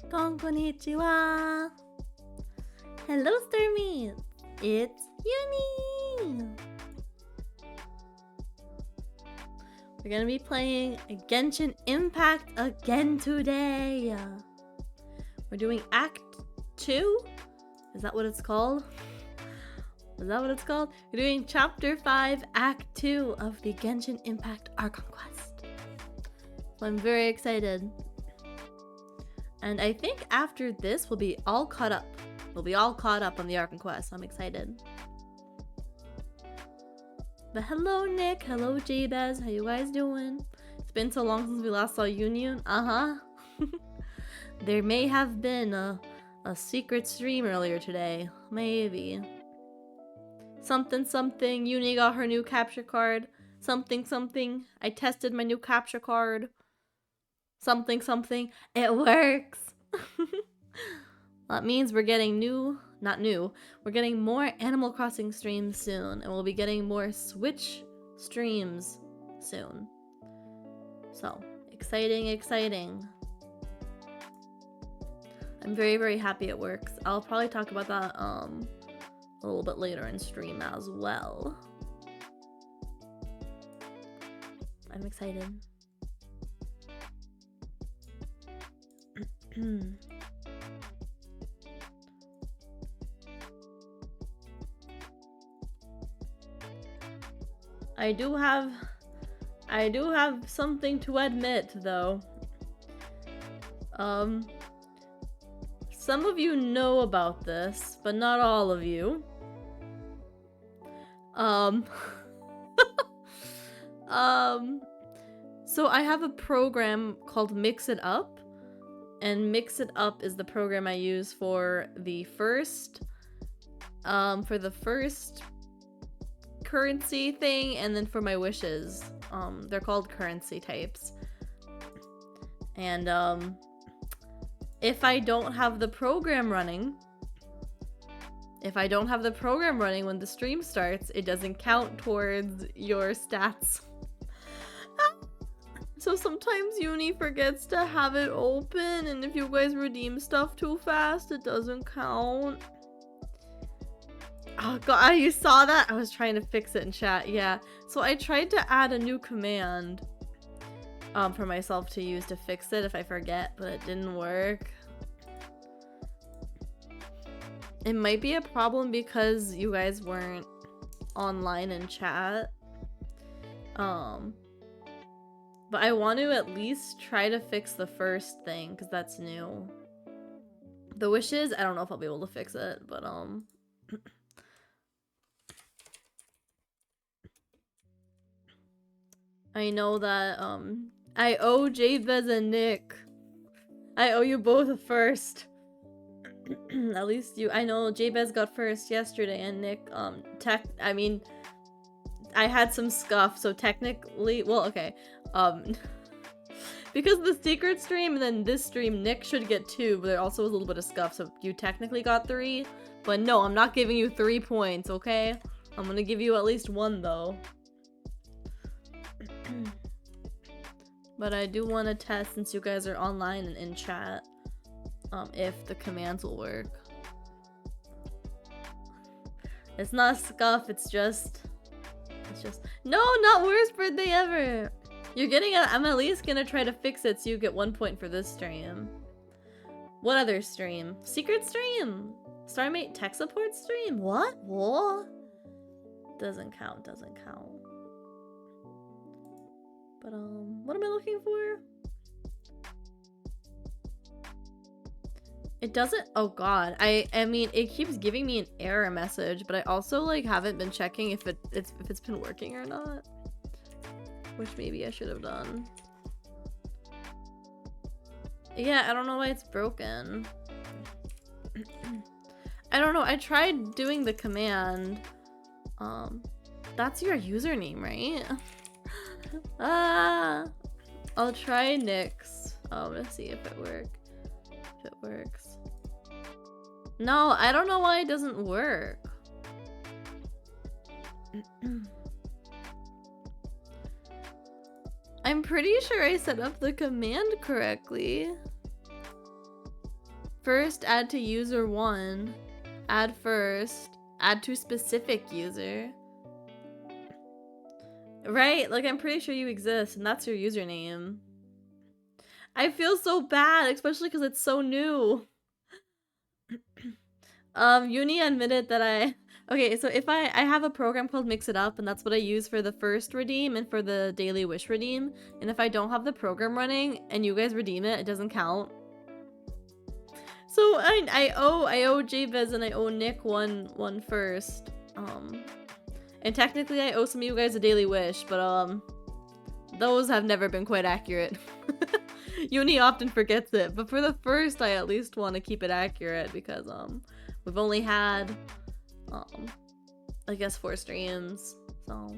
Konnichiwa! Hello, Starmates! It's Yuni! We're gonna be playing Genshin Impact again today! We're doing Act 2? Is that what it's called? Is that what it's called? We're doing Chapter 5, Act 2 of the Genshin Impact Arc Conquest. So I'm very excited. And I think after this, we'll be all caught up. We'll be all caught up on the Arc Conquest. I'm excited. But hello, Nick. Hello, Jabez. How you guys doing? It's been so long since we last saw Union. There may have been a secret stream earlier today. Maybe. Something. Yuni got her new capture card. Something. I tested my new capture card. Something. It works. That means we're getting we're getting more Animal Crossing streams soon, and we'll be getting more Switch streams soon. So, exciting. I'm very happy it works. I'll probably talk about that a little bit later in stream as well. I'm excited. I do have something to admit, though. Some of you know about this, but not all of you. So I have a program called Mix It Up, and Mix It Up is the program I use for the first currency thing, and then for my wishes. They're called currency types. And if I don't have the program running when the stream starts, it doesn't count towards your stats. So sometimes Uni forgets to have it open, and if you guys redeem stuff too fast, it doesn't count. Oh god, you saw that? I was trying to fix it in chat, yeah. So I tried to add a new command for myself to use to fix it if I forget, but it didn't work. It might be a problem because you guys weren't online in chat. But I want to at least try to fix the first thing, because that's new. The wishes, I don't know if I'll be able to fix it, but I know that I owe Jabez and Nick. I owe you both a first. At least you. I know Jabez got first yesterday, and Nick I had some scuff, so technically, well, okay. Because the secret stream and then this stream, Nick should get 2, but there also was a little bit of scuff, so you technically got 3. But no, I'm not giving you 3 points, okay? I'm gonna give you at least 1, though. But I do want to test, since you guys are online and in chat, if the commands will work. It's not scuff, it's just... No, not worst birthday ever! You're getting a... I'm at least gonna try to fix it so you get 1 point for this stream. What other stream? Secret stream! Starmate tech support stream? What? Doesn't count. But, what am I looking for? It doesn't... Oh god. I mean, it keeps giving me an error message, but I also, like, haven't been checking if it's been working or not. Which maybe I should have done. Yeah, I don't know why it's broken. I don't know. I tried doing the command. That's your username, right? I'll try Nick's. Let's see if it works. No, I don't know why it doesn't work. I'm pretty sure I set up the command correctly. First, add to user 1. Add first. Add to specific user. Right? Like, I'm pretty sure you exist, and that's your username. I feel so bad, especially because it's so new. Yuni admitted that okay, so if I have a program called Mix It Up, and that's what I use for the first redeem and for the daily wish redeem. And if I don't have the program running and you guys redeem it, it doesn't count. So I owe Jabez and I owe Nick one first. And technically I owe some of you guys a daily wish, but those have never been quite accurate. Yuni often forgets it, but for the first I at least want to keep it accurate because we've only had I guess 4 streams, so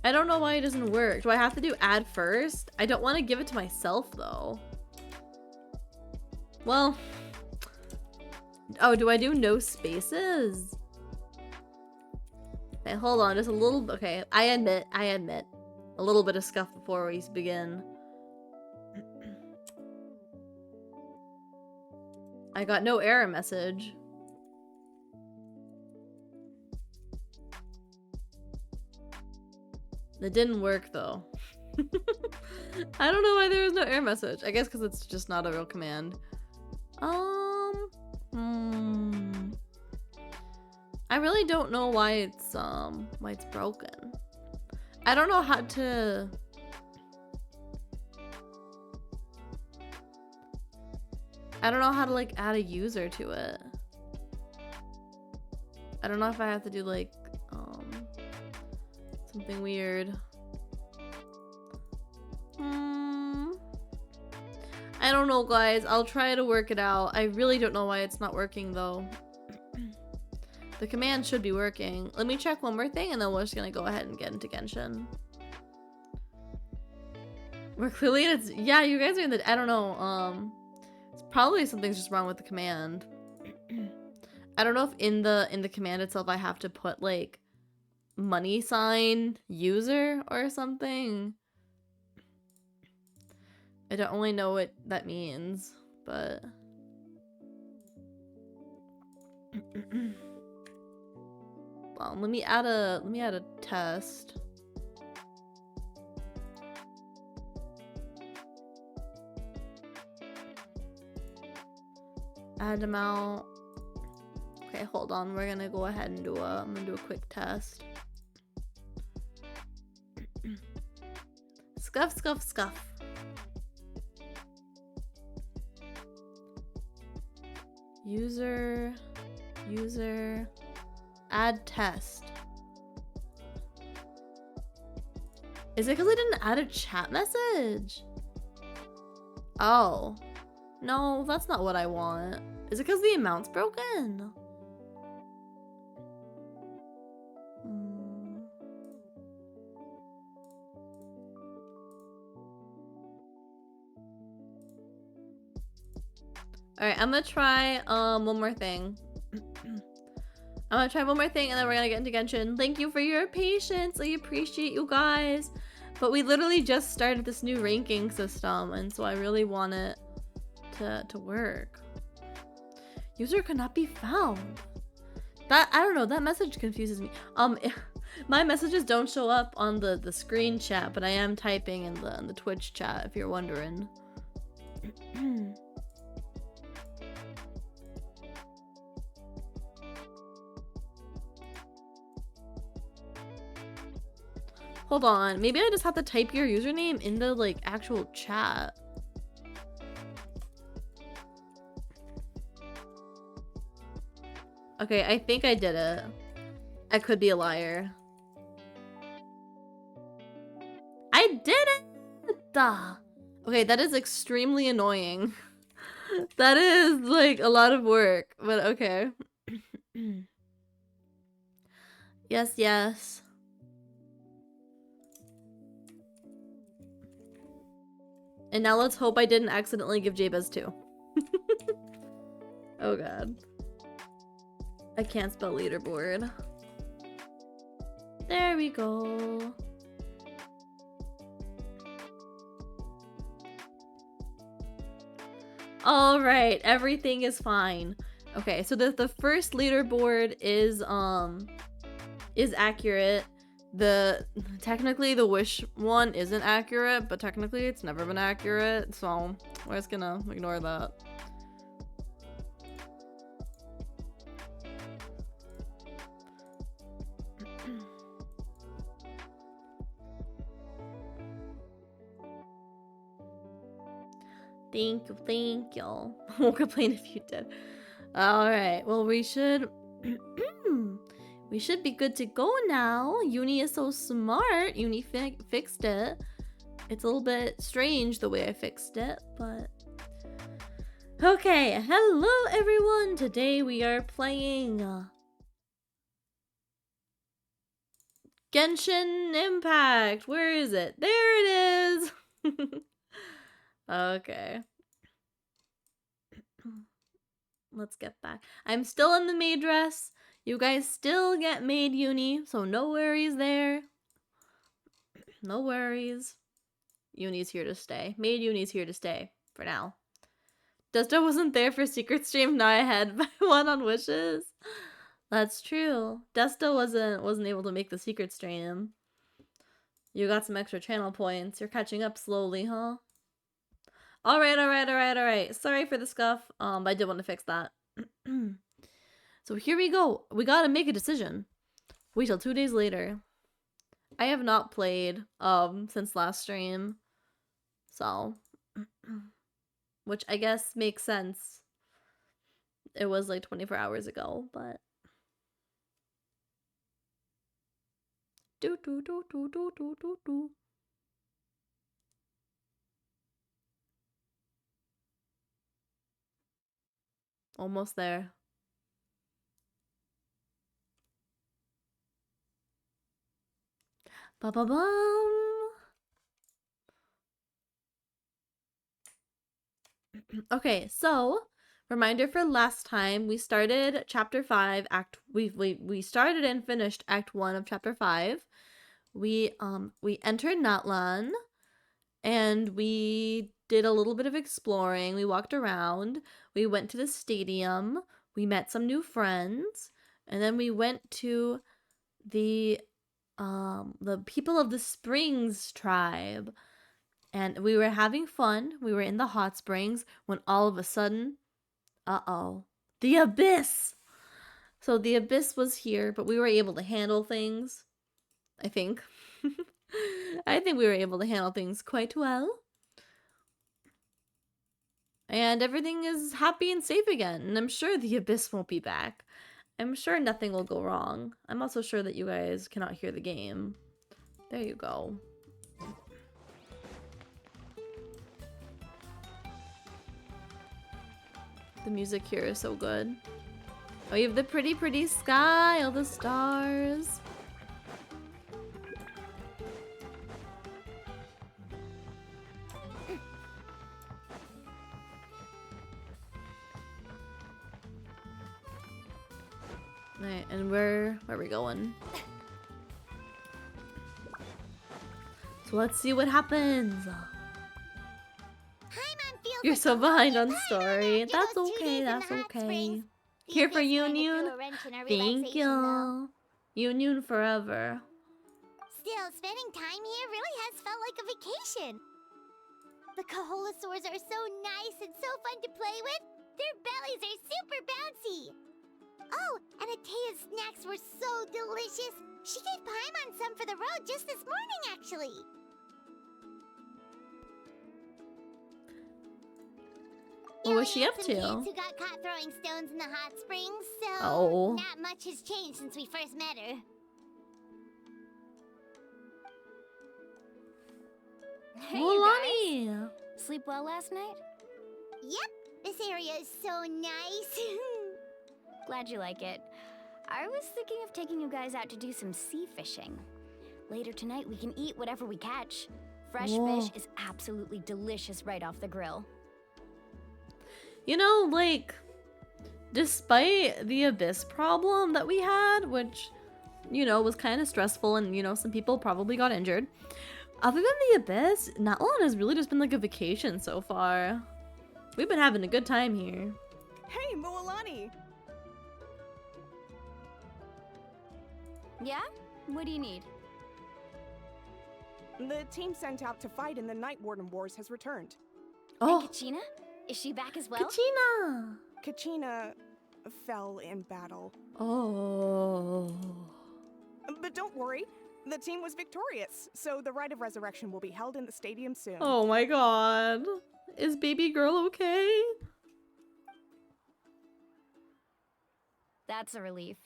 I don't know why it doesn't work. Do I have to do add first? I don't want to give it to myself though. Well, oh, do I do no spaces? Okay, hold on, just a little. Okay, I admit a little bit of scuff before we begin. I got no error message. It didn't work though. I don't know why there was no error message. I guess because it's just not a real command. I really don't know why it's broken. I don't know how to. I don't know how to like add a user to it. I don't know if I have to do like something weird. I don't know, guys. I'll try to work it out. I really don't know why it's not working though. The command should be working. Let me check one more thing and then we're just gonna go ahead and get into Genshin. We're clearly in its, yeah, you guys are in the, I don't know, it's probably something's just wrong with the command. I don't know if in the command itself I have to put like money sign user or something. I don't really know what that means, but well, let me add a test. Add amount. Okay, hold on. We're gonna go ahead and I'm gonna do a quick test. Scuff, scuff, scuff. User, add test. Is it because I didn't add a chat message? Oh. No, that's not what I want. Is it because the amount's broken? Alright, I'm gonna try one more thing. I'm gonna try one more thing and then we're gonna get into Genshin. Thank you for your patience. I appreciate you guys. But we literally just started this new ranking system and so I really want it to work. User cannot be found. That, I don't know, that message confuses me. My messages don't show up on the screen chat, but I am typing in the Twitch chat if you're wondering. Hold on, maybe I just have to type your username in the like actual chat. Okay, I think I did it. I could be a liar. I did it! Duh. Okay, that is extremely annoying. That is like a lot of work, but okay. Yes, yes. And now let's hope I didn't accidentally give Jabez 2. Oh god. I can't spell leaderboard. There we go. All right, everything is fine. Okay, so the first leaderboard is accurate. Technically the wish one isn't accurate, but technically it's never been accurate, so we're just gonna ignore that. Thank you. Won't complain if you did. Alright, well we should we should be good to go now. Yuni is so smart. Yuni fixed it. It's a little bit strange the way I fixed it, but okay. Hello everyone. Today we are playing Genshin Impact. Where is it? There it is. Okay. Let's get back. I'm still in the maid dress. You guys still get maid Yuni, so no worries there. No worries. Yuni's here to stay. Maid Yuni's here to stay for now. Dusta wasn't there for secret stream. Now I had by one on wishes. That's true. Dusta wasn't able to make the secret stream. You got some extra channel points. You're catching up slowly, huh? Alright. Sorry for the scuff. But I did want to fix that. So here we go. We gotta make a decision. Wait till 2 days later. I have not played since last stream. So which I guess makes sense. It was like 24 hours ago, but do. Almost there. Ba-ba-bum. Okay, so reminder for last time, we started chapter 5 we started and finished act 1 of chapter 5. We entered Natlan and we did a little bit of exploring. We walked around, we went to the stadium, we met some new friends, and then we went to the people of the Springs tribe. And we were having fun. We were in the hot springs when all of a sudden, the abyss. So the abyss was here, but we were able to handle things. I think. I think we were able to handle things quite well. And everything is happy and safe again. And I'm sure the abyss won't be back. I'm sure nothing will go wrong. I'm also sure that you guys cannot hear the game. There you go. The music here is so good. Oh, you have the pretty sky, all the stars. Alright, and where are we going? So let's see what happens. You're so behind on story. That's okay, that's okay. Here for Yun. Thank you. Yun forever. Still, spending time here really has felt like a vacation. The Kaholasaurs are so nice and so fun to play with. Their bellies are super bouncy. Oh, and Atea's snacks were so delicious. She gave Paimon some for the road just this morning, actually. What was she up to? Kids who got caught throwing stones in the hot springs, so not much has changed since we first met her. Hey, you guys. Sleep well last night? Yep, this area is so nice. Glad you like it. I was thinking of taking you guys out to do some sea fishing. Later tonight, we can eat whatever we catch. Fresh fish is absolutely delicious right off the grill. You know, like, despite the abyss problem that we had, which, you know, was kind of stressful and, you know, some people probably got injured. Other than the abyss, Natlan has really just been like a vacation so far. We've been having a good time here. Hey, Moalani! Yeah? What do you need? The team sent out to fight in the Night Warden Wars has returned. Oh, And Kachina? Is she back as well? Kachina! Kachina fell in battle. Oh. But don't worry, the team was victorious, so the Rite of Resurrection will be held in the stadium soon. Oh my god. Is baby girl okay? That's a relief.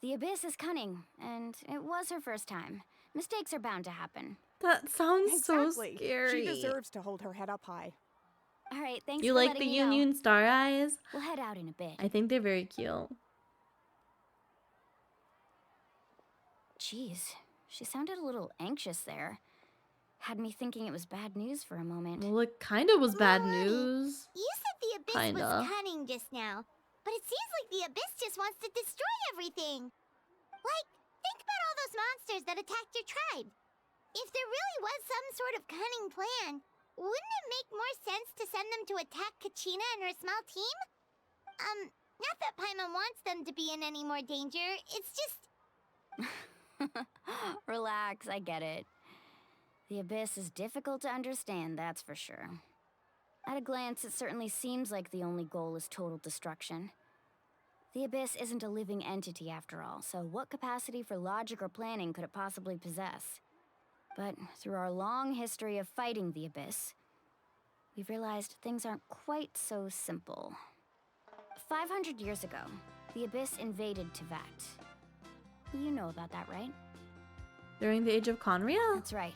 The Abyss is cunning, and it was her first time. Mistakes are bound to happen. That sounds Exactly. so scary. She deserves to hold her head up high. All right, thanks You for like the letting me know. Union Star Eyes? We'll head out in a bit. I think they're very cute. Jeez, she sounded a little anxious there. Had me thinking it was bad news for a moment. Well, it kind of was bad Moalani, news. You said the Abyss Kinda. was cunning just now, but it seems like the Abyss just wants to destroy everything. Like, think about all those monsters that attacked your tribe. If there really was some sort of cunning plan, wouldn't it make more sense to send them to attack Kachina and her small team? Not that Paimon wants them to be in any more danger, it's just... Relax, I get it. The Abyss is difficult to understand, that's for sure. At a glance, it certainly seems like the only goal is total destruction. The Abyss isn't a living entity after all, so what capacity for logic or planning could it possibly possess? But through our long history of fighting the Abyss, we've realized things aren't quite so simple. 500 years ago, the Abyss invaded Teyvat. You know about that, right? During the age of Conria? That's right.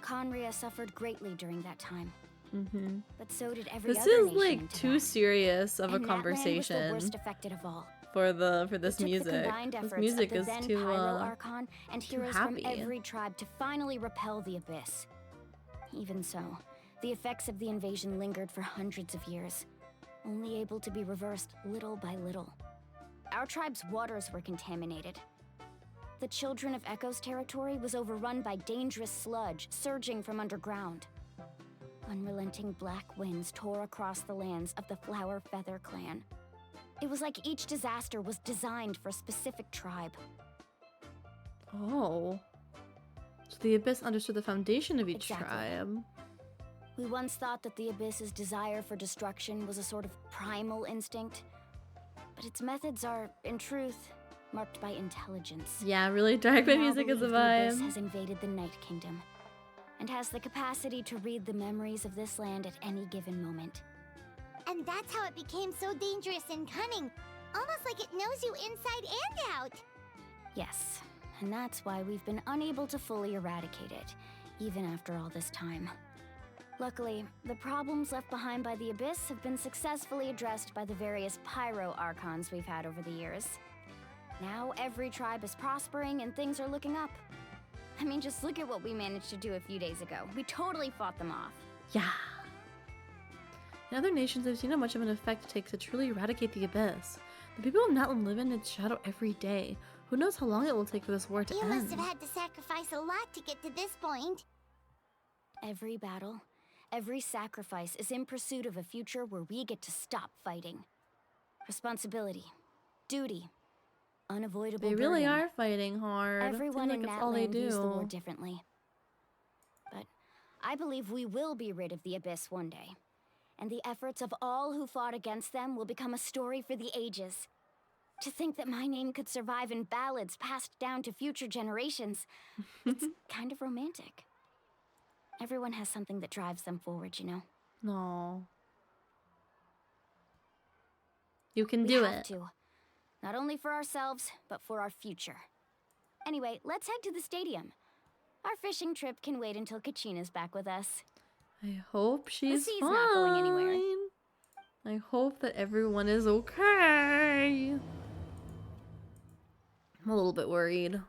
Conria suffered greatly during that time. Mm-hmm. But so did every This other is nation like in too Teyvat. serious of a And Natlan was the conversation worst affected of all. for this It took the music. combined This efforts music of the is then too Pyro Archon and too heroes happy. from every tribe to finally repel the Abyss. Even so, the effects of the invasion lingered for hundreds of years, only able to be reversed little by little. Our tribe's waters were contaminated. The Children of Echo's territory was overrun by dangerous sludge surging from underground. Unrelenting black winds tore across the lands of the Flower Feather clan. It was like each disaster was designed for a specific tribe. Oh. So the Abyss understood the foundation of each Exactly. tribe. We once thought that the Abyss's desire for destruction was a sort of primal instinct, but its methods are, in truth, marked by intelligence. Yeah, really dark, but We now music is a believe the Abyss vibe. has invaded the Night Kingdom, and has the capacity to read the memories of this land at any given moment. And that's how it became so dangerous and cunning. Almost like it knows you inside and out. Yes, and that's why we've been unable to fully eradicate it, even after all this time. Luckily, the problems left behind by the Abyss have been successfully addressed by the various Pyro Archons we've had over the years. Now every tribe is prospering and things are looking up. I mean, just look at what we managed to do a few days ago. We totally fought them off. Yeah. In other nations, I've seen how much of an effect it takes to truly eradicate the Abyss. The people of Natlan live in its shadow every day. Who knows how long it will take for this war to You end? must have had to sacrifice a lot to get to this point. Every battle, every sacrifice is in pursuit of a future where we get to stop fighting. Responsibility, duty, unavoidable They really burden. are fighting hard. Everyone Seems in like it's all they Natlan views the war do. differently. But I believe we will be rid of the Abyss one day. And the efforts of all who fought against them will become a story for the ages. To think that my name could survive in ballads passed down to future generations, it's kind of romantic. Everyone has something that drives them forward, you know? No. You can We do have it. to. Not only for ourselves, but for our future. Anyway, let's head to the stadium. Our fishing trip can wait until Kachina's back with us. I hope she's sea's fine. not going anywhere. I hope that everyone is okay. I'm a little bit worried.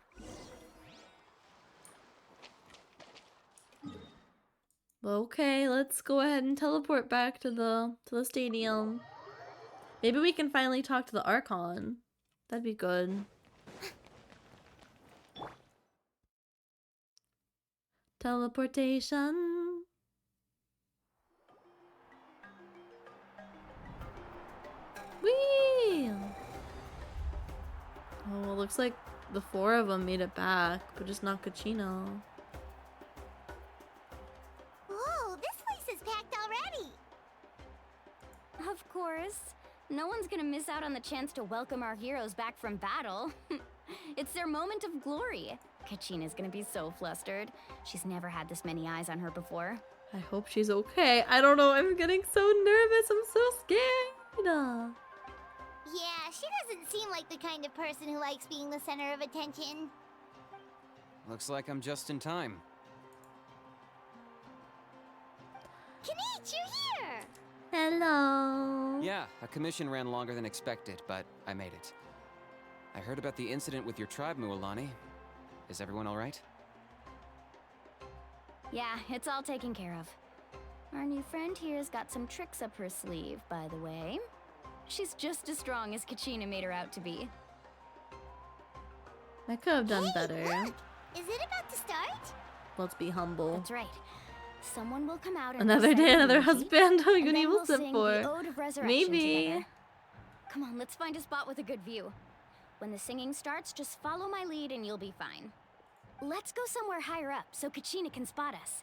But okay, let's go ahead and teleport back to the stadium. Maybe we can finally talk to the Archon. That'd be good. Teleportation. Whee! Oh, well, looks like the 4 of them made it back, but just not Kachino. Whoa, this place is packed already. Of course. No one's gonna miss out on the chance to welcome our heroes back from battle. It's their moment of glory. Kachina's gonna be so flustered. She's never had this many eyes on her before. I hope she's okay. I don't know. I'm getting so nervous. I'm so scared. Yeah, she doesn't seem like the kind of person who likes being the center of attention. Looks like I'm just in time. Kanich, you're here! Hello. Yeah, a commission ran longer than expected, but I made it. I heard about the incident with your tribe, Mualani. Is everyone alright? Yeah, it's all taken care of. Our new friend here's got some tricks up her sleeve, by the way. She's just as strong as Kachina made her out to be. I could have done Hey, better. look! Is it about to start? Let's be humble. That's right. Someone will come out and Another recite day, another Eulogy, husband. Oh, and you then evil we'll sing the for. Ode of Resurrection Maybe. together. Come on, let's find a spot with a good view. When the singing starts, just follow my lead and you'll be fine. Let's go somewhere higher up so Kachina can spot us.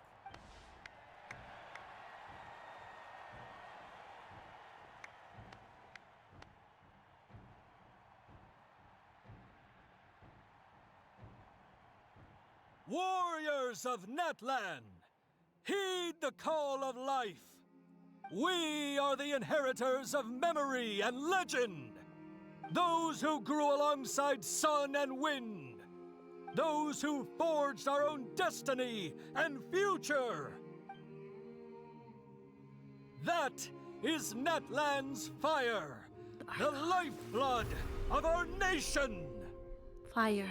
Warriors of Natlan, heed the call of life. We are the inheritors of memory and legend. Those who grew alongside sun and wind. Those who forged our own destiny and future. That is Natlan's fire, the lifeblood of our nation. Fire.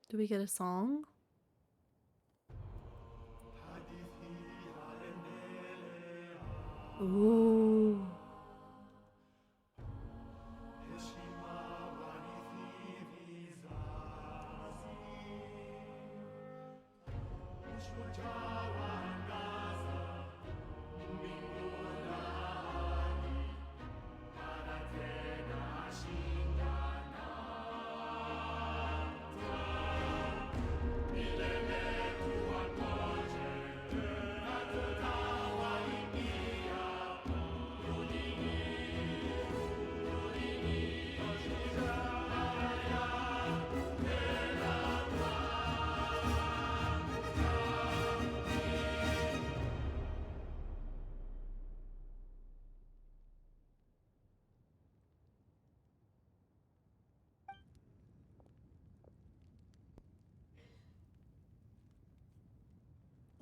Do we get a song? Ooh.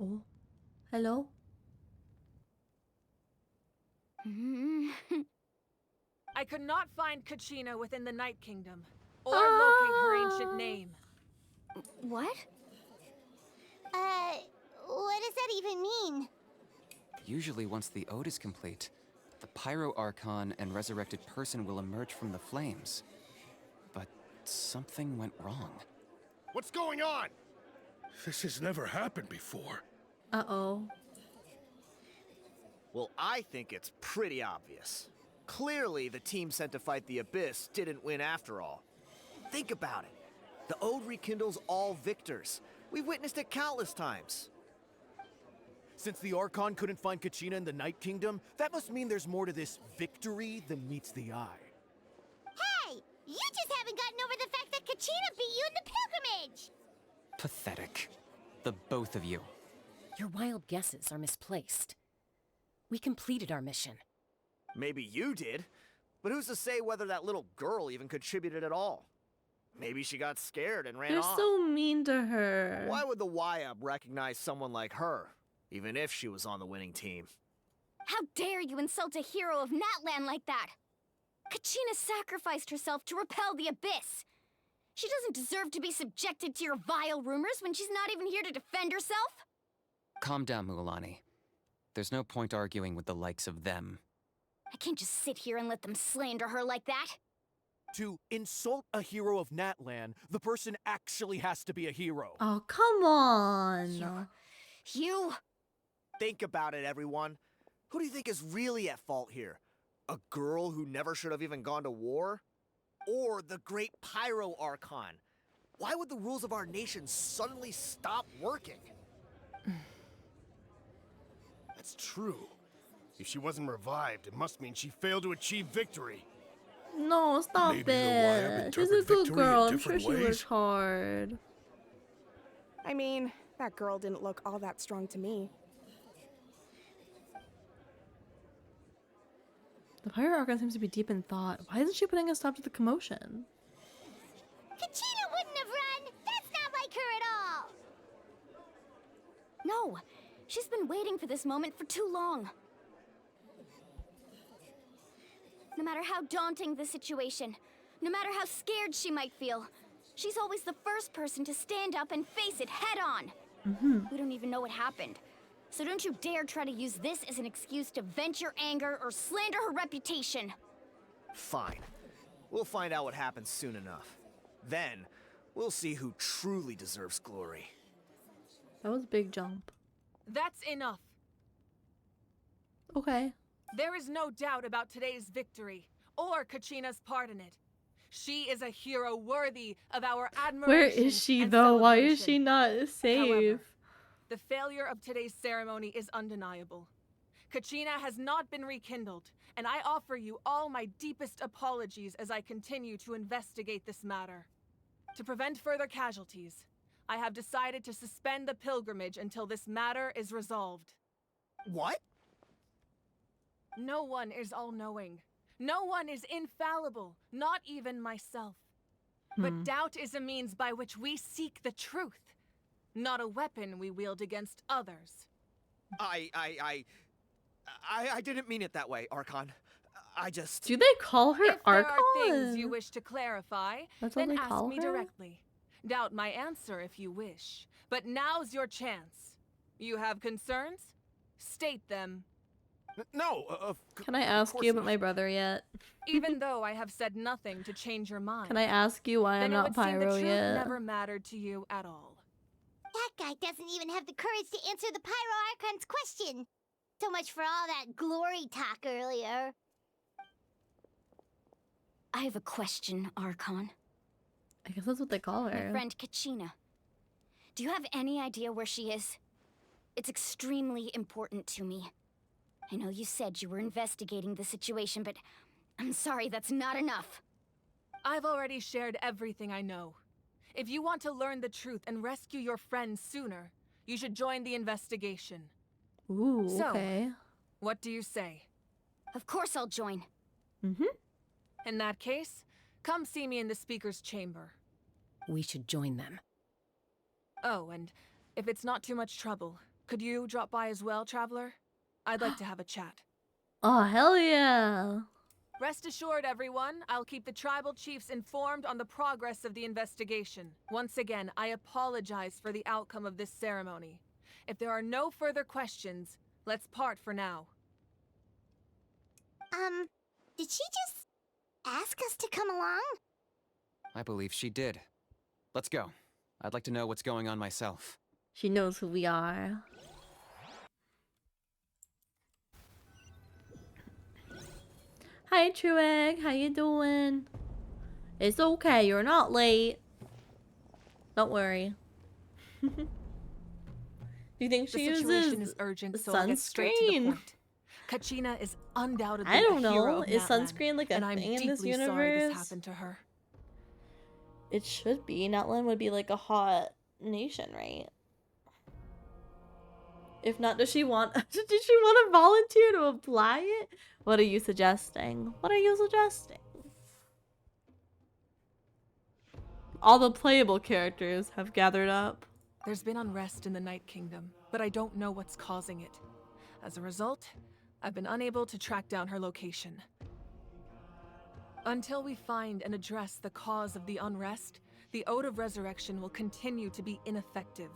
Oh, hello? I could not find Kachina within the Night Kingdom, or locate her ancient name. What? What does that even mean? Usually once the ode is complete, the Pyro Archon and resurrected person will emerge from the flames. But something went wrong. What's going on? This has never happened before. Uh-oh. Well, I think it's pretty obvious. Clearly, the team sent to fight the Abyss didn't win after all. Think about it. The Ode rekindles all victors. We've witnessed it countless times. Since the Archon couldn't find Kachina in the Night Kingdom, that must mean there's more to this victory than meets the eye. Hey! You just haven't gotten over the fact that Kachina beat you in the pilgrimage! Pathetic. The both of you. Your wild guesses are misplaced. We completed our mission. Maybe you did, but who's to say whether that little girl even contributed at all? Maybe she got scared and ran They're off. so mean to her. Why would the YUB recognize someone like her, even if she was on the winning team? How dare you insult a hero of Natlan like that? Kachina sacrificed herself to repel the Abyss. She doesn't deserve to be subjected to your vile rumors when she's not even here to defend herself. Calm down, Mualani. There's no point arguing with the likes of them. I can't just sit here and let them slander her like that. To insult a hero of Natlan, the person actually has to be a hero. Oh, come on. You... Think about it, everyone. Who do you think is really at fault here? A girl who never should have even gone to war? Or the great Pyro Archon? Why would the rules of our nation suddenly stop working? That's true. If she wasn't revived, it must mean she failed to achieve victory. No, stop Maybe the YUB it. She's a interpret good victory in girl. I'm sure different she ways. worked hard. I mean, that girl didn't look all that strong to me. The Pirate Archon seems to be deep in thought. Why isn't she putting a stop to the commotion? Kachina wouldn't have run! That's not like her at all! No, she's been waiting for this moment for too long. No matter how daunting the situation, no matter how scared she might feel, she's always the first person to stand up and face it head on. We don't even know what happened. So don't you dare try to use this as an excuse to vent your anger or slander her reputation. Fine. We'll find out what happens soon enough. Then, we'll see who truly deserves glory. That was a big jump. That's enough. Okay. There is no doubt about today's victory, or Kachina's part in it. She is a hero worthy of our admiration. Where is she and though? Why is celebration. she not safe? However, the failure of today's ceremony is undeniable. Kachina has not been rekindled, and I offer you all my deepest apologies as I continue to investigate this matter. To prevent further casualties, I have decided to suspend the pilgrimage until this matter is resolved. What? No one is all-knowing. No one is infallible, not even myself. But doubt is a means by which we seek the truth, not a weapon we wield against others. I didn't mean it that way, Archon. I just... Do they call her If there Archon? are things you wish to clarify, That's what then they ask call me her? directly. Doubt my answer if you wish. But now's your chance. You have concerns? State them. No, Can I ask course you about not. my brother yet? Even though I have said nothing to change your mind. Can I ask you why I'm then it not would seem the Pyro truth yet? never mattered to you at all. That guy doesn't even have the courage to answer the Pyro Archon's question. So much for all that glory talk earlier. I have a question, Archon. I guess that's what they call My her. friend Kachina. Do you have any idea where she is? It's extremely important to me. I know you said you were investigating the situation, but I'm sorry, that's not enough. I've already shared everything I know. If you want to learn the truth and rescue your friends sooner, you should join the investigation. Ooh, So- okay. What do you say? Of course I'll join. In that case, come see me in the speaker's chamber. We should join them. Oh, and if it's not too much trouble, could you drop by as well, Traveler? I'd like to have a chat. Oh, hell yeah. Rest assured, everyone, I'll keep the tribal chiefs informed on the progress of the investigation. Once again, I apologize for the outcome of this ceremony. If there are no further questions, let's part for now. Did she just ask us to come along? I believe she did. Let's go. I'd like to know what's going on myself. She knows who we are. Hi, Truegg. How you doing? It's okay. You're not late. Don't worry. Do you think The she situation uses is urgent, so I'll get straight to the sunscreen? point. Kachina is undoubtedly I don't a hero know. of Is Natlan, sunscreen like a and I'm thing in this deeply sorry this universe? happened to her. It should be. Natlan would be like a hot nation, right? If not, does she want did she want to volunteer to apply it? What are you suggesting? What are you suggesting? All the playable characters have gathered up. There's been unrest in the Night Kingdom, but I don't know what's causing it. As a result, I've been unable to track down her location. Until we find and address the cause of the unrest, the Ode of Resurrection will continue to be ineffective.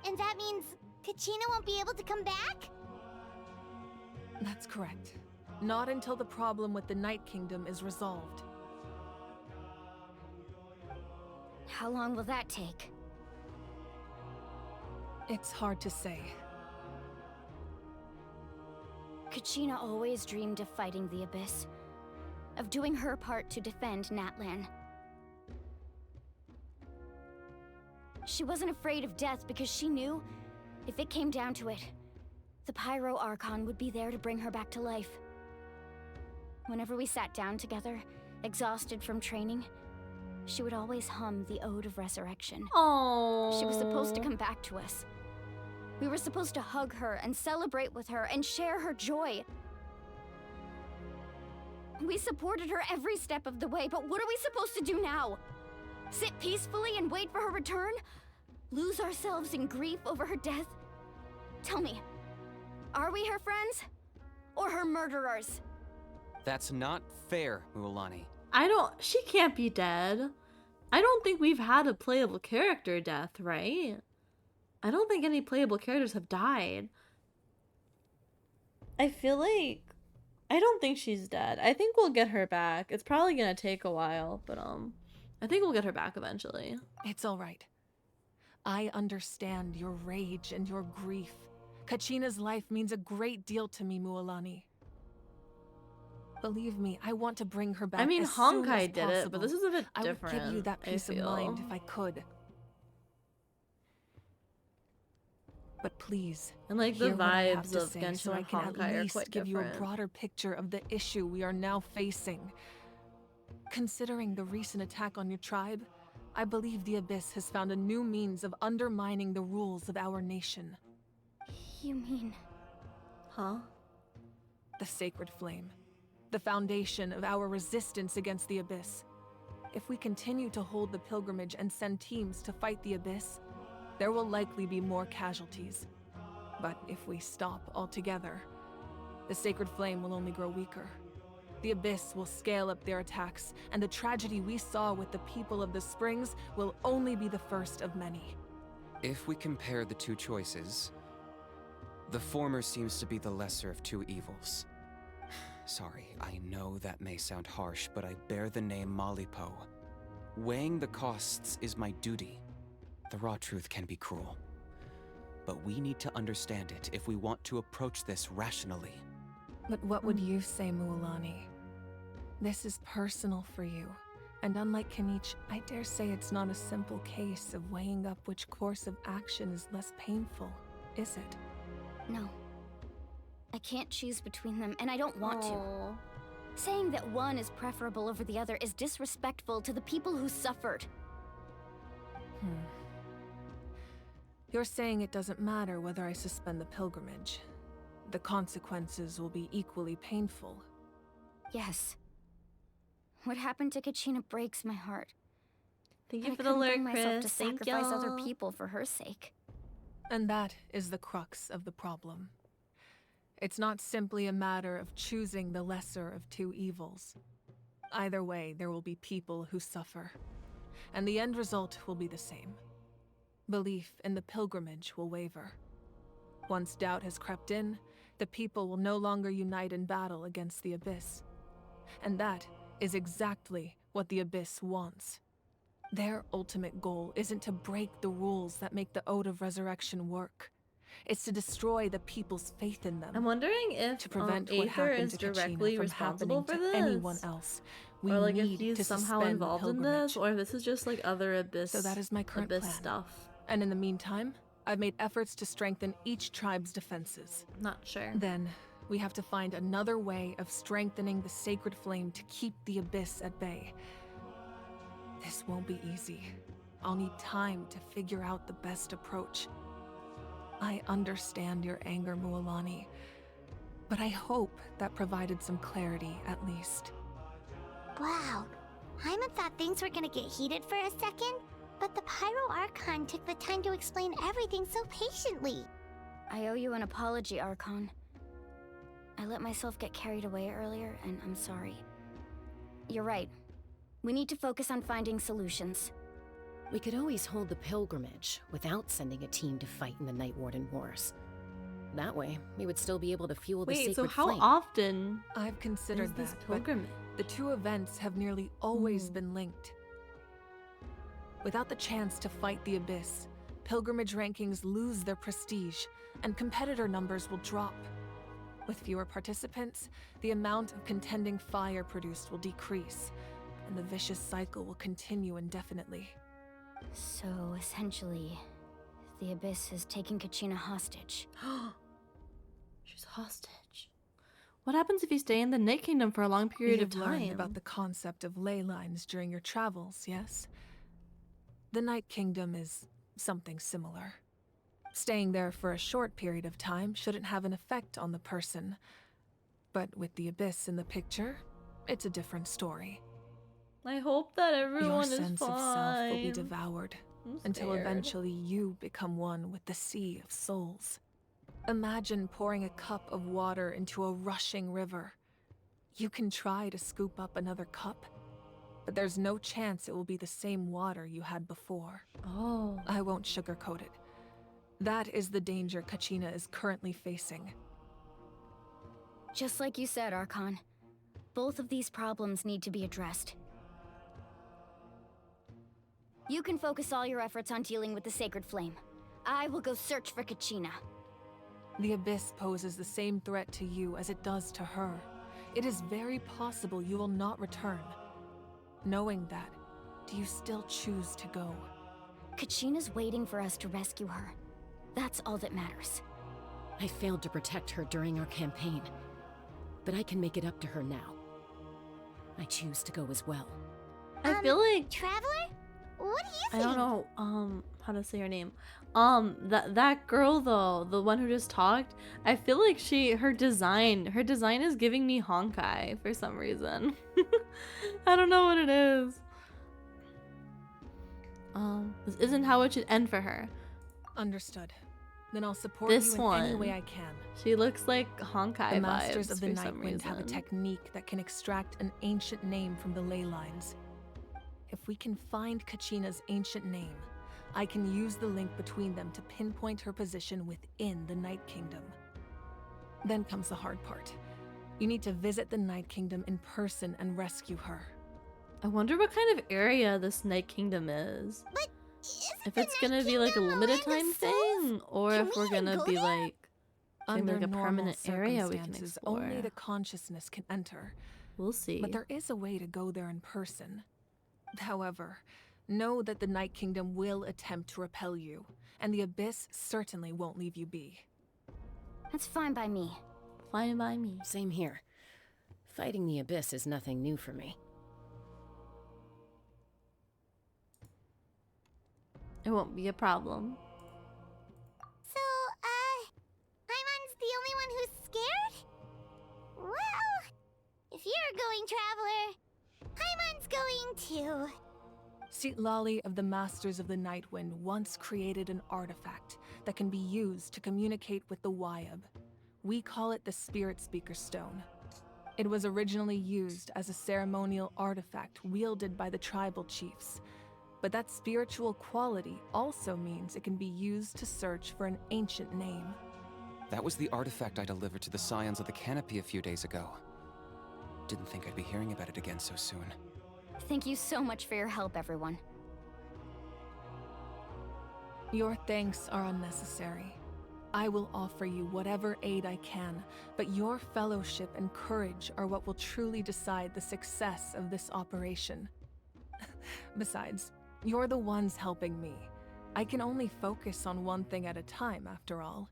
And that means Kachina won't be able to come back? That's correct. Not until the problem with the Night Kingdom is resolved. How long will that take? It's hard to say. Kachina always dreamed of fighting the Abyss, of doing her part to defend Natlan. She wasn't afraid of death because she knew, if it came down to it, the Pyro Archon would be there to bring her back to life. Whenever we sat down together, exhausted from training, she would always hum the Ode of Resurrection. Oh. She was supposed to come back to us. We were supposed to hug her and celebrate with her and share her joy. We supported her every step of the way, but what are we supposed to do now? Sit peacefully and wait for her return? Lose ourselves in grief over her death? Tell me, are we her friends? Or her murderers? That's not fair, Mualani. She can't be dead. I don't think we've had a playable character death, right? I don't think any playable characters have died. I feel like, I don't think she's dead. I think we'll get her back. It's probably gonna take a while, but I think we'll get her back eventually. It's all right. I understand your rage and your grief. Kachina's life means a great deal to me, Mualani. Believe me, I want to bring her back. I mean, as soon as Honkai did it, but this is a bit different. I would give you that peace of mind if I could. But please, And like the hear what I have vibes to of say, Genshin so I and can Honkai at are least quite give different. you a broader picture of the issue we are now facing. Considering the recent attack on your tribe, I believe the Abyss has found a new means of undermining the rules of our nation. You mean... Huh? The Sacred Flame. The foundation of our resistance against the Abyss. If we continue to hold the pilgrimage and send teams to fight the Abyss, there will likely be more casualties. But if we stop altogether, the Sacred Flame will only grow weaker. The Abyss will scale up their attacks, and the tragedy we saw with the people of the Springs will only be the first of many. If we compare the two choices, the former seems to be the lesser of two evils. Sorry, I know that may sound harsh, but I bear the name Malipo. Weighing the costs is my duty. The raw truth can be cruel. But we need to understand it if we want to approach this rationally. But what would you say, Mualani? This is personal for you. And unlike Kanich, I dare say it's not a simple case of weighing up which course of action is less painful, is it? No. I can't choose between them, and I don't want Aw. to. Saying that one is preferable over the other is disrespectful to the people who suffered. You're saying it doesn't matter whether I suspend the pilgrimage. The consequences will be equally painful. Yes. What happened to Kachina breaks my heart. Thank But you I for the couldn't alert, bring myself to Chris. Thank sacrifice other y'all. people for her sake. And that is the crux of the problem. It's not simply a matter of choosing the lesser of two evils. Either way, there will be people who suffer. And the end result will be the same. Belief in the pilgrimage will waver. Once doubt has crept in, the people will no longer unite in battle against the Abyss. And that is exactly what the Abyss wants. Their ultimate goal isn't to break the rules that make the Ode of Resurrection work. It's to destroy the people's faith in them. I'm wondering if To prevent what Aether happened is to Kachina directly from responsible happening for to this. anyone else. We Or like need if he's to somehow suspend involved the in pilgrimage. this, or if this is just like other Abyss, So that is my current Abyss plan. stuff. And in the meantime, I've made efforts to strengthen each tribe's defenses. Not sure. Then, we have to find another way of strengthening the Sacred Flame to keep the Abyss at bay. This won't be easy. I'll need time to figure out the best approach. I understand your anger, Mualani, but I hope that provided some clarity at least. Wow. Hyman thought things were gonna get heated for a second, but the Pyro Archon took the time to explain everything so patiently. I owe you an apology, Archon. I let myself get carried away earlier, and I'm sorry. You're right. We need to focus on finding solutions. We could always hold the pilgrimage without sending a team to fight in the Night Warden Wars. That way, we would still be able to fuel the Wait, sacred so how flame. often I've considered is this that, but pilgrimage? the two events have nearly always been linked. Without the chance to fight the Abyss, pilgrimage rankings lose their prestige, and competitor numbers will drop. With fewer participants, the amount of contending fire produced will decrease, and the vicious cycle will continue indefinitely. So, essentially, the Abyss is taking Kachina hostage. She's hostage. What happens if you stay in the Night Kingdom for a long period of You've learned time? about the concept of ley lines during your travels, yes? The Night Kingdom is something similar. Staying there for a short period of time shouldn't have an effect on the person. But with the Abyss in the picture, it's a different story. I hope that Your everyone is sense fine. of self will be devoured I'm until scared. eventually you become one with the sea of souls. Imagine pouring a cup of water into a rushing river. You can try to scoop up another cup, but there's no chance it will be the same water you had before. Oh. I won't sugarcoat it. That is the danger Kachina is currently facing. Just like you said, Archon. Both of these problems need to be addressed. You can focus all your efforts on dealing with the Sacred Flame. I will go search for Kachina. The Abyss poses the same threat to you as it does to her. It is very possible you will not return. Knowing that, do you still choose to go? Kachina's waiting for us to rescue her. That's all that matters. I failed to protect her during our campaign, but I can make it up to her now. I choose to go as well. I feel like Traveler? What do you I think? don't know how to say her name. That girl though, the one who just talked, I feel like her design is giving me Honkai for some reason. I don't know what it is. This isn't how it should end for her. Understood. Then I'll support This you in any one. way I can. She looks like Honkai The Masters vibes of the for some Nightwind have a reason. technique that can extract an ancient name from the ley lines. If we can find Kachina's ancient name, I can use the link between them to pinpoint her position within the Night Kingdom. Then comes the hard part. You need to visit the Night Kingdom in person and rescue her. I wonder what kind of area this Night Kingdom is. But If it's gonna be like a limited time thing, or Can if we we're even gonna go be there? like Under like a normal permanent area we can circumstances, explore. only the consciousness can enter. We'll see. But there is a way to go there in person. However, know that the Night Kingdom will attempt to repel you, and the Abyss certainly won't leave you be. That's fine by me. Fine by me. Same here. Fighting the Abyss is nothing new for me. It won't be a problem. So, Paimon's the only one who's scared? Well, if you're going, Traveler, Paimon's going too. Lali of the Masters of the Nightwind once created an artifact that can be used to communicate with the Wyab. We call it the Spirit Speaker Stone. It was originally used as a ceremonial artifact wielded by the tribal chiefs. But that spiritual quality also means it can be used to search for an ancient name. That was the artifact I delivered to the Scions of the Canopy a few days ago. Didn't think I'd be hearing about it again so soon. Thank you so much for your help, everyone. Your thanks are unnecessary. I will offer you whatever aid I can, but your fellowship and courage are what will truly decide the success of this operation. Besides, you're the ones helping me. I can only focus on one thing at a time, after all.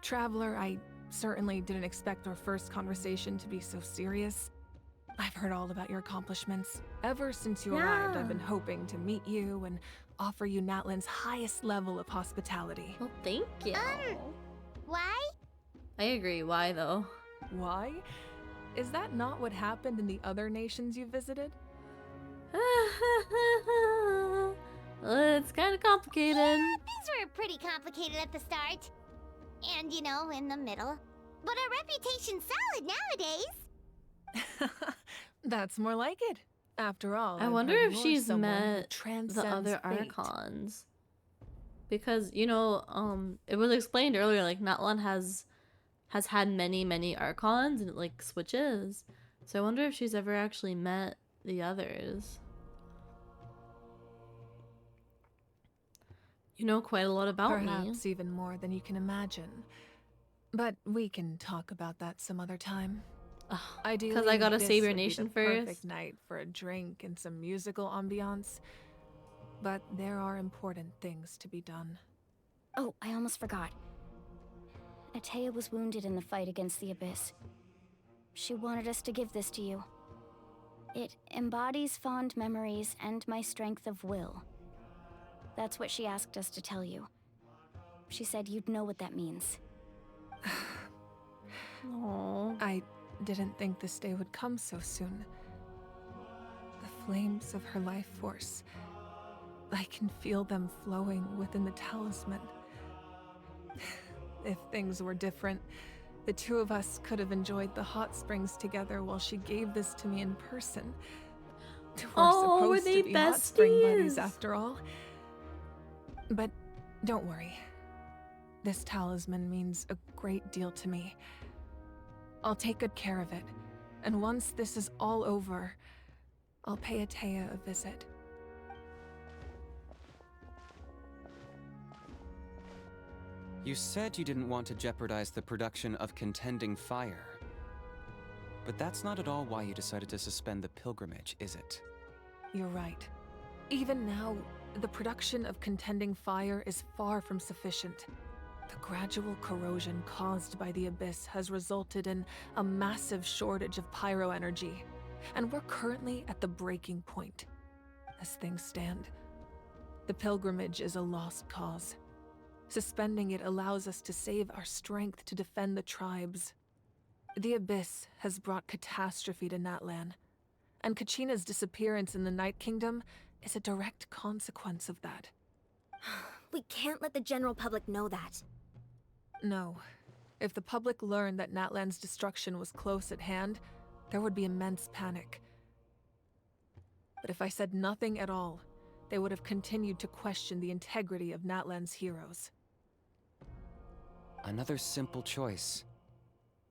Traveler, I certainly didn't expect our first conversation to be so serious. I've heard all about your accomplishments. Ever since you arrived, I've been hoping to meet you and offer you Natlan's highest level of hospitality. Well, thank you. Why? I agree. Why though? Why? Is that not what happened in the other nations you visited? It's kind of complicated. Things were pretty complicated at the start. And, you know, in the middle. But our reputation's solid nowadays. That's more like it. After all, I I've wonder heard if you're she's someone who met the transcends other fate. archons. Because, you know, it was explained earlier, like, Natlan has had many archons, and it, like, switches. So I wonder if she's ever actually met the others. You know quite a lot about me. Perhaps even more than you can imagine. But we can talk about that some other time. Because I gotta this save your would be nation the first. Perfect night for a drink and some musical ambiance. But there are important things to be done. Oh, I almost forgot. Atea was wounded in the fight against the Abyss. She wanted us to give this to you. It embodies fond memories and my strength of will. That's what she asked us to tell you. She said you'd know what that means. Aww. I didn't think this day would come so soon. The flames of her life force. I can feel them flowing within the talisman. If things were different, the two of us could have enjoyed the hot springs together while she gave this to me in person. We're were supposed they to be hot spring buddies besties? after all. But don't worry. This talisman means a great deal to me. I'll take good care of it. And once this is all over, I'll pay Atea a visit. You said you didn't want to jeopardize the production of Contending Fire. But that's not at all why you decided to suspend the pilgrimage, is it? You're right. Even now, the production of Contending Fire is far from sufficient. The gradual corrosion caused by the Abyss has resulted in a massive shortage of pyro energy, and we're currently at the breaking point. As things stand, the pilgrimage is a lost cause. Suspending it allows us to save our strength to defend the tribes. The Abyss has brought catastrophe to Natlan, and Kachina's disappearance in the Night Kingdom is a direct consequence of that. We can't let the general public know that. No. If the public learned that Natlan's destruction was close at hand, there would be immense panic. But if I said nothing at all, they would have continued to question the integrity of Natlan's heroes. Another simple choice.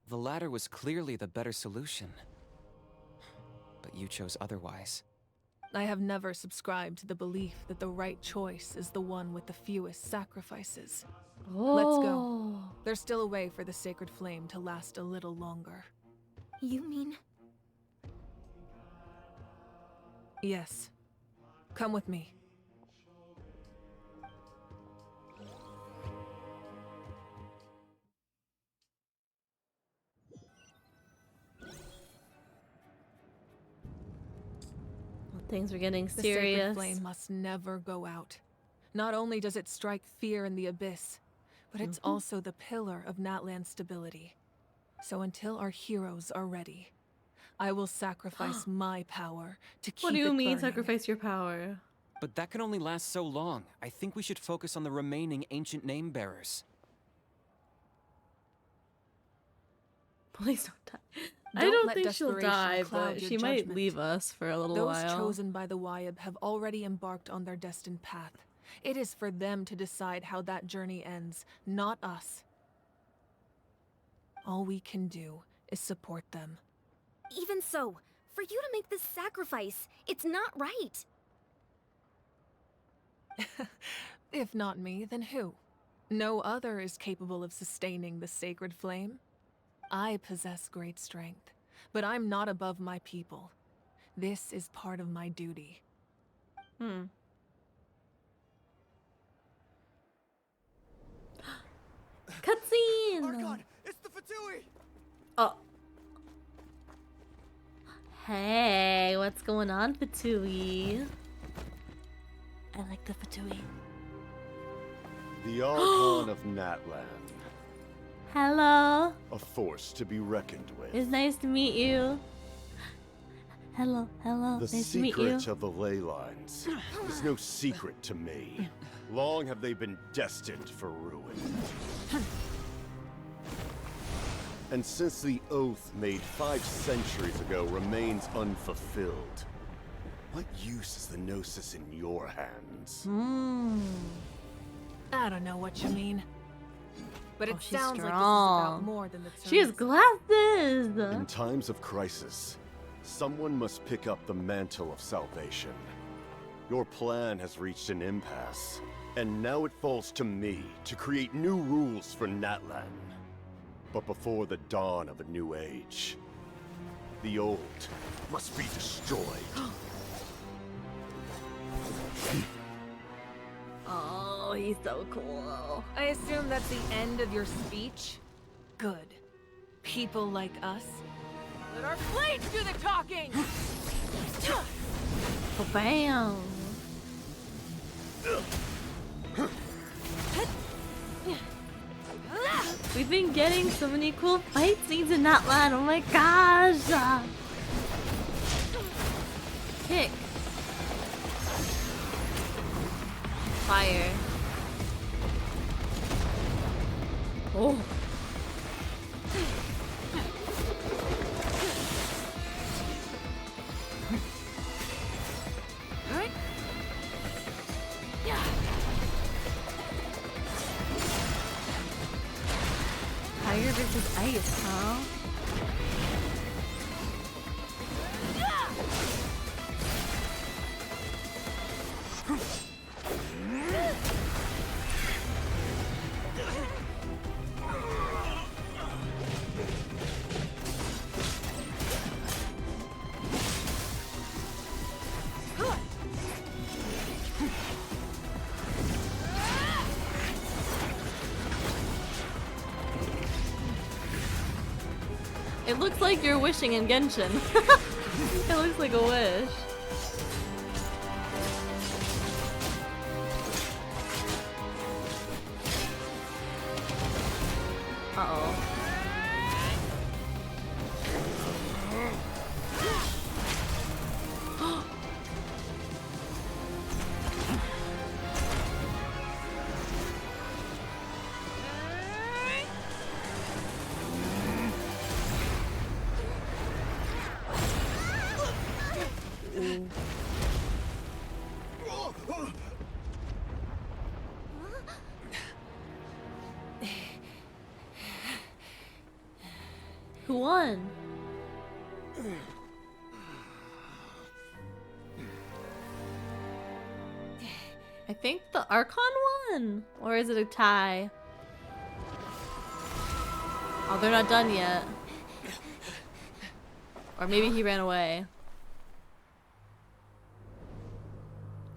The latter was clearly the better solution. But you chose otherwise. I have never subscribed to the belief that the right choice is the one with the fewest sacrifices. Let's go. There's still a way for the sacred flame to last a little longer. You mean? Yes. Come with me. Things are getting The serious. sacred flame must never go out. Not only does it strike fear in the Abyss, but it's also the pillar of Natlan's stability. So until our heroes are ready, I will sacrifice my power to keep it What do you mean, burning. sacrifice your power? But that can only last so long. I think we should focus on the remaining ancient name bearers. Please don't die. I Don't don't let think she'll desperation die, cloud but your she might judgment. leave us for a little Those while. chosen by the Wyab have already embarked on their destined path. It is for them to decide how that journey ends, not us. All we can do is support them. Even so, for you to make this sacrifice, it's not right. If not me, then who? No other is capable of sustaining the sacred flame. I possess great strength, but I'm not above my people. This is part of my duty. Cutscene! Archon, it's the Fatui! Oh. Hey, what's going on, Fatui? I like the Fatui. The Archon of Natlan. Hello. A force to be reckoned with. It's nice to meet you. Hello, hello. The Nice to meet you. secret of the ley lines is no secret to me. Long have they been destined for ruin. And since the oath made 5 centuries ago remains unfulfilled, what use is the Gnosis in your hands? I don't know what you mean. But it she's sounds like this is strong. about more than the She has terms. glasses. In times of crisis, Someone must pick up the mantle of salvation. Your plan has reached an impasse, and now it falls to me to create new rules for Natlan. But before the dawn of a new age, the old must be destroyed. Oh, he's so cool. I assume that's the end of your speech? Good. People like us. Let our blades do the talking! Oh, bam. We've been getting so many cool fight scenes in Natlan. Oh my gosh. Kick. Fire. Oh. Fire versus ice, huh? It looks like you're wishing in Genshin. It looks like a wish. Uh-oh. Who won? I think the Archon won. Or is it a tie? Oh, they're not done yet. Or maybe he ran away.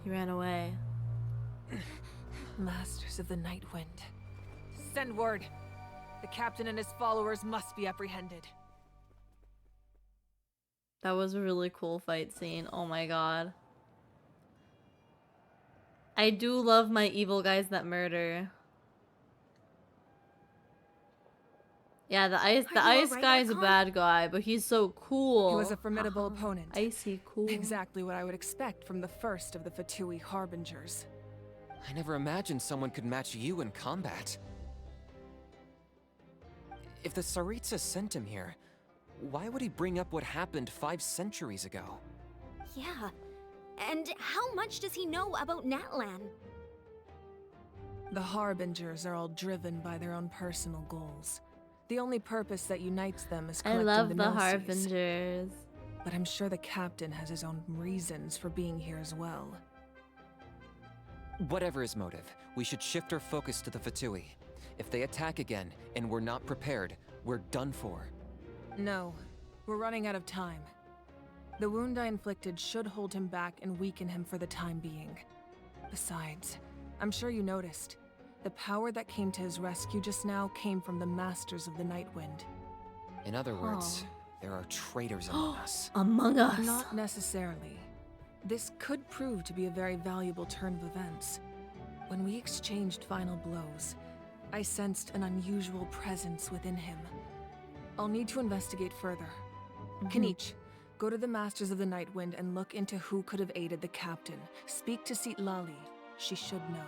He ran away. Masters of the Night Wind. Send word. The captain and his followers must be apprehended. That was a really cool fight scene. Oh my god. I do love my evil guys that murder. Yeah, the ice guy is a bad guy, but he's so cool. He was a formidable opponent. Icy cool. Exactly what I would expect from the first of the F2P harbingers. I never imagined someone could match you in combat. If the Tsaritsa sent him here, why would he bring up what happened 5 centuries ago? Yeah. And how much does he know about Natlan? The harbingers are all driven by their own personal goals. The only purpose that unites them is I collecting love the the Gnosis. harbingers. But I'm sure the captain has his own reasons for being here as well. Whatever his motive, we should shift our focus to the F2P. If they attack again, and we're not prepared, we're done for. No, we're running out of time. The wound I inflicted should hold him back and weaken him for the time being. Besides, I'm sure you noticed, the power that came to his rescue just now came from the Masters of the Night Wind. In other words, there are traitors among us. Among us. Not necessarily. This could prove to be a very valuable turn of events. When we exchanged final blows, I sensed an unusual presence within him. I'll need to investigate further. Kenichi, go to the Masters of the Night Wind and look into who could have aided the captain. Speak to Lali. She should know.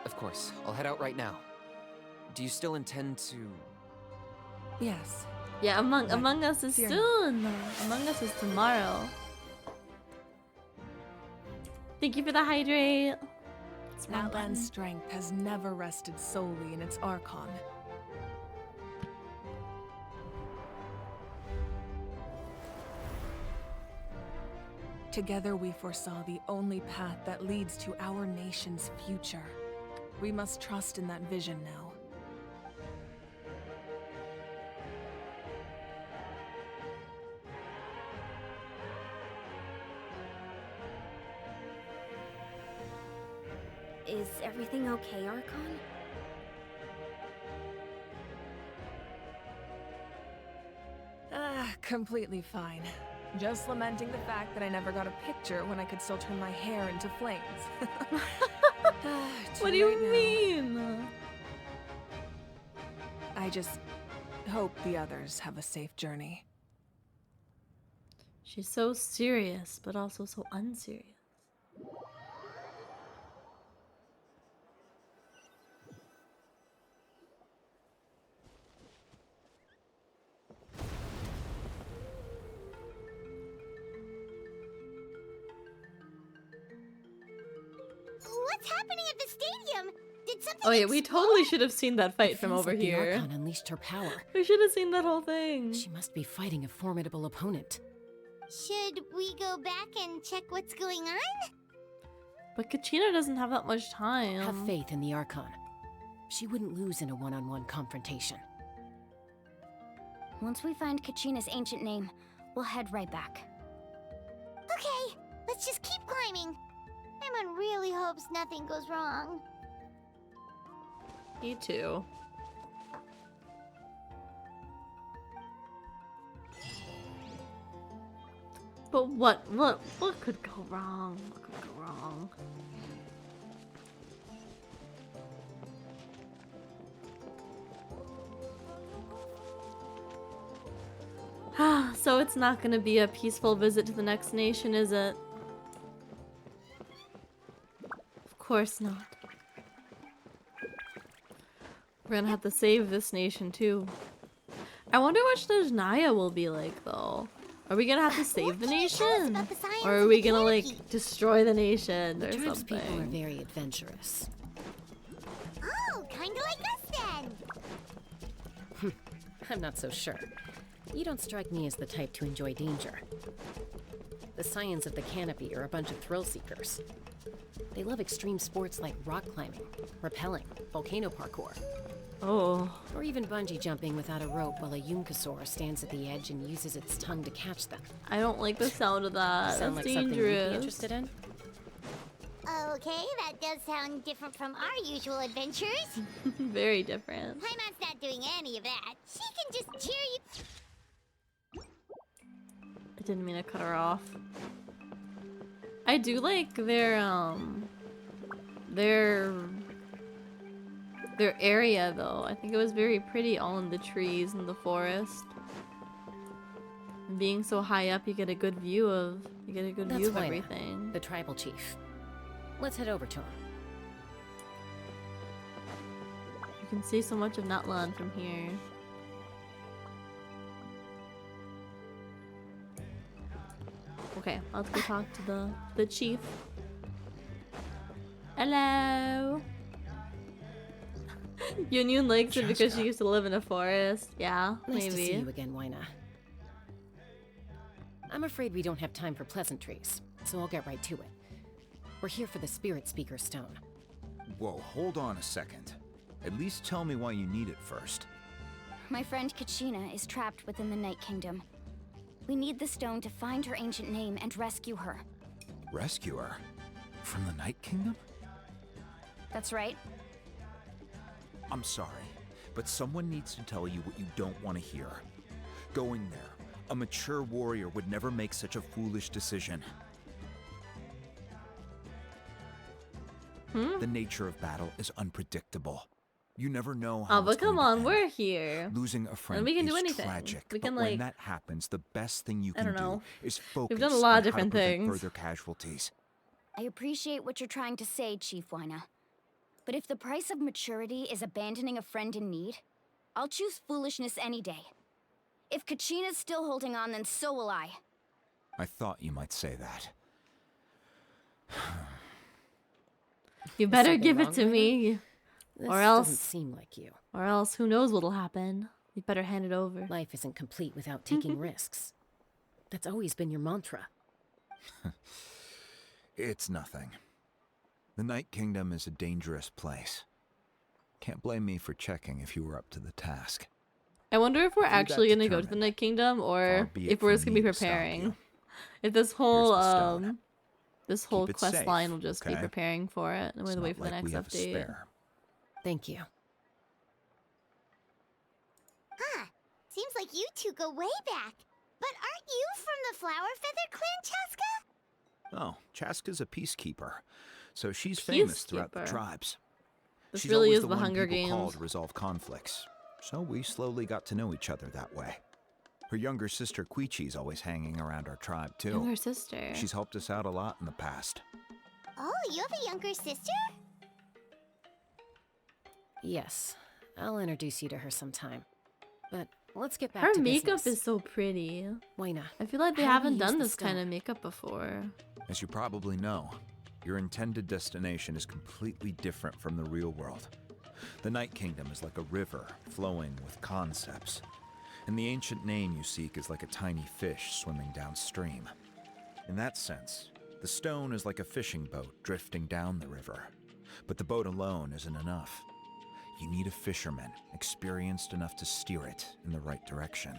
Of course, I'll head out right now. Do you still intend to... Yes. Yeah, Among Us is Fear soon. Among Us is tomorrow. Thank you for the hydrate. It's wrong button. Natlan's strength has never rested solely in its Archon. Together we foresaw the only path that leads to our nation's future. We must trust in that vision now. Is everything okay, Archon? Completely fine. Just lamenting the fact that I never got a picture when I could still turn my hair into flames. What do you mean? I just hope the others have a safe journey. She's so serious, but also so unserious. What's happening at the stadium? Did something Oh yeah, we explode? totally should have seen that fight from Feels over like the here. Archon unleashed her power. We should have seen that whole thing. She must be fighting a formidable opponent. Should we go back and check what's going on? But Kachina doesn't have that much time. Have faith in the Archon. She wouldn't lose in a one-on-one confrontation. Once we find Kachina's ancient name, we'll head right back. Okay, let's just keep climbing. Emon really hopes nothing goes wrong. Me too. But what could go wrong? What could go wrong? So it's not gonna be a peaceful visit to the next nation, is it? Of course not. We're gonna have to save this nation too. I wonder what Snezhnaya will be like though. Are we gonna have to save the What can you tell us nation? about the science Or are of we the gonna canopy? like destroy the nation The or tribe's people are something? very adventurous. Oh, kinda like us then. I'm not so sure. You don't strike me as the type to enjoy danger. The Scions of the Canopy are a bunch of thrill seekers. They love extreme sports like rock climbing, rappelling, volcano parkour, Oh, or even bungee jumping without a rope while a Yunkasaur stands at the edge and uses its tongue to catch them. I don't like the sound of that. Sound That's like something you'd be dangerous. interested in? Okay, that does sound different from our usual adventures. Very different. Paimon's not doing any of that. She can just cheer you. I didn't mean to cut her off. I do like their area though. I think it was very pretty, all in the trees and the forest. And being so high up, you get a good view of That's of Wina, everything. the tribal chief. Let's head over to him. You can see so much of Natlan from here. Okay, let's go talk to the chief. Hello. Yunyun likes it because she used to live in a forest. Yeah, Nice to see maybe. you again, Wina. I'm afraid we don't have time for pleasantries, so I'll get right to it. We're here for the Spirit Speaker Stone. Whoa, hold on a second. At least tell me why you need it first. My friend Kachina is trapped within the Night Kingdom. We need the stone to find her ancient name and rescue her. Rescue her? From the Night Kingdom? That's right. I'm sorry, but someone needs to tell you what you don't want to hear. Going there. A mature warrior would never make such a foolish decision. The nature of battle is unpredictable. You never know how Oh, but it's going come to on, end. we're here. Losing a friend we can is do anything. tragic, We can, but when like- that happens, the best thing you I can don't know. do is focus done a lot of on how to different prevent things. further casualties. I appreciate what you're trying to say, Chief Wina. But if the price of maturity is abandoning a friend in need, I'll choose foolishness any day. If Kachina's still holding on, then so will I. I thought you might say that. You better something give it wrong, to Wina? me. This Or else- doesn't seem like you. Or else who knows what'll happen. You better hand it over. Life isn't complete without taking risks. That's always been your mantra. It's nothing. The Night Kingdom is a dangerous place. Can't blame me for checking if you were up to the task. I wonder if we're If you're that actually gonna go to the determined, Night Kingdom, or far be it if we're from just gonna be me to stop preparing. you. If this whole Here's the stone. Keep it quest safe, line will just be okay? preparing for it, and It's we'll not wait for the like next we have a update. spare. Thank you. Huh. Seems like you two go way back. But aren't you from the Flower Feather Clan, Chaska? Oh, Chaska's a peacekeeper, so she's famous throughout the Peacekeeper. tribes. This She's really always is the the one Hunger people call Games. to resolve conflicts, so we slowly got to know each other that way. Her younger sister Quichi's always hanging around our tribe too. Younger sister. She's helped us out a lot in the past. Oh, you have a younger sister? Yes, I'll introduce you to her sometime. But let's get back Her to makeup business. is so pretty. Wayna, I feel like they how do we haven't use done the this kind of stone? makeup before. As you probably know, your intended destination is completely different from the real world. The Night Kingdom is like a river flowing with concepts, and the ancient name you seek is like a tiny fish swimming downstream. In that sense, the stone is like a fishing boat drifting down the river, but the boat alone isn't enough. You need a fisherman experienced enough to steer it in the right direction.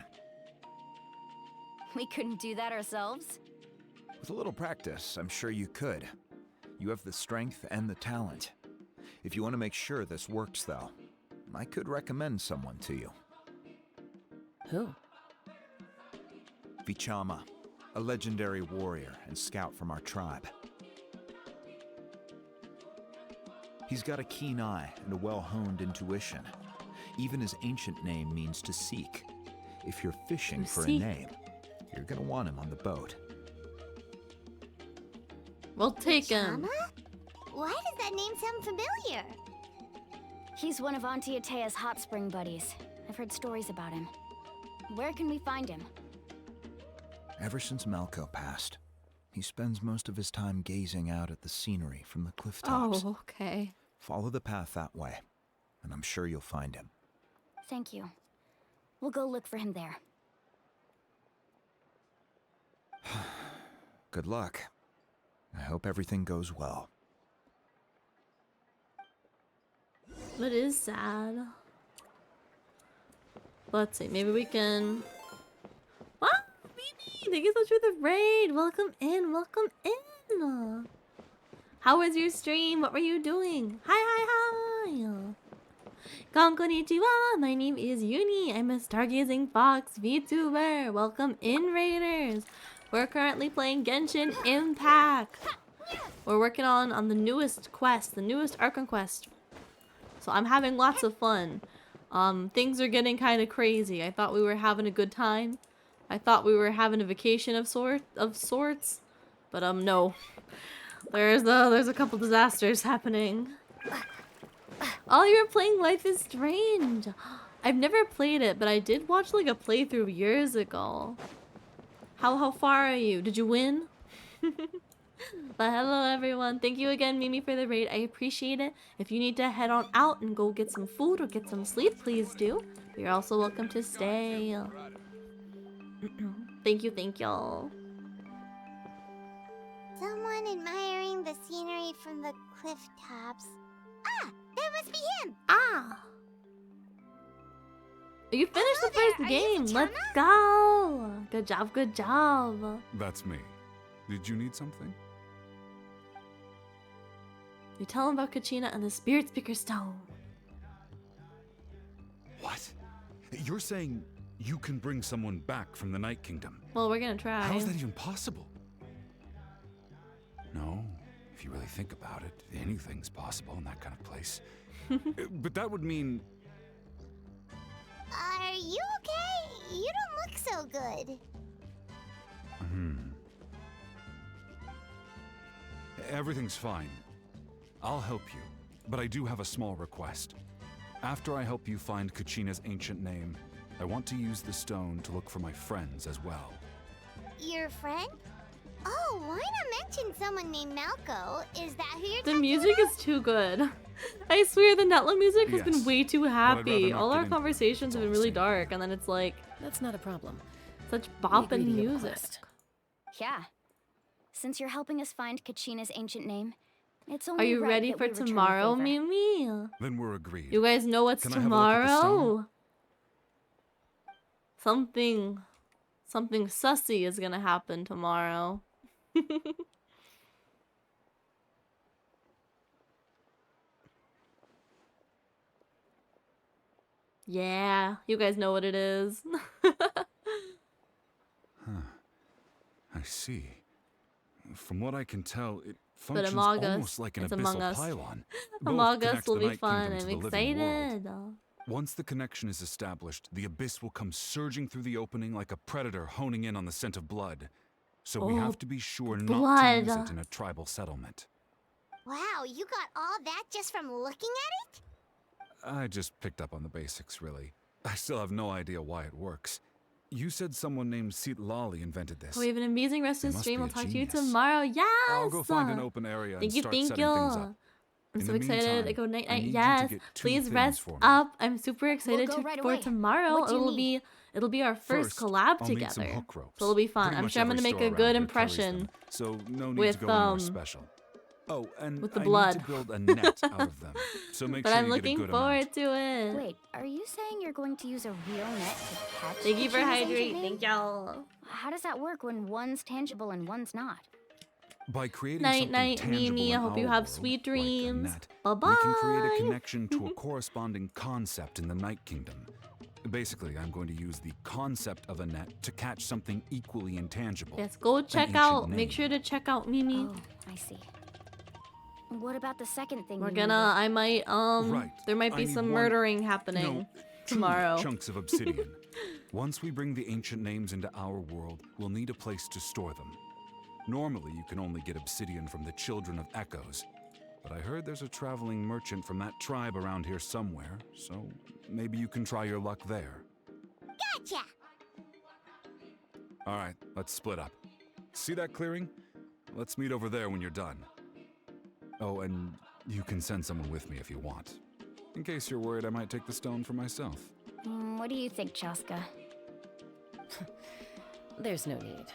We couldn't do that ourselves? With a little practice, I'm sure you could. You have the strength and the talent. If you want to make sure this works, though, I could recommend someone to you. Who? Vichama, a legendary warrior and scout from our tribe. He's got a keen eye and a well-honed intuition. Even his ancient name means to seek. If you're fishing To for seek. a name, you're gonna want him on the boat. We'll take him. Chama? Why does that name sound familiar? He's one of Auntie Atea's hot spring buddies. I've heard stories about him. Where can we find him? Ever since Malco passed, he spends most of his time gazing out at the scenery from the cliff tops. Oh, okay. Follow the path that way, and I'm sure you'll find him. Thank you. We'll go look for him there. Good luck. I hope everything goes well. That is sad. Let's see, maybe we can... Wow, baby! Thank you so much for the raid! Welcome in, welcome in! How was your stream? What were you doing? Hi, hi, hi! Konnichiwa! My name is Yuni. I'm a Stargazing Fox VTuber. Welcome in, raiders! We're currently playing Genshin Impact. We're working on the newest quest, the newest Archon quest. So I'm having lots of fun. Things are getting kind of crazy. I thought we were having a good time. I thought we were having a vacation of sorts, but no. There's a couple disasters happening. Oh, you were playing Life is Strange. I've never played it, but I did watch like a playthrough years ago. How far are you? Did you win? But hello everyone. Thank you again, Mimi, for the raid. I appreciate it. If you need to head on out and go get some food or get some sleep, please do. You're also welcome to stay. Thank you, thank y'all. Someone admiring the scenery from the cliff tops. Ah, that must be him. Ah! You finished the Hello first there. Are you game. Vichama? Let's go. Good job, good job. That's me. Did you need something? You tell him about Kachina and the Spirit Speaker Stone. What? You're saying you can bring someone back from the Night Kingdom? Well, we're gonna try. How is that even possible? No, if you really think about it, anything's possible in that kind of place. But that would mean... Are you okay? You don't look so good. Everything's fine. I'll help you, but I do have a small request. After I help you find Kachina's ancient name, I want to use the stone to look for my friends as well. Your friend? Oh, why not mention someone named Malco? Is that who you're The talking music about? is too good. I swear the Natlan music has been Yes, way too I'd happy. rather not All get our into it. conversations It's have all been the really same. dark, and then it's like That's not a problem. such We agree bopping to your music. request. Yeah. Since you're helping us find Kachina's ancient name, it's Are only you right ready that for we return the tomorrow, favor. Mimi? Then we're agreed. You guys know what's Can I have a look at the stone? tomorrow? Something sussy is gonna happen tomorrow. Yeah, you guys know what it is. I see. From what I can tell, it But functions Among Us, almost like an it's abyssal Among Us. pylon. Both Among Us connect will the be Night fun. Kingdom to I'm the living world. excited. Once the connection is established, the abyss will come surging through the opening like a predator honing in on the scent of blood. So we Oh, have to be sure not to blood. use it in a tribal settlement. Wow, you got all that just from looking at it? I just picked up on the basics, really. I still have no idea why it works. You said someone named Lali invented this. Oh, we have an amazing rest of They the must stream. be I'll a talk to you genius. tomorrow. Yes! I'll go find an open area and start setting things up. I'm In so the excited. meantime, I go night I night. need you to Yes. get two Please things rest for me. up. I'm super excited go right for away. tomorrow. What do you need? It'll be our first collab I'll need some together. hook ropes. So it'll be fun. Pretty I'm much sure I'm every gonna make store a around good here carries impression them, so no need with to go anywhere special. Oh, and with the I blood. need to build a net out of them. So make But sure I'm you get a looking good forward amount. to it. Wait, are you saying you're going to use a real net to catch Thank you for Kachina's ancient hydrating. name? Thank y'all. How does that work when one's tangible and one's not? By creating Night something night, tangible Mimi. I in hope you our have world, sweet like a dreams. net, Bye bye. we can create a connection to a corresponding concept in the Night Kingdom. Basically, I'm going to use the concept of a net to catch something equally intangible. Yes, go check ancient out. name. Make sure to check out Mimi. Oh, I see. What about the second thing We're you gonna. I might. Right. There might I be need some one- murdering happening tomorrow. Chunks of obsidian. Once we bring the ancient names into our world, we'll need a place to store them. Normally, you can only get obsidian from the Children of Echoes, but I heard there's a traveling merchant from that tribe around here somewhere, so maybe you can try your luck there. Gotcha! All right, let's split up. See that clearing? Let's meet over there when you're done. Oh, and you can send someone with me if you want. In case you're worried I might take the stone for myself. What do you think, Chaska? There's no need.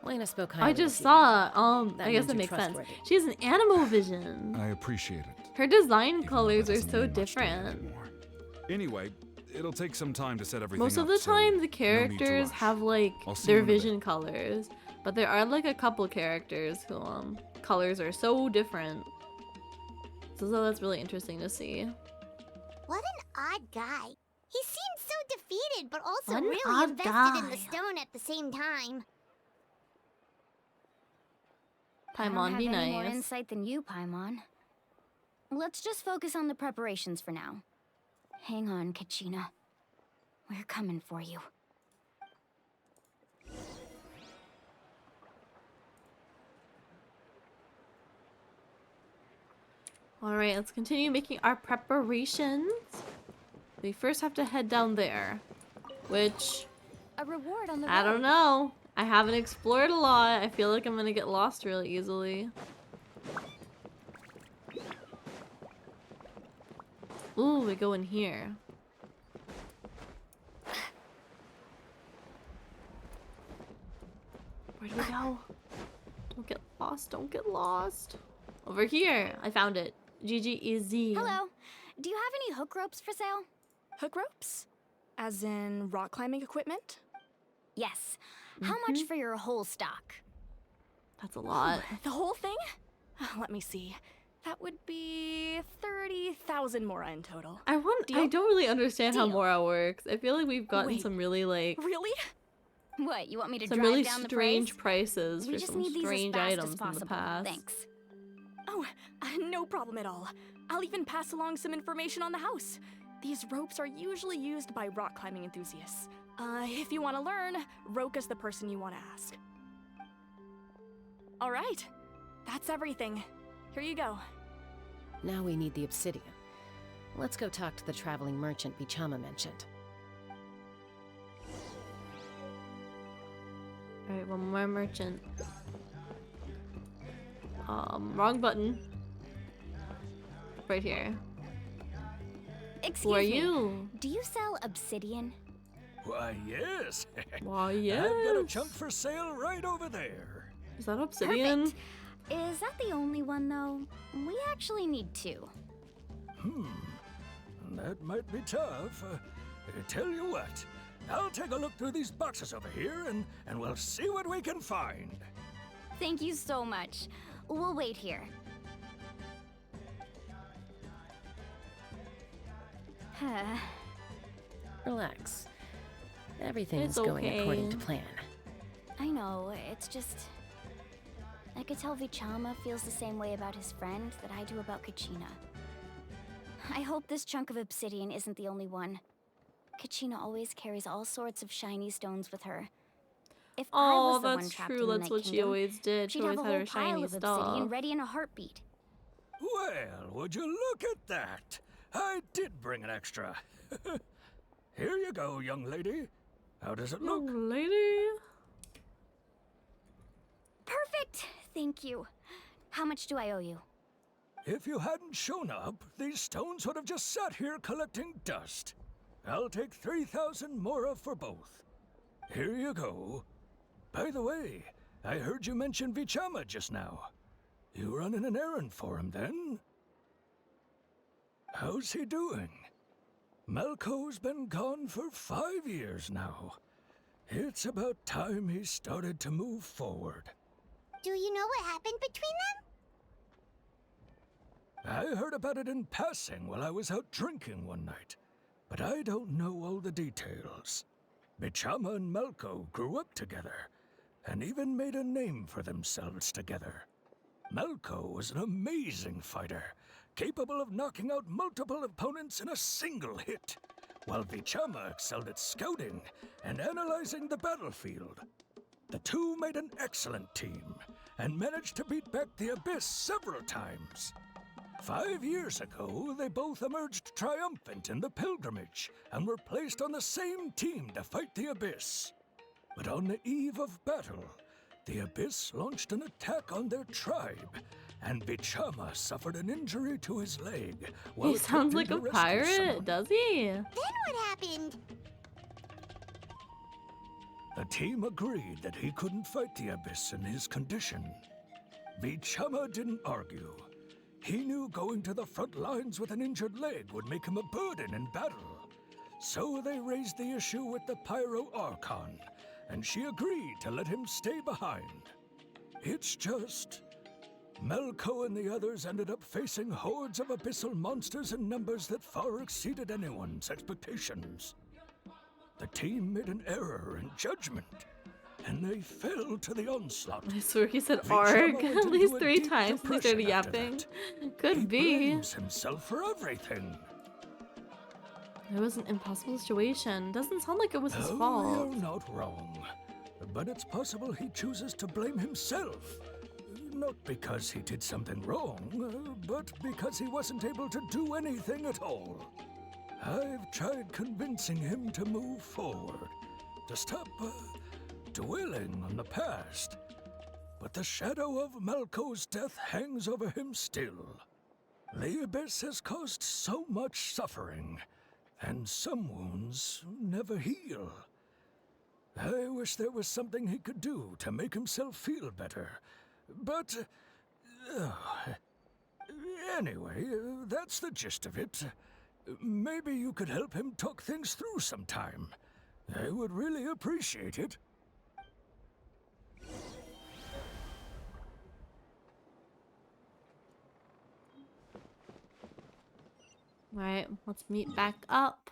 Lena spoke highly I of just you. saw. That I guess means that you're makes sense. trustworthy. She has an Anemo vision. I appreciate it. Her design Even though colors that are doesn't so mean much to me different. anymore. Anyway, it'll take some time to set everything Most of up, the so time, the no need to characters rush. have like I'll see their you in a bit. vision colors, but there are like a couple characters who colors are so different. So that's really interesting to see. What an odd guy. He seemed so defeated, but also What an really odd invested in the guy. stone at the same time. I don't Paimon, have be any more nice. insight than you, Paimon. Let's just focus on the preparations for now. Hang on, Kachina. We're coming for you. Alright, let's continue making our preparations. We first have to head down there, which A reward on the I road. don't know. I haven't explored a lot. I feel like I'm gonna get lost really easily. Ooh, we go in here. Where do we go? Don't get lost, don't get lost. Over here, I found it. GGEZ. Hello. Do you have any hook ropes for sale? Hook ropes? As in rock climbing equipment? Yes. How much for your whole stock? That's a lot. The whole thing? Let me see. That would be 30,000 mora in total. I don't really understand how Deal. Mora works. I feel like we've gotten Wait. some really like Really? What, you want me to some drive really down the strange price? prices We for just some need these as strange fast items as in the possible. past. Thanks. Oh, no problem at all. I'll even pass along some information on the house. These ropes are usually used by rock climbing enthusiasts. If you want to learn, Roka's the person you want to ask. All right, that's everything. Here you go. Now we need the obsidian. Let's go talk to the traveling merchant Bichama mentioned. Alright, one more merchant. Wrong button. Right here. Excuse Who are me. you? Do you sell obsidian? Why, yes. Why, I've got a yes. chunk for sale right over there. Is that obsidian? Perfect. Is that the only one, though? We actually need 2. That might be tough. Tell you what, I'll take a look through these boxes over here and we'll see what we can find. Thank you so much. We'll wait here. Relax. Everything's It's going according to okay. plan. I know, it's just... I could tell Vichama feels the same way about his friend that I do about Kachina. I hope this chunk of obsidian isn't the only one. Kachina always carries all sorts of shiny stones with her. If I Oh, was the one that's trapped true. in the That's Night what she Kingdom, always did. She she'd have always a had whole her pile shiny of obsidian stuff. ready in a heartbeat. Well, would you look at that? I did bring an extra. Here you go, young lady. How does it look? Young lady. Perfect! Thank you. How much do I owe you? If you hadn't shown up, these stones would have just sat here collecting dust. I'll take 3,000 mora for both. Here you go. By the way, I heard you mention Vichama just now. You running an errand for him, then? How's he doing? Malco's been gone for 5 years now. It's about time he started to move forward. Do you know what happened between them? I heard about it in passing while I was out drinking one night, but I don't know all the details. Vichama and Malco grew up together, and even made a name for themselves together. Malco was an amazing fighter, capable of knocking out multiple opponents in a single hit, while Vichama excelled at scouting and analyzing the battlefield. The two made an excellent team, and managed to beat back the Abyss several times. 5 years ago, they both emerged triumphant in the pilgrimage, and were placed on the same team to fight the Abyss. But on the eve of battle, the Abyss launched an attack on their tribe, and Vichama suffered an injury to his leg. He sounds like a pirate, does he? Then what happened? The team agreed that he couldn't fight the Abyss in his condition. Vichama didn't argue. He knew going to the front lines with an injured leg would make him a burden in battle. So they raised the issue with the Pyro Archon, and she agreed to let him stay behind. It's just... Malco and the others ended up facing hordes of abyssal monsters in numbers that far exceeded anyone's expectations. The team made an error in judgment, and they fell to the onslaught. I swear he said Vichama arg went at into least a 3 deep times since he started depression after yapping. that. Could He be. blames himself for everything. It was an impossible situation. Doesn't sound like it was his Oh, fault. you're not wrong. But it's possible he chooses to blame himself. Not because he did something wrong, but because he wasn't able to do anything at all. I've tried convincing him to move forward, to stop dwelling on the past. But the shadow of Malco's death hangs over him still. The Abyss has caused so much suffering, and some wounds never heal. I wish there was something he could do to make himself feel better. But... anyway, that's the gist of it. Maybe you could help him talk things through sometime. I would really appreciate it. Alright, let's meet back up.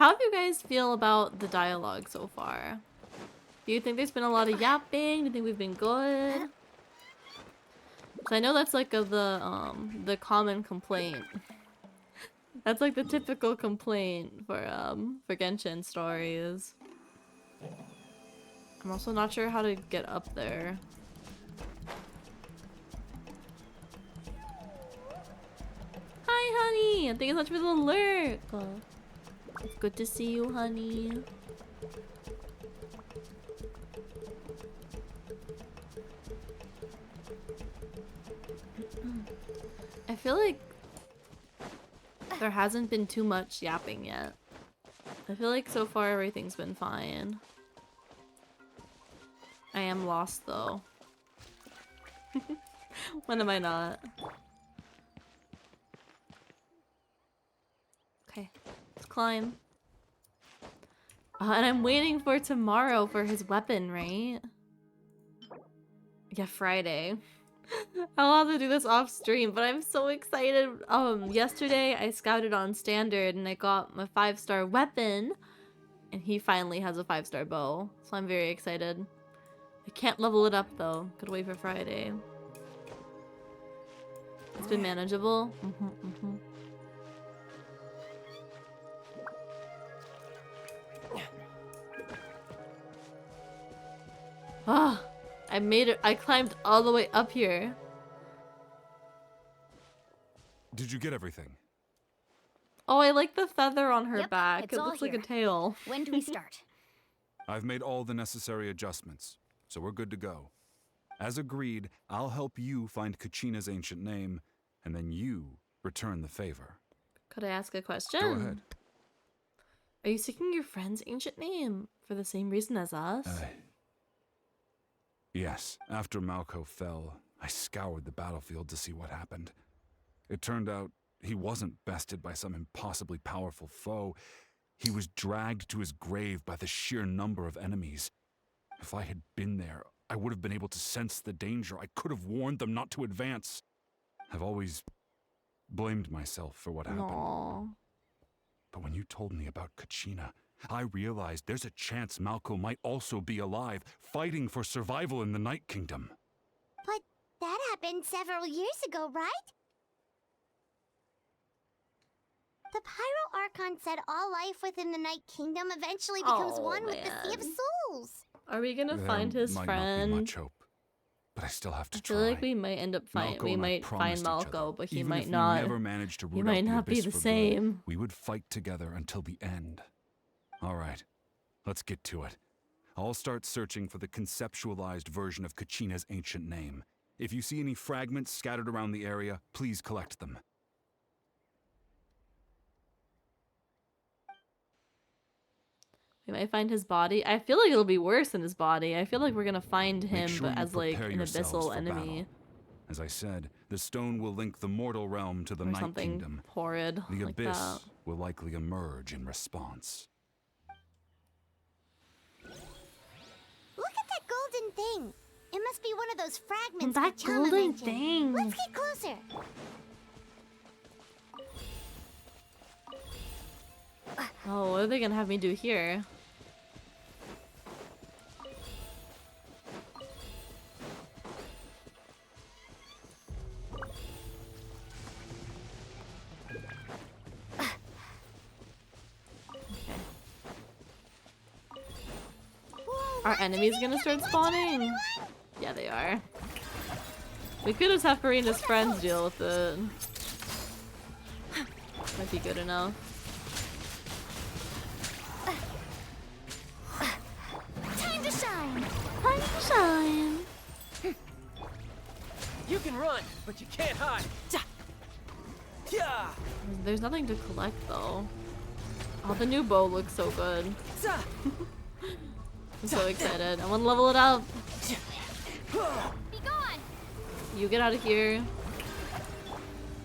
How do you guys feel about the dialogue so far? Do you think there's been a lot of yapping? Do you think we've been good? 'Cause I know that's like the common complaint. That's like the typical complaint for Genshin stories. I'm also not sure how to get up there. Hi, honey! Thank you so much for the lurk! It's good to see you, honey. I feel like there hasn't been too much yapping yet. I feel like so far everything's been fine. I am lost though. When am I not? Okay, let's climb. And I'm waiting for tomorrow for his weapon, right? Yeah, Friday. I'll have to do this off stream, but I'm so excited. Yesterday I scouted on standard and I got my 5-star weapon, and he finally has a 5-star bow, so I'm very excited. I can't level it up though. Gotta wait for Friday. It's been manageable. Ah, I made it. I climbed all the way up here. Did you get everything? Oh, I like the feather on her Yep, back. it's It all looks like a here. tail. When do we start? I've made all the necessary adjustments, so we're good to go. As agreed, I'll help you find Kachina's ancient name, and then you return the favor. Could I ask a question? Go ahead. Are you seeking your friend's ancient name for the same reason as us? Yes, after Malco fell, I scoured the battlefield to see what happened. It turned out he wasn't bested by some impossibly powerful foe. He was dragged to his grave by the sheer number of enemies. If I had been there, I would have been able to sense the danger. I could have warned them not to advance. I've always blamed myself for what happened. Aww. But when you told me about Kachina, I realized there's a chance Malco might also be alive, fighting for survival in the Night Kingdom. But that happened several years ago, right? The Pyro Archon said all life within the Night Kingdom eventually becomes one with the Sea of Souls. Are we gonna There find his might friend? not be much hope, but I still have to I try. feel like we might end up Malco we and I might find promised each other, Malco, but he even might if not. We never managed to root He might out not the be abyss the for good, same. we would fight together until the end. All right, let's get to it. I'll start searching for the conceptualized version of Kachina's ancient name. If you see any fragments scattered around the area, please collect them. We might find his body. I feel like it'll be worse than his body. I feel like we're gonna find him, Make sure but you as like prepare an yourselves abyssal for enemy battle. As I said, the stone will link the mortal realm to the or Night something Kingdom. horrid The like abyss that. will likely emerge in response. Look at that golden thing. It must be one of those fragments That Chama golden mentioned. thing. Let's get closer. Oh, what are they gonna have me do here? Are enemies gonna start spawning? Yeah, they are. We could just have Farina's friends deal with it. Might be good enough. Time to shine. Time to shine. You can run, but you can't hide. Yeah. There's nothing to collect though. Oh, the new bow looks so good. I'm so excited. I want to level it up. Be gone. You get out of here.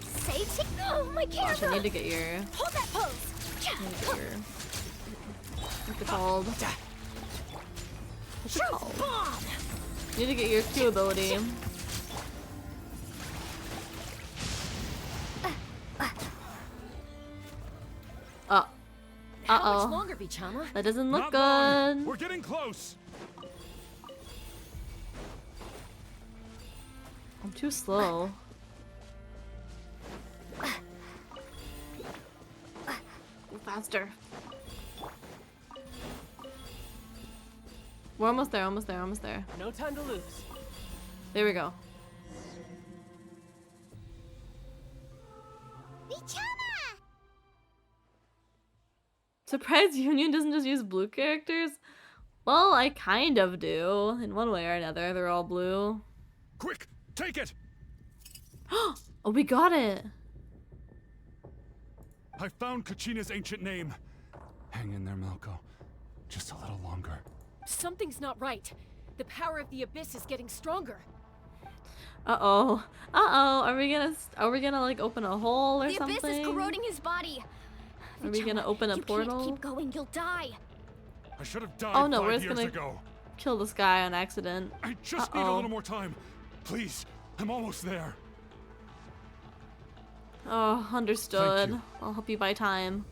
Safety. Oh, my Gosh, camera. I need to get your. Hold that pose. I need to get your. What's it called? What's it called? You need to get your Q ability. Oh. How much Uh-oh. longer, Bichama? That doesn't look Not long. good. We're getting close. I'm too slow. Go faster. We're almost there, almost there, almost there. No time to lose. There we go. Bichama! Surprised Union doesn't just use blue characters? Well, I kind of do. In one way or another, they're all blue. Quick, take it! Oh, we got it! I found Kachina's ancient name. Hang in there, Malco. Just a little longer. Something's not right. The power of the abyss is getting stronger. Uh-oh. Uh-oh. Are we gonna like open a hole or something? The abyss is corroding his body. Are we gonna open a portal? You can't keep going, you'll die. I should have died Oh no, 5 we're just years gonna ago. kill this guy on accident. I just need a little more time. Please, I'm almost there. Oh, understood. Thank you. I'll help you buy time.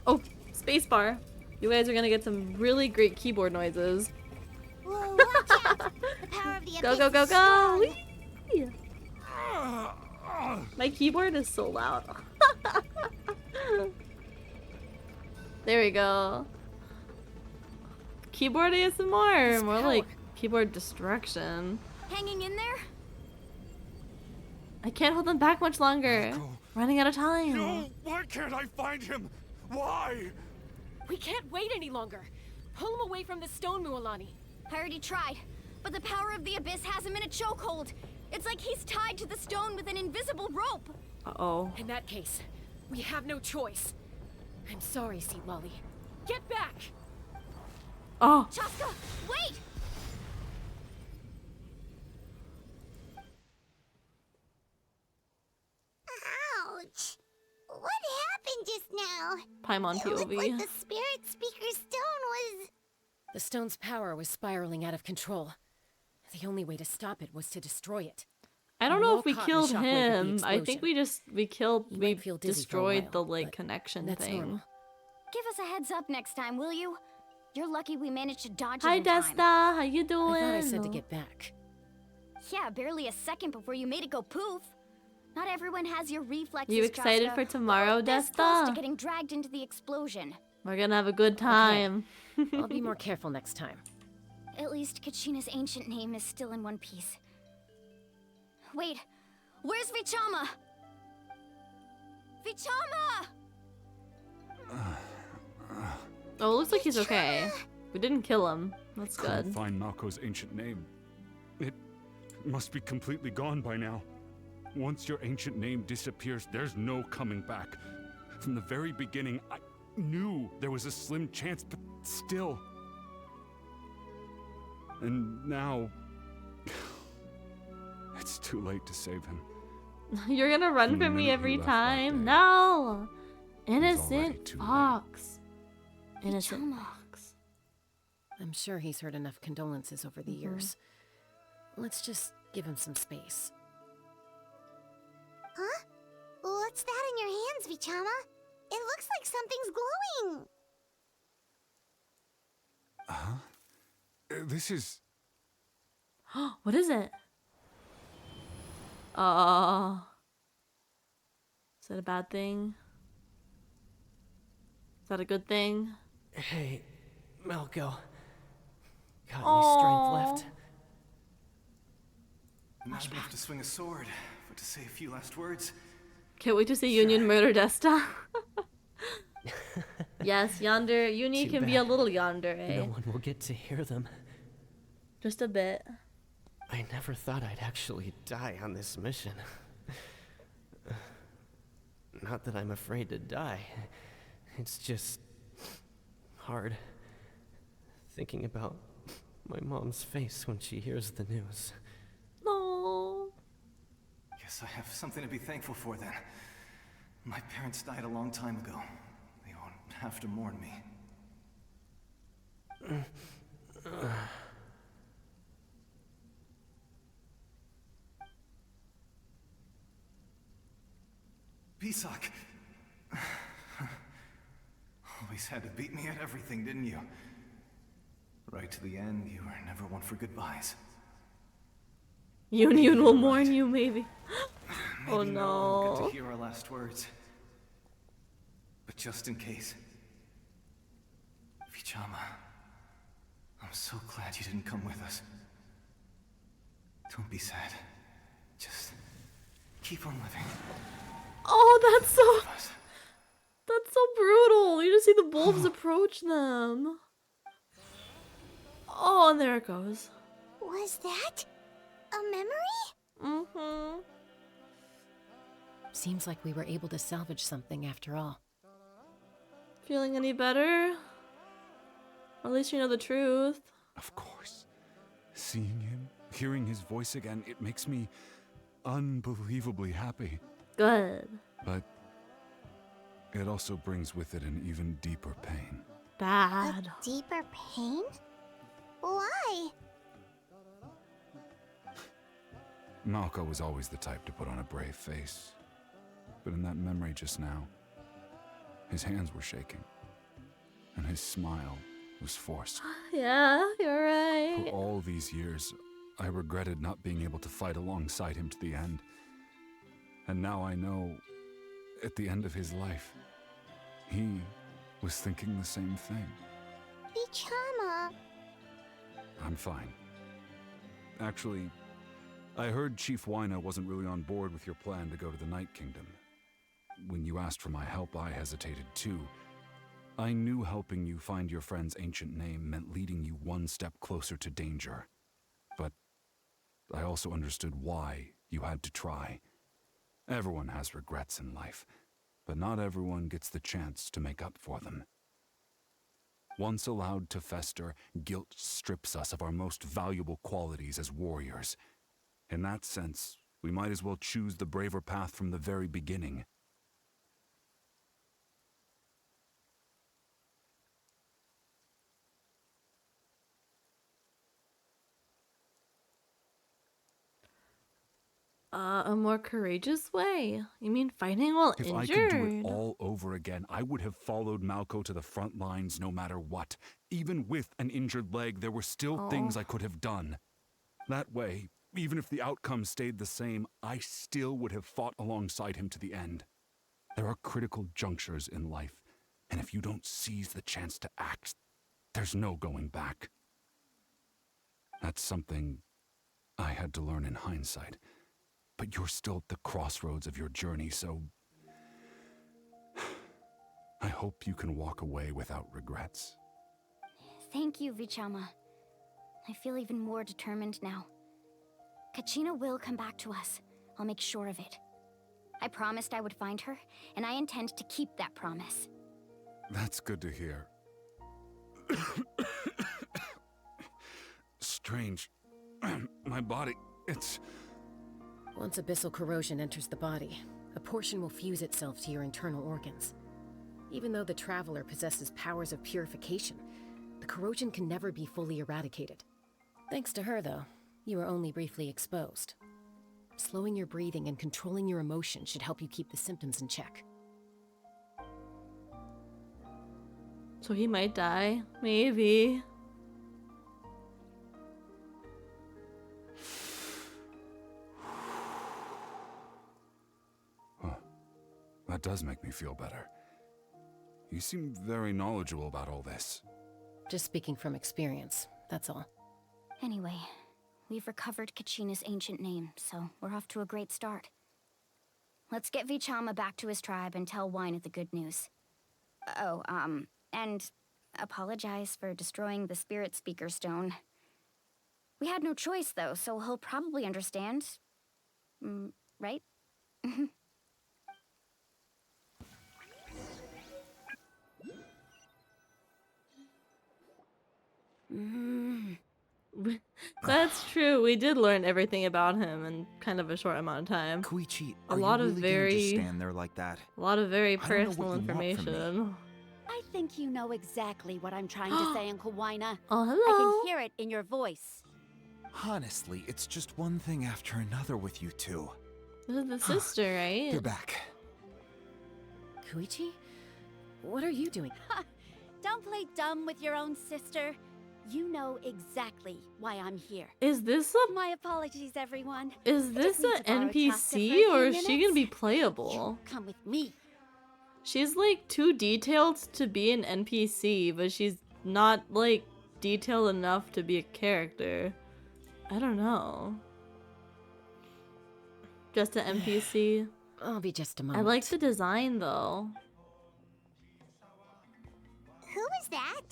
Oh, spacebar. You guys are gonna get some really great keyboard noises. Whoa, watch out! The power of the Go, abyss go, go, is go! strong. Whee! My keyboard is so loud. There we go. Keyboard ASMR, more like keyboard destruction. Hanging in there? I can't hold them back much longer. Running out of time. No, why can't I find him? Why? We can't wait any longer. Pull him away from the stone, Mualani. I already tried, but the power of the abyss has him in a chokehold. It's like he's tied to the stone with an invisible rope. Uh-oh. In that case, we have no choice. I'm sorry, Sea Lolly. Get back! Oh. Chaska, wait! Ouch! What happened just now? Paimon It looked POV. like the spirit speaker stone was... The stone's power was spiraling out of control. The only way to stop it was to destroy it. I don't We're know all if we caught in the killed shockwave of the him. I think explosion. we might feel dizzy for a destroyed while, the like but connection that's thing. normal. Give us a heads up next time, will you? You're lucky we managed to dodge Hi it in time. Desta, how you doing? I thought I said to get back. Yeah, barely a second before you made it go poof. Not everyone has your reflexes, You excited Chaska. for tomorrow, We're this close to Desta? getting dragged into the explosion. We're gonna have a good time. I'll be more careful next time. At least Kachina's ancient name is still in one piece. Wait, where's Vichama? Vichama! Oh, it looks like he's okay. We didn't kill him. That's Couldn't good. find Malco's ancient name. It must be completely gone by now. Once your ancient name disappears, there's no coming back. From the very beginning, I knew there was a slim chance, but still. And now... it's too late to save him. You're gonna run From the from me minute every you left that time? day, No! already Innocent too late. Fox. Innocent Vichama. Fox. I'm sure he's heard enough condolences over the years. Let's just give him some space. Huh? What's that in your hands, Vichama? It looks like something's glowing. This is... What is it? Is that a bad thing? Is that a good thing? Hey, Malco. Got any Aw. strength left? Not enough to swing a sword, but to say a few last words. Can't wait to see Union murder Desta. Yes, yonder. Yuni Too can be a bad. little yonder, eh? No one will get to hear them. Just a bit. I never thought I'd actually die on this mission. Not that I'm afraid to die. It's just hard thinking about my mom's face when she hears the news. No. Guess I have something to be thankful for then. My parents died a long time ago. They won't have to mourn me. Pisak! Always had to beat me at everything, didn't you? Right to the end, you were never one for goodbyes. Union will mourn you, maybe. Oh Maybe no one will get no. to hear our last words. But just in case. Vichama, I'm so glad you didn't come with us. Don't be sad. Just keep on living. Oh, that's so brutal. You just see the wolves approach them. Oh, and there it goes. Was that a memory? Mm-hmm. Seems like we were able to salvage something after all. Feeling any better? Or at least you know the truth. Of course. Seeing him, hearing his voice again, it makes me unbelievably happy. Good. But it also brings with it an even deeper pain. Bad. A deeper pain? Why? Malco was always the type to put on a brave face. But in that memory just now, his hands were shaking. And his smile was forced. Yeah, you're right. For all these years, I regretted not being able to fight alongside him to the end. And now I know, at the end of his life, he was thinking the same thing. Vichama. I'm fine. Actually, I heard Chief Wyna wasn't really on board with your plan to go to the Night Kingdom. When you asked for my help, I hesitated too. I knew helping you find your friend's ancient name meant leading you one step closer to danger. But I also understood why you had to try. Everyone has regrets in life, but not everyone gets the chance to make up for them. Once allowed to fester, guilt strips us of our most valuable qualities as warriors. In that sense, we might as well choose the braver path from the very beginning. A more courageous way? You mean fighting while If injured? I could do it all over again, I would have followed Malco to the front lines no matter what. Even with an injured leg, there were still things I could have done. That way, even if the outcome stayed the same, I still would have fought alongside him to the end. There are critical junctures in life, and if you don't seize the chance to act, there's no going back. That's something I had to learn in hindsight. But you're still at the crossroads of your journey, so I hope you can walk away without regrets. Thank you, Vichama. I feel even more determined now. Kachina will come back to us. I'll make sure of it. I promised I would find her, and I intend to keep that promise. That's good to hear. Strange. My body, it's... Once abyssal corrosion enters the body, a portion will fuse itself to your internal organs. Even though the Traveler possesses powers of purification, the corrosion can never be fully eradicated. Thanks to her, though, you are only briefly exposed. Slowing your breathing and controlling your emotions should help you keep the symptoms in check. So he might die. Maybe. That does make me feel better. You seem very knowledgeable about all this. Just speaking from experience, that's all. Anyway, we've recovered Kachina's ancient name, so we're off to a great start. Let's get Vichama back to his tribe and tell Wyna the good news. Oh, and apologize for destroying the Spirit Speaker Stone. We had no choice, though, so he'll probably understand. Right? That's true. We did learn everything about him in kind of a short amount of time. Koichi, a lot of very stand there like that? A lot of very I don't know what personal you want from me. information. I think you know exactly what I'm trying to say, Uncle Wyna. Oh, hello. I can hear it in your voice. Honestly, it's just one thing after another with you two. This is the sister, right? They're back. Koichi? What are you doing? Don't play dumb with your own sister. You know exactly why I'm here. Is this My apologies, everyone. is this need an to borrow Chasta for a NPC few or is she gonna minutes. be playable? Come with me. She's like too detailed to be an NPC, but she's not like detailed enough to be a character. I don't know. Just an NPC. I'll be just a I moment. like the design though. Who was that?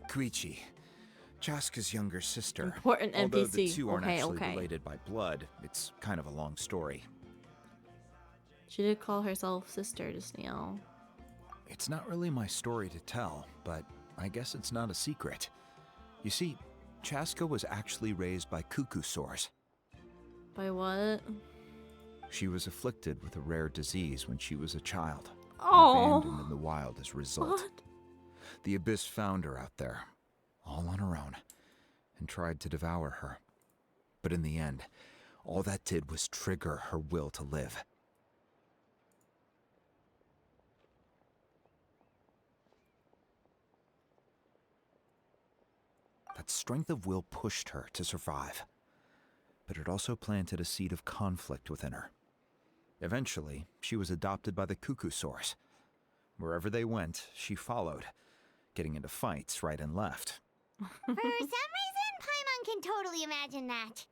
Koichi, Chaska's younger sister. Important Although the NPC. two aren't Okay, actually okay. related by blood, it's kind of a long story. She did call herself Sister just now. It's not really my story to tell, but I guess it's not a secret. You see, Chaska was actually raised by cuckoo sores. By what? She was afflicted with a rare disease when she was a child. Oh. Abandoned in the wild as a result. What? The Abyss found her out there, all on her own, and tried to devour her. But in the end, all that did was trigger her will to live. That strength of will pushed her to survive, but it also planted a seed of conflict within her. Eventually, she was adopted by the cuckoo source. Wherever they went, she followed, getting into fights right and left. For some reason, Paimon can totally imagine that.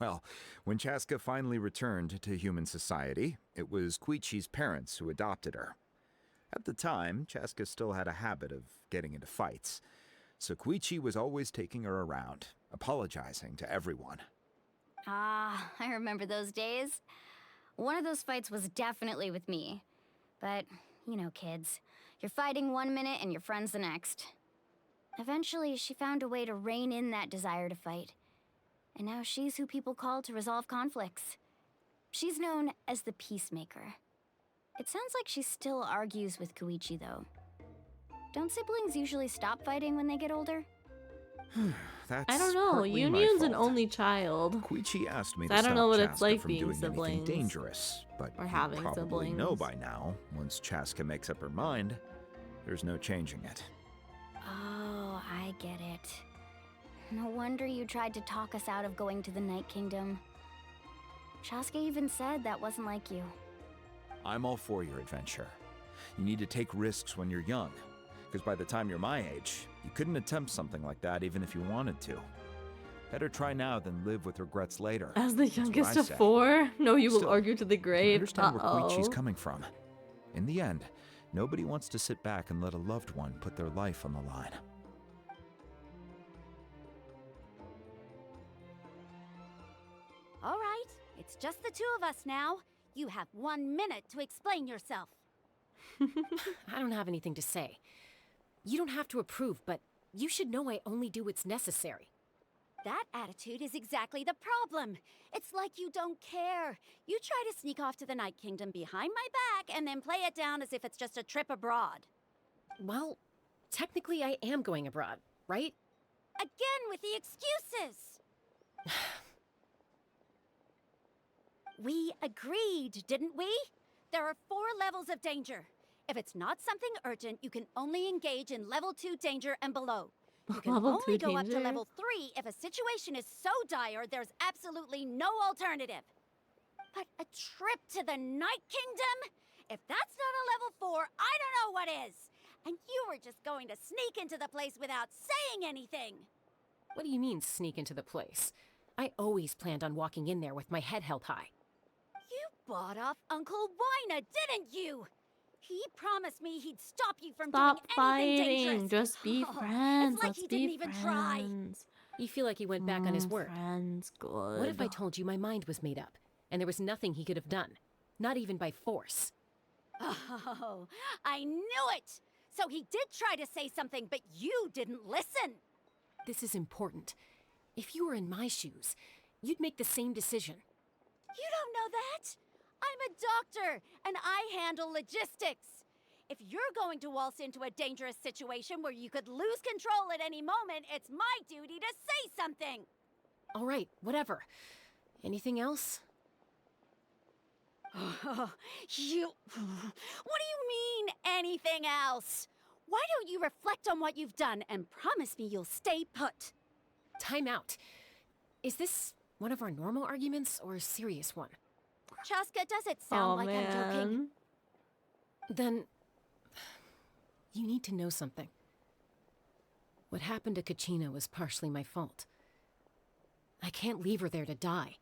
Well, when Chaska finally returned to human society, it was Koichi's parents who adopted her. At the time, Chaska still had a habit of getting into fights, so Koichi was always taking her around, apologizing to everyone. Ah, I remember those days. One of those fights was definitely with me. But, you know, kids. You're fighting one minute and your friend's the next. Eventually, she found a way to rein in that desire to fight. And now she's who people call to resolve conflicts. She's known as the Peacemaker. It sounds like she still argues with Koichi, though. Don't siblings usually stop fighting when they get older? That's I don't know. partly my Yunion's an fault. only child. Koichi asked me to I don't stop know what it's Chaska like from being doing siblings. anything dangerous, but Or you having probably know siblings. by now, once Chaska makes up her mind, there's no changing it. Oh, I get it. No wonder you tried to talk us out of going to the Night Kingdom. Chaska even said that wasn't like you. I'm all for your adventure. You need to take risks when you're young, because by the time you're my age, you couldn't attempt something like that even if you wanted to. Better try now than live with regrets later. As the That's what youngest I of say. 4? No, you will Still, argue to the I grave. understand where Koichi's Uh-oh. coming from. In the end, nobody wants to sit back and let a loved one put their life on the line. All right, it's just the two of us now. You have 1 minute to explain yourself. I don't have anything to say. You don't have to approve, but you should know I only do what's necessary. That attitude is exactly the problem. It's like you don't care. You try to sneak off to the Night Kingdom behind my back and then play it down as if it's just a trip abroad. Well, technically I am going abroad, right? Again with the excuses! We agreed, didn't we? There are 4 levels of danger. If it's not something urgent, you can only engage in level 2 danger and below. You can Level only 2 go up to danger? level 3 if a situation is so dire there's absolutely no alternative. But a trip to the Night Kingdom? If that's not a level 4, I don't know what is. And you were just going to sneak into the place without saying anything. What do you mean, sneak into the place? I always planned on walking in there with my head held high. You bought off Uncle Wina, didn't you? He promised me he'd stop you from Stop doing anything fighting. dangerous. Just be Oh, friends. It's like Let's he be didn't even try. friends. You feel like he went back on his word. Friends, good. What if I told you my mind was made up, and there was nothing he could have done? Not even by force. Oh, I knew it! So he did try to say something, but you didn't listen. This is important. If you were in my shoes, you'd make the same decision. You don't know that. I'm a doctor, and I handle logistics. If you're going to waltz into a dangerous situation where you could lose control at any moment, it's my duty to say something. All right, whatever. Anything else? You... What do you mean, anything else? Why don't you reflect on what you've done and promise me you'll stay put? Time out. Is this one of our normal arguments or a serious one? Chaska, does it sound like I'm joking? Then... you need to know something. What happened to Kachina was partially my fault. I can't leave her there to die.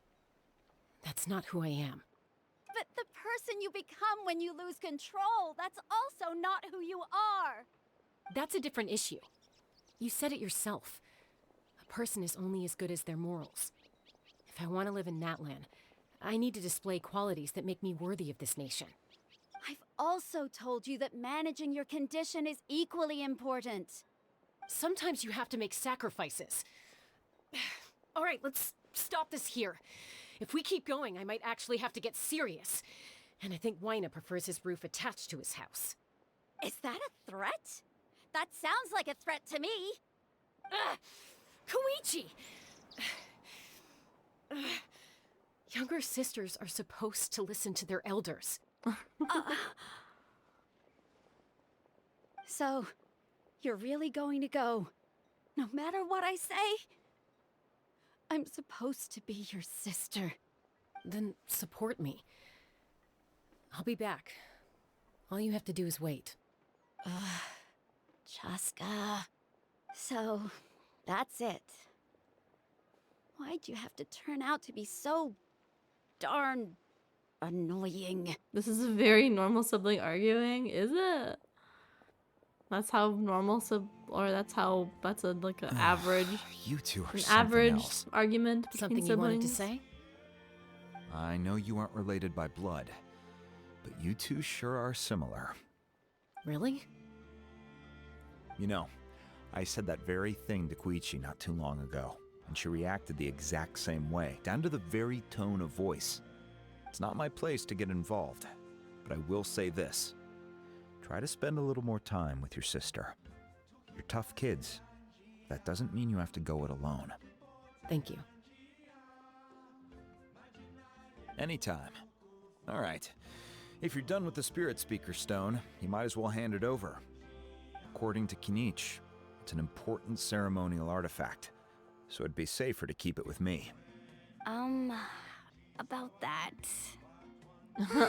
That's not who I am. But the person you become when you lose control, that's also not who you are. That's a different issue. You said it yourself. A person is only as good as their morals. If I want to live in Natlan, I need to display qualities that make me worthy of this nation. I've also told you that managing your condition is equally important. Sometimes you have to make sacrifices. All right, let's stop this here. If we keep going, I might actually have to get serious. And I think Wyna prefers his roof attached to his house. Is that a threat? That sounds like a threat to me. Koichi! Younger sisters are supposed to listen to their elders. So, you're really going to go, no matter what I say? I'm supposed to be your sister. Then support me. I'll be back. All you have to do is wait. Chaska. So, that's it. Why'd you have to turn out to be so darn annoying? This is a very normal sibling arguing, is it? That's how normal that's like an average. You two are an something average else. argument between Something you siblings. wanted to say? I know you aren't related by blood, but you two sure are similar. Really? You know, I said that very thing to Koichi not too long ago, and she reacted the exact same way, down to the very tone of voice. It's not my place to get involved, but I will say this. Try to spend a little more time with your sister. You're tough kids. That doesn't mean you have to go it alone. Thank you. Anytime. All right. If you're done with the Spirit Speaker Stone, you might as well hand it over. According to Kinich, it's an important ceremonial artifact, so it'd be safer to keep it with me. About that.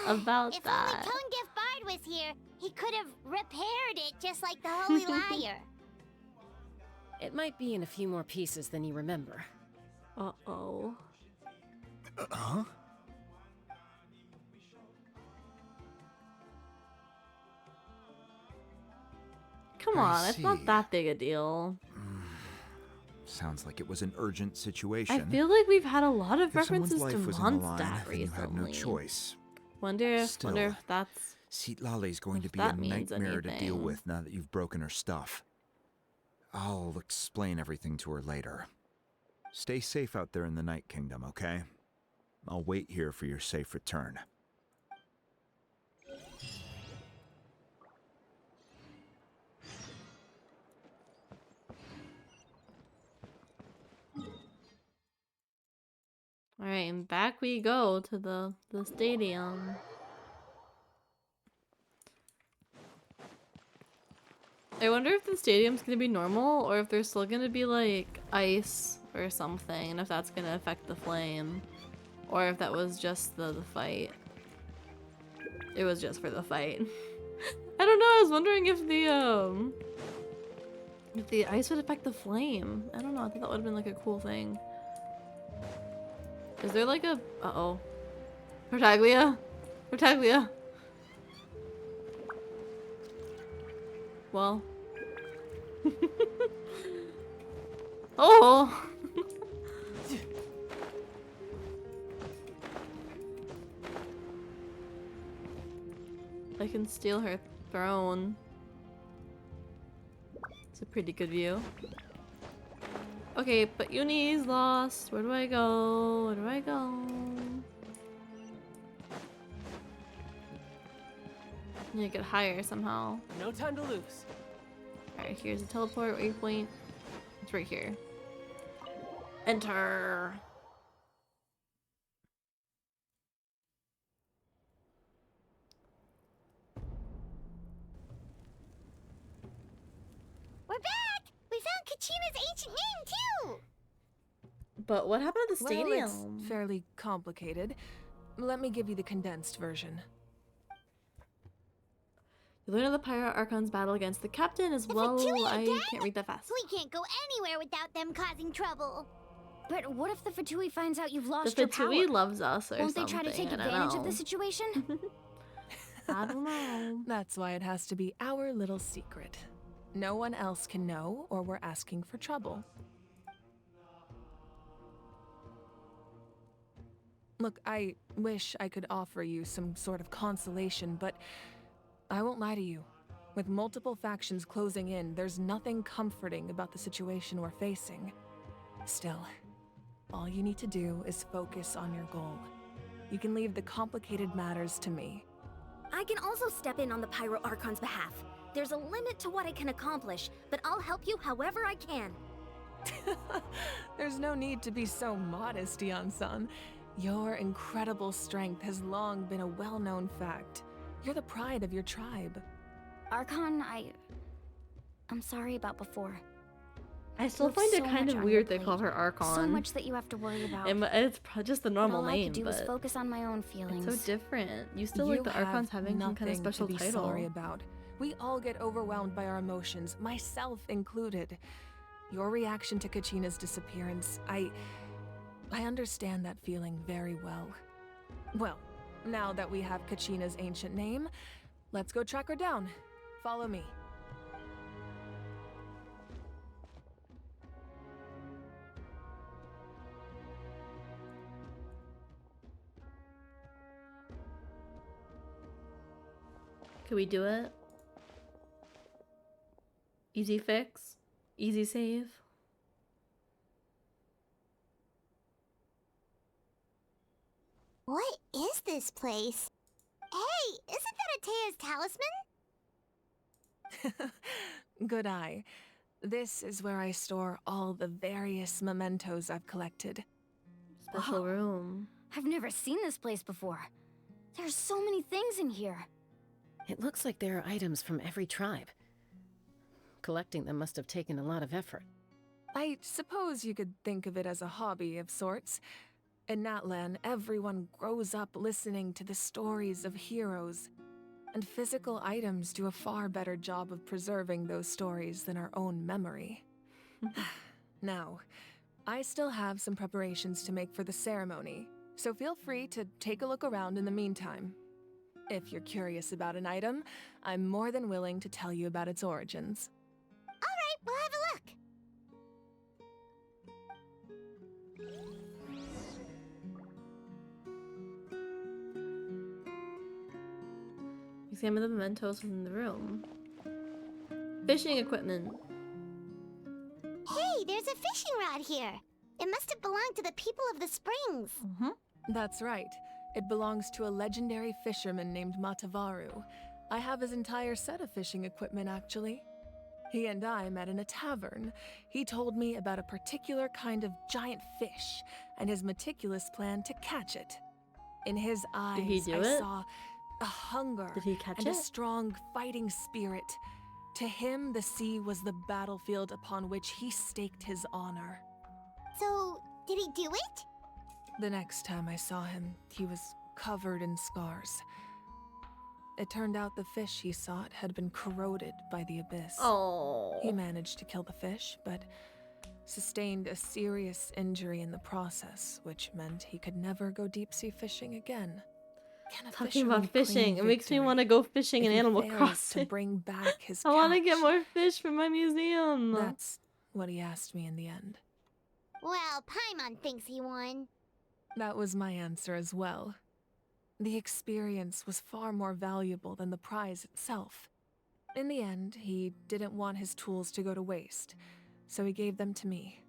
About If that. only Tone Gift Bard was here, he could have repaired it just like the Holy Liar. It might be in a few more pieces than you remember. Uh-oh. Huh? Come on, it's not that big a deal. Sounds like it was an urgent situation. I feel like we've had a lot of If someone's references to life was on the line, Mondstadt then you had no recently. choice. Wonder if Still, that's Seatlale's going to if be that a means nightmare to deal anything. with now that you've broken her stuff. I'll explain everything to her later. Stay safe out there in the Night Kingdom, okay? I'll wait here for your safe return. Alright, and back we go to the stadium. I wonder if the stadium's gonna be normal or if there's still gonna be like ice or something, and if that's gonna affect the flame. Or if that was just the fight. It was just for the fight. I don't know, I was wondering if the ice would affect the flame. I don't know, I thought that would have been like a cool thing. Is there like a... Uh-oh. Tartaglia? Tartaglia. Well. Oh! I can steal her throne. It's a pretty good view. Okay, but Yuni's lost. Where do I go? Where do I go? I need to get higher somehow. No time to lose. Alright, here's a teleport waypoint. It's right here. Enter. We're back! We found Kachina's ancient name, too! But what happened to the stadium? Well, it's fairly complicated. Let me give you the condensed version. You learn of the Pirate Archon's battle against the captain as well. I can't read that fast. We can't go anywhere without them causing trouble. But what if the Fatui finds out you've The lost your power? Fatui loves us or Won't something. they try to take I don't advantage of know. the situation? I don't know. That's why it has to be our little secret. No one else can know, or we're asking for trouble. Look, I wish I could offer you some sort of consolation, but I won't lie to you. With multiple factions closing in, there's nothing comforting about the situation we're facing. Still, all you need to do is focus on your goal. You can leave the complicated matters to me. I can also step in on the Pyro Archon's behalf. There's a limit to what I can accomplish, but I'll help you however I can. There's no need to be so modest, Yan-san. Your incredible strength has long been a well-known fact. You're the pride of your tribe. Archon, I'm sorry about before. I still find it kind of weird they call her Archon. So much that you have to worry about. It's just the normal all name, I could do but is focus on my own feelings. it's so different. You still like the Archons having some kind of special to be title. Sorry about. We all get overwhelmed by our emotions, myself included. Your reaction to Kachina's disappearance, I understand that feeling very well. Well, now that we have Kachina's ancient name, let's go track her down. Follow me. Can we do it? Easy fix? Easy save? What is this place? Hey, isn't that Atea's talisman? Good eye. This is where I store all the various mementos I've collected. Special room. I've never seen this place before. There's so many things in here. It looks like there are items from every tribe. Collecting them must have taken a lot of effort. I suppose you could think of it as a hobby of sorts. In Natlan, everyone grows up listening to the stories of heroes, and physical items do a far better job of preserving those stories than our own memory. Now, I still have some preparations to make for the ceremony, so feel free to take a look around in the meantime. If you're curious about an item, I'm more than willing to tell you about its origins. Alright, we'll have a look. Examine the mementos from the room. Fishing equipment. Hey, there's a fishing rod here. It must have belonged to the people of the springs. That's right. It belongs to a legendary fisherman named Matavaru. I have his entire set of fishing equipment, actually. He and I met in a tavern. He told me about a particular kind of giant fish and his meticulous plan to catch it. In his eyes, Did he do I it? saw a hunger Did he catch and it? a strong fighting spirit. To him, the sea was the battlefield upon which he staked his honor. So, did he do it? The next time I saw him, he was covered in scars. It turned out the fish he sought had been corroded by the abyss. Oh. He managed to kill the fish, but sustained a serious injury in the process, which meant he could never go deep-sea fishing again. Can a Talking fisherman about fishing, claim it makes me victory want to go fishing if in he Animal fails Crossing. to bring back his I want to get catch? more fish for my museum. That's what he asked me in the end. Well, Paimon thinks he won. That was my answer as well. The experience was far more valuable than the prize itself. In the end, he didn't want his tools to go to waste, so he gave them to me.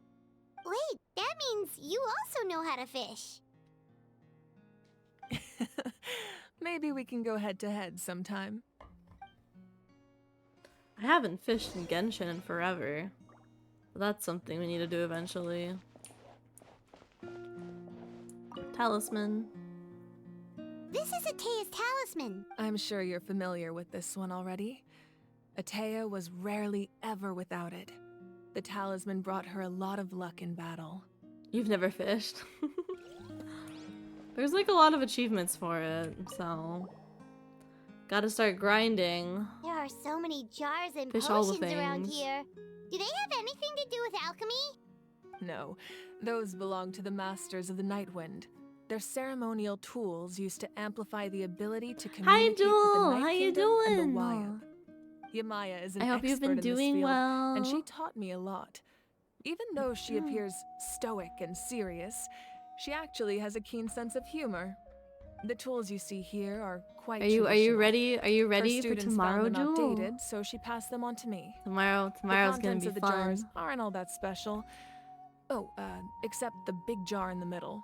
Wait, that means you also know how to fish. Maybe we can go head-to-head sometime. I haven't fished in Genshin in forever. But that's something we need to do eventually. Talisman. This is Atea's talisman. I'm sure you're familiar with this one already. Atea was rarely ever without it. The talisman brought her a lot of luck in battle. You've never fished? There's like a lot of achievements for it, so... Gotta start grinding. There are so many jars and Fish all the potions around things. here. Do they have anything to do with alchemy? No, those belong to the Masters of the Nightwind. They're ceremonial tools used to amplify the ability to communicate Jewel! with the Night How you Kingdom and doing? the Wyab. Yamaya is an I hope expert you've been in this doing field, well. and she taught me a lot. Even though she appears stoic and serious, she actually has a keen sense of humor. The tools you see here are quite Are you traditional. ready? Are you ready Her for students tomorrow, found them Jewel? outdated, so she passed them on to me. Tomorrow's The gonna contents be of the fun. jars aren't all that special. Oh, except the big jar in the middle.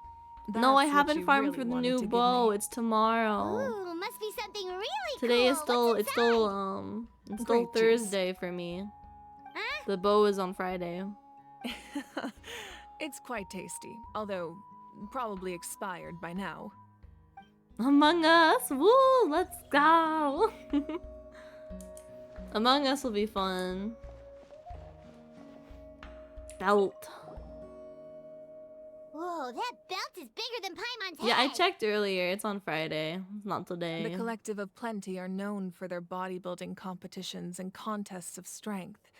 No, I That's what haven't you farmed really for the wanted new to give bow. me. It's tomorrow. Ooh, must be something really Today cool. is still What's it's still inside? it's still Grape juice. Thursday for me. Huh? The bow is on Friday. It's quite tasty, although probably expired by now. Among Us, woo! Let's go. Among Us will be fun. Belt. Whoa, that belt is bigger than Paimon's head. Yeah, I checked earlier. It's on Friday. It's not today. The Collective of Plenty are known for their bodybuilding competitions and contests of strength.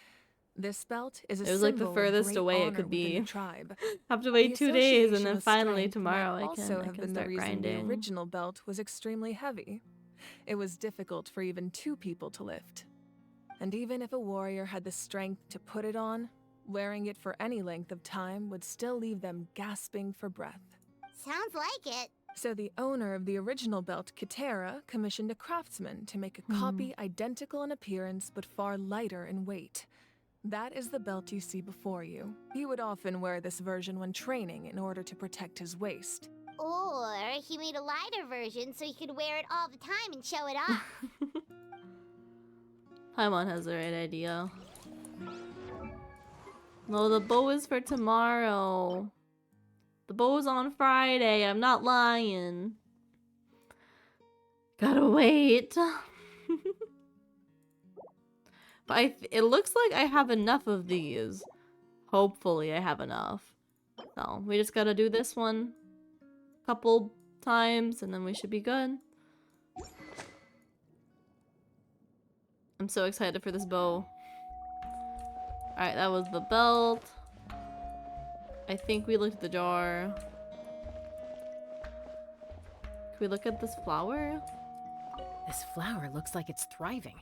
This belt is a It was like the symbol of furthest great away it honor could within be. the tribe. Have to wait The 2 days, and Association then of finally Strength tomorrow might I also can have been the start reason grinding. the original belt was extremely heavy. It was difficult for even 2 people to lift. And even if a warrior had the strength to put it on, wearing it for any length of time would still leave them gasping for breath. Sounds like it. So the owner of the original belt, Kitera, commissioned a craftsman to make a copy identical in appearance but far lighter in weight. That is the belt you see before you. He would often wear this version when training in order to protect his waist. Or he made a lighter version so he could wear it all the time and show it off. Paimon has the right idea. No, the bow is for tomorrow. The bow's on Friday. I'm not lying. Gotta wait. But it looks like I have enough of these. Hopefully I have enough. So we just gotta do this one a couple times and then we should be good. I'm so excited for this bow. Alright, that was the belt. I think we looked at the jar. Can we look at this flower? This flower looks like it's thriving.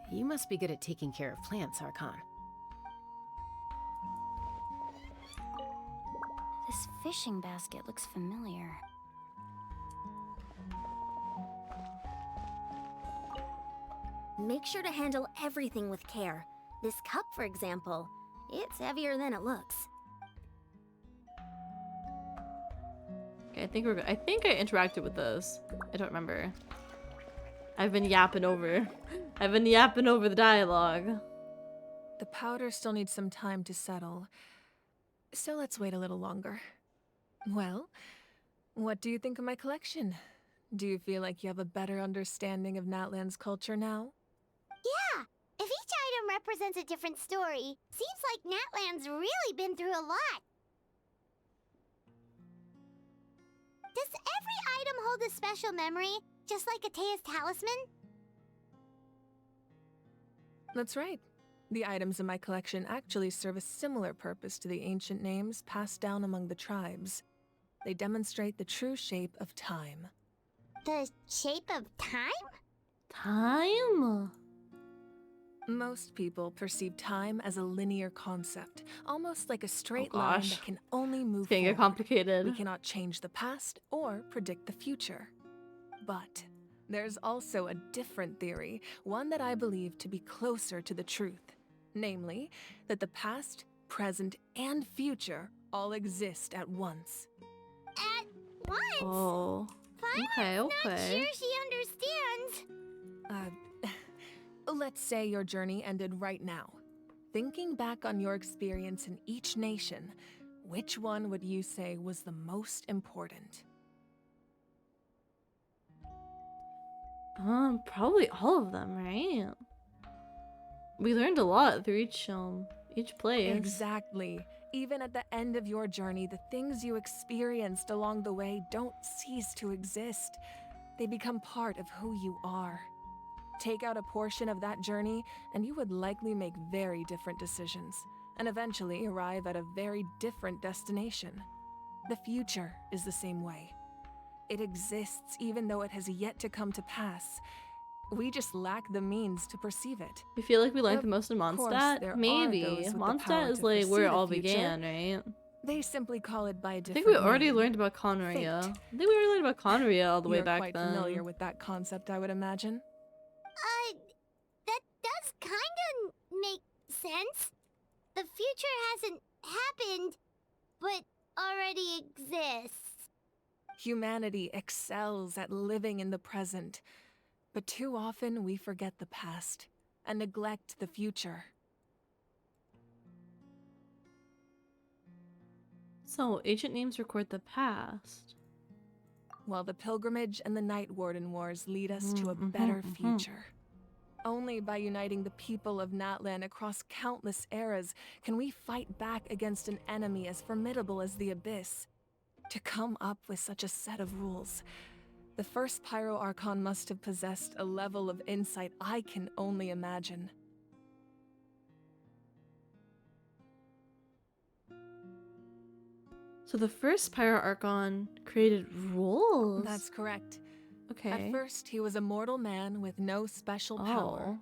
You must be good at taking care of plants, Archon. This fishing basket looks familiar. Make sure to handle everything with care. This cup, for example, it's heavier than it looks. Okay, I think we're good. I think I interacted with this. I don't remember. I've been yapping over. I've been yapping over the dialogue. The powder still needs some time to settle, so let's wait a little longer. Well, what do you think of my collection? Do you feel like you have a better understanding of Natlan's culture now? Yeah, if each item represents a different story, seems like Natlan's really been through a lot. Does every item hold a special memory, just like Atea's talisman? That's right. The items in my collection actually serve a similar purpose to the ancient names passed down among the tribes. They demonstrate the true shape of time. The shape of time? Time? Most people perceive time as a linear concept, almost like a straight line that can only move It's getting forward. complicated. We cannot change the past or predict the future. But there's also a different theory, one that I believe to be closer to the truth. Namely, that the past, present, and future all exist at once. At once? Oh. Okay, Not okay. sure she understands. Let's say your journey ended right now. Thinking back on your experience in each nation, which one would you say was the most important? Probably all of them, right? We learned a lot through each place. Exactly. Even at the end of your journey, the things you experienced along the way don't cease to exist. They become part of who you are. Take out a portion of that journey, and you would likely make very different decisions, and eventually arrive at a very different destination. The future is the same way. It exists even though it has yet to come to pass. We just lack the means to perceive it. We feel like we learned Of the most in course, Mondstadt? there are Maybe. those with the Mondstadt power is to like foresee where it the all future. began, right? They simply call it by a I different think we already name. learned about Conria. Fate. I think we already learned about Conria all the way You're back quite then. familiar with that concept, I would imagine. That does kinda make sense. The future hasn't happened, but already exists. Humanity excels at living in the present, but too often we forget the past and neglect the future. So, ancient names record the past. While the pilgrimage and the Night Warden Wars lead us to a better future. Only by uniting the people of Natlan across countless eras can we fight back against an enemy as formidable as the Abyss. To come up with such a set of rules, the first Pyro Archon must have possessed a level of insight I can only imagine. So the first Pyro Archon created rules? That's correct. Okay. At first, he was a mortal man with no special power.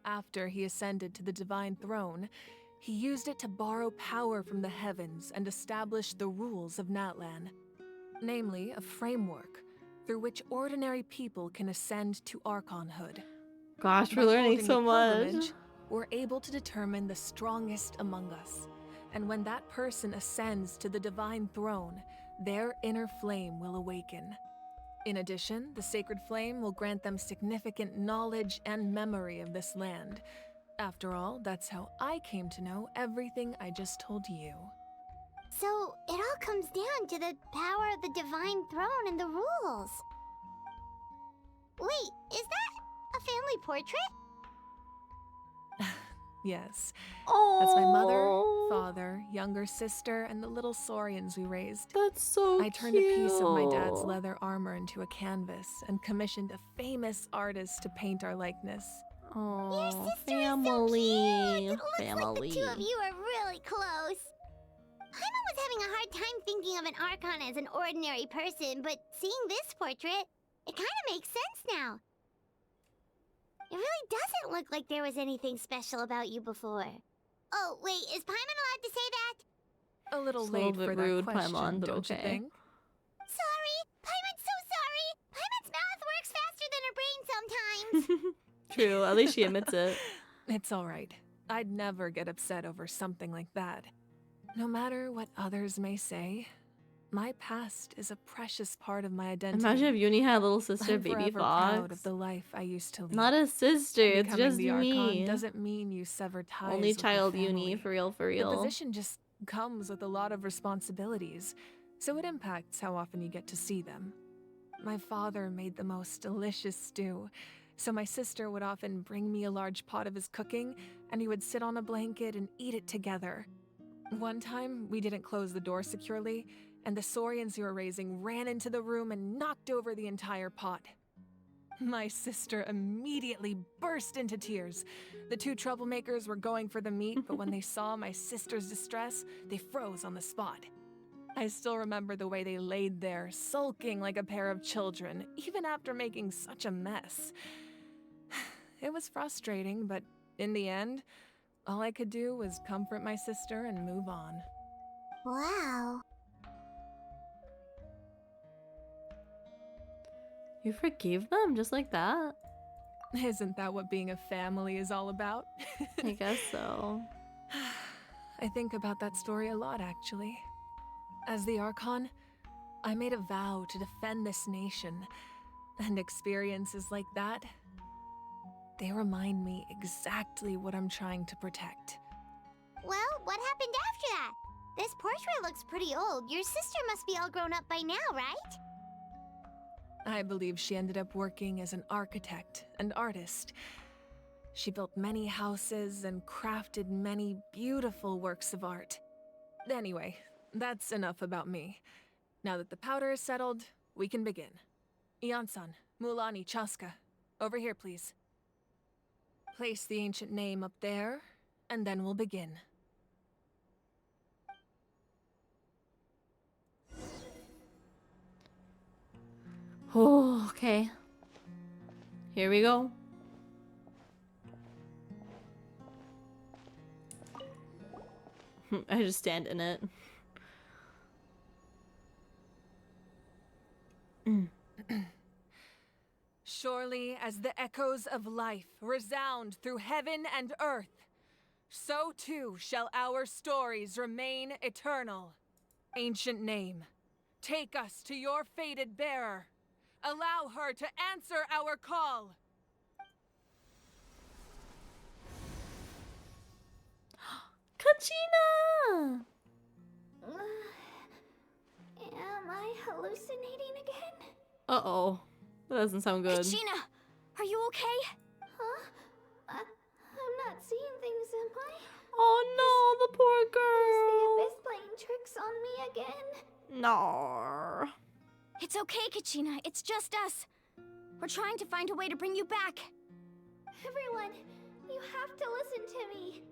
After he ascended to the divine throne, he used it to borrow power from the heavens and establish the rules of Natlan. Namely, a framework through which ordinary people can ascend to Archonhood. Gosh, we're By learning holding so the much. pilgrimage, we're able to determine the strongest among us. And when that person ascends to the divine throne, their inner flame will awaken. In addition, the sacred flame will grant them significant knowledge and memory of this land. After all, that's how I came to know everything I just told you. So, it all comes down to the power of the divine throne and the rules. Wait, is that a family portrait? Yes. Oh, That's my mother, father, younger sister, and the little saurians we raised. That's so I turned a piece of my dad's leather armor into a canvas and commissioned a famous artist to paint our likeness. Oh, Family. It looks like the two of you are really close. Paimon was having a hard time thinking of an Archon as an ordinary person, but seeing this portrait, it kind of makes sense now. It really doesn't look like there was anything special about you before. Oh, wait, is Paimon allowed to say that? A little It's a late little bit for that rude, question, Paimon, but don't you okay. think? Sorry! Paimon's so sorry! Paimon's mouth works faster than her brain sometimes! True, at least she admits it. It's all right. I'd never get upset over something like that. No matter what others may say, my past is a precious part of my identity. Imagine if Yuni had a little sister, I'm Baby forever Fox. proud of the life I used to lead. Not a sister, it's Becoming just the Archon me. doesn't mean you sever ties Only with the child family. Yuni, for real, for real. The position just comes with a lot of responsibilities, so it impacts how often you get to see them. My father made the most delicious stew, so my sister would often bring me a large pot of his cooking, and we would sit on a blanket and eat it together. One time, we didn't close the door securely, and the saurians we were raising ran into the room and knocked over the entire pot. My sister immediately burst into tears. The two troublemakers were going for the meat, but when they saw my sister's distress, they froze on the spot. I still remember the way they laid there, sulking like a pair of children, even after making such a mess. It was frustrating, but in the end, all I could do was comfort my sister and move on. Wow. You forgave them just like that? Isn't that what being a family is all about? I guess so. I think about that story a lot, actually. As the Archon, I made a vow to defend this nation, and experiences like that, they remind me exactly what I'm trying to protect. Well, what happened after that? This portrait looks pretty old. Your sister must be all grown up by now, right? I believe she ended up working as an architect and artist. She built many houses and crafted many beautiful works of art. Anyway, that's enough about me. Now that the powder is settled, we can begin. Ian-san, Mulani, Chaska, over here, please. Place the ancient name up there, and then we'll begin. Oh, okay. Here we go. I just stand in it. Surely as the echoes of life resound through heaven and earth, so too shall our stories remain eternal. Ancient name, take us to your fated bearer. Allow her to answer our call. Kachina! Am I hallucinating again? Uh-oh. That doesn't sound good. Kachina, are you okay? Huh? I'm not seeing things, am I? Oh no, the poor Is the girl. Abyss playing tricks on me again? No. It's okay, Kachina. It's just us. We're trying to find a way to bring you back. Everyone, you have to listen to me.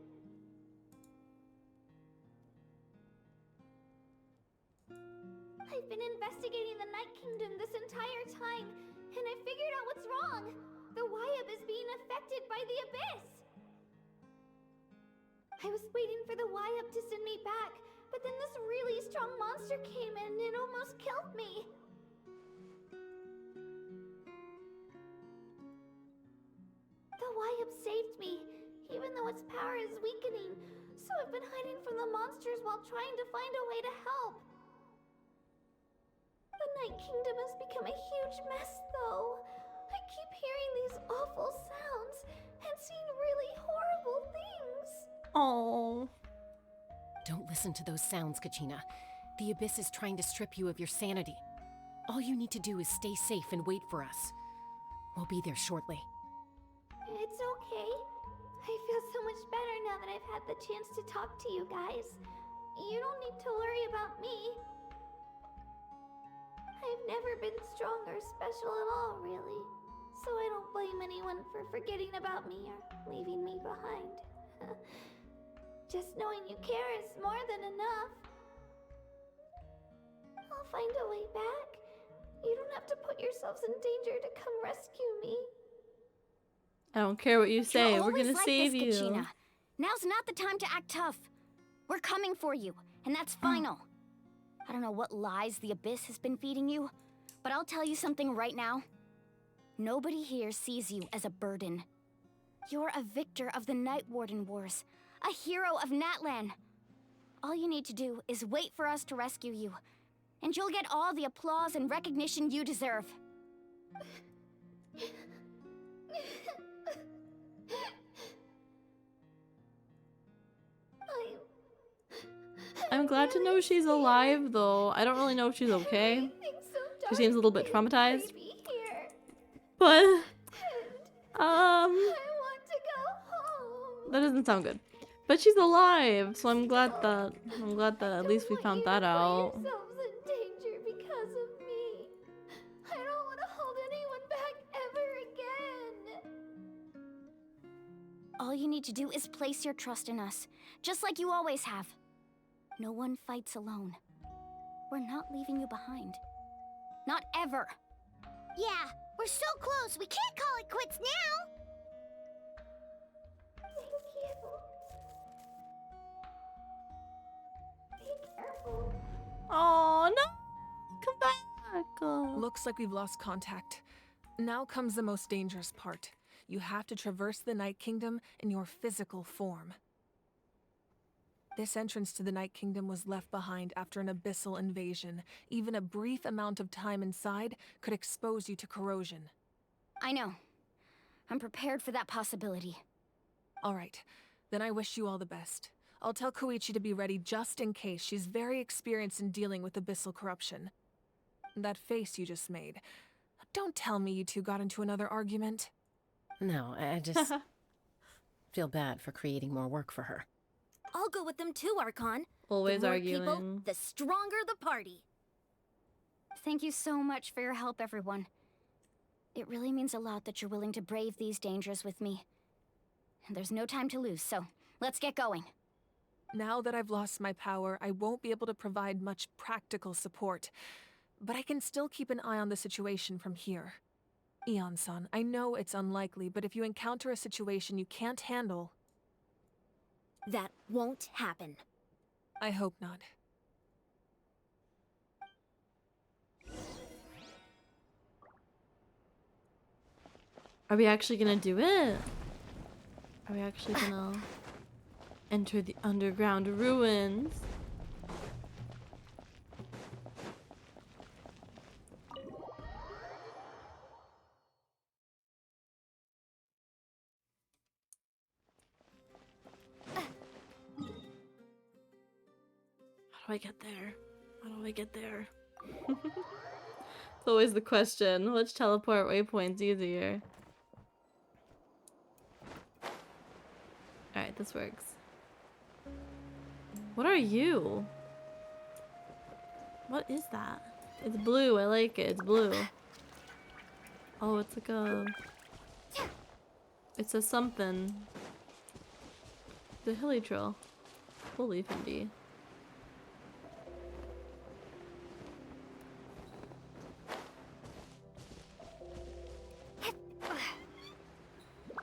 I've been investigating the Night Kingdom this entire time, and I figured out what's wrong. The YUB is being affected by the Abyss. I was waiting for the YUB to send me back, but then this really strong monster came in and it almost killed me. The YUB saved me, even though its power is weakening, so I've been hiding from the monsters while trying to find a way to help. The Night Kingdom has become a huge mess, though. I keep hearing these awful sounds and seeing really horrible things. Oh. Don't listen to those sounds, Kachina. The Abyss is trying to strip you of your sanity. All you need to do is stay safe and wait for us. We'll be there shortly. It's okay. I feel so much better now that I've had the chance to talk to you guys. You don't need to worry about me. I've never been strong or special at all, really. So I don't blame anyone for forgetting about me or leaving me behind. Just knowing you care is more than enough. I'll find a way back. You don't have to put yourselves in danger to come rescue me. I don't care what you say. You're We're gonna always like save this, you. Kachina. Now's not the time to act tough. We're coming for you, and that's final. I don't know what lies the Abyss has been feeding you, but I'll tell you something right now. Nobody here sees you as a burden. You're a victor of the Night Warden Wars, a hero of Natlan. All you need to do is wait for us to rescue you, and you'll get all the applause and recognition you deserve. I'm glad to know she's alive, though. I don't really know if she's okay. She seems a little bit traumatized. But, I want to go home. that doesn't sound good. But she's alive, so I'm glad that at least we found that out. Yourselves in danger because of me. I don't want to hold anyone back ever again. All you need to do is place your trust in us, just like you always have. No one fights alone. We're not leaving you behind. Not ever. Yeah, we're so close. We can't call it quits now. Thank you. Be careful. Oh no! Come back! Oh. Looks like we've lost contact. Now comes the most dangerous part. You have to traverse the Night Kingdom in your physical form. This entrance to the Night Kingdom was left behind after an abyssal invasion. Even a brief amount of time inside could expose you to corrosion. I know. I'm prepared for that possibility. All right, then I wish you all the best. I'll tell Koichi to be ready just in case. She's very experienced in dealing with abyssal corruption. That face you just made. Don't tell me you two got into another argument. No, I just feel bad for creating more work for her. I'll go with them too, Archon. Always the more arguing. people, the stronger the party. Thank you so much for your help, everyone. It really means a lot that you're willing to brave these dangers with me. And there's no time to lose, so let's get going. Now that I've lost my power, I won't be able to provide much practical support. But I can still keep an eye on the situation from here. Eon-san, I know it's unlikely, but if you encounter a situation you can't handle... That won't happen. I hope not. Are we actually gonna do it? Are we actually gonna enter the underground ruins? How do I get there? How do I get there? It's always the question. Which teleport waypoint's easier? Alright, this works. What are you? What is that? It's blue. I like it. It's blue. Oh, it's like a... It's a something. The hilly trail. We'll leave him be.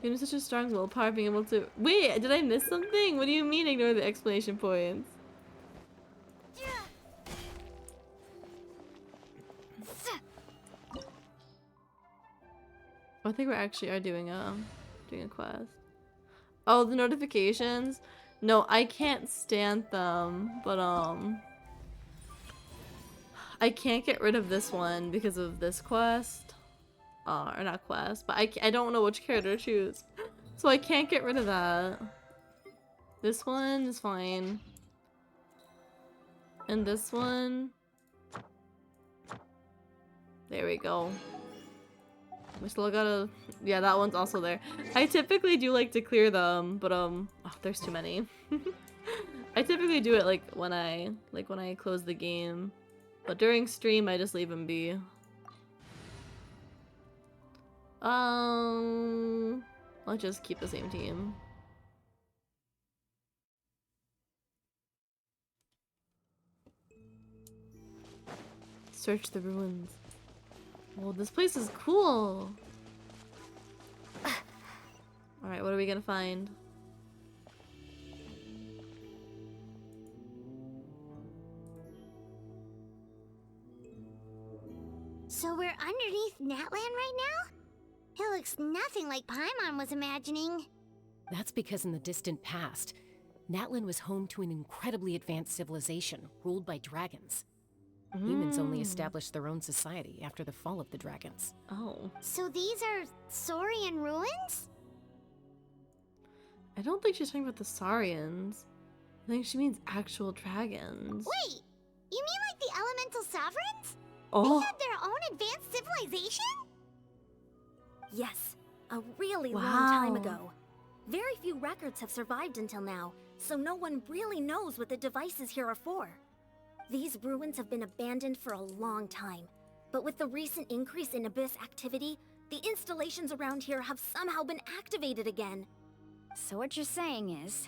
You have such a strong willpower being able to— Wait, did I miss something? What do you mean ignore the explanation points? I think we actually are doing a quest. Oh, the notifications? No, I can't stand them, but I can't get rid of this one because of this quest. Or not quest, but I don't know which character to choose. So I can't get rid of that. This one is fine. And this one... There we go. We still gotta... Yeah, that one's also there. I typically do like to clear them, but oh, there's too many. I typically do it like when I close the game. But during stream I just leave them be. I'll just keep the same team. Search the ruins. Oh, this place is cool. Alright, what are we gonna find? So we're underneath Natlan right now? It looks nothing like Paimon was imagining. That's because in the distant past, Natlan was home to an incredibly advanced civilization ruled by dragons. Humans only established their own society after the fall of the dragons. Oh. So these are Saurian ruins? I don't think she's talking about the Saurians. I think she means actual dragons. Wait! You mean like the elemental sovereigns? Oh. They had their own advanced civilization? Yes, a really long Wow. time ago. Very few records have survived until now, so no one really knows what the devices here are for. These ruins have been abandoned for a long time, but with the recent increase in Abyss activity, the installations around here have somehow been activated again. So what you're saying is,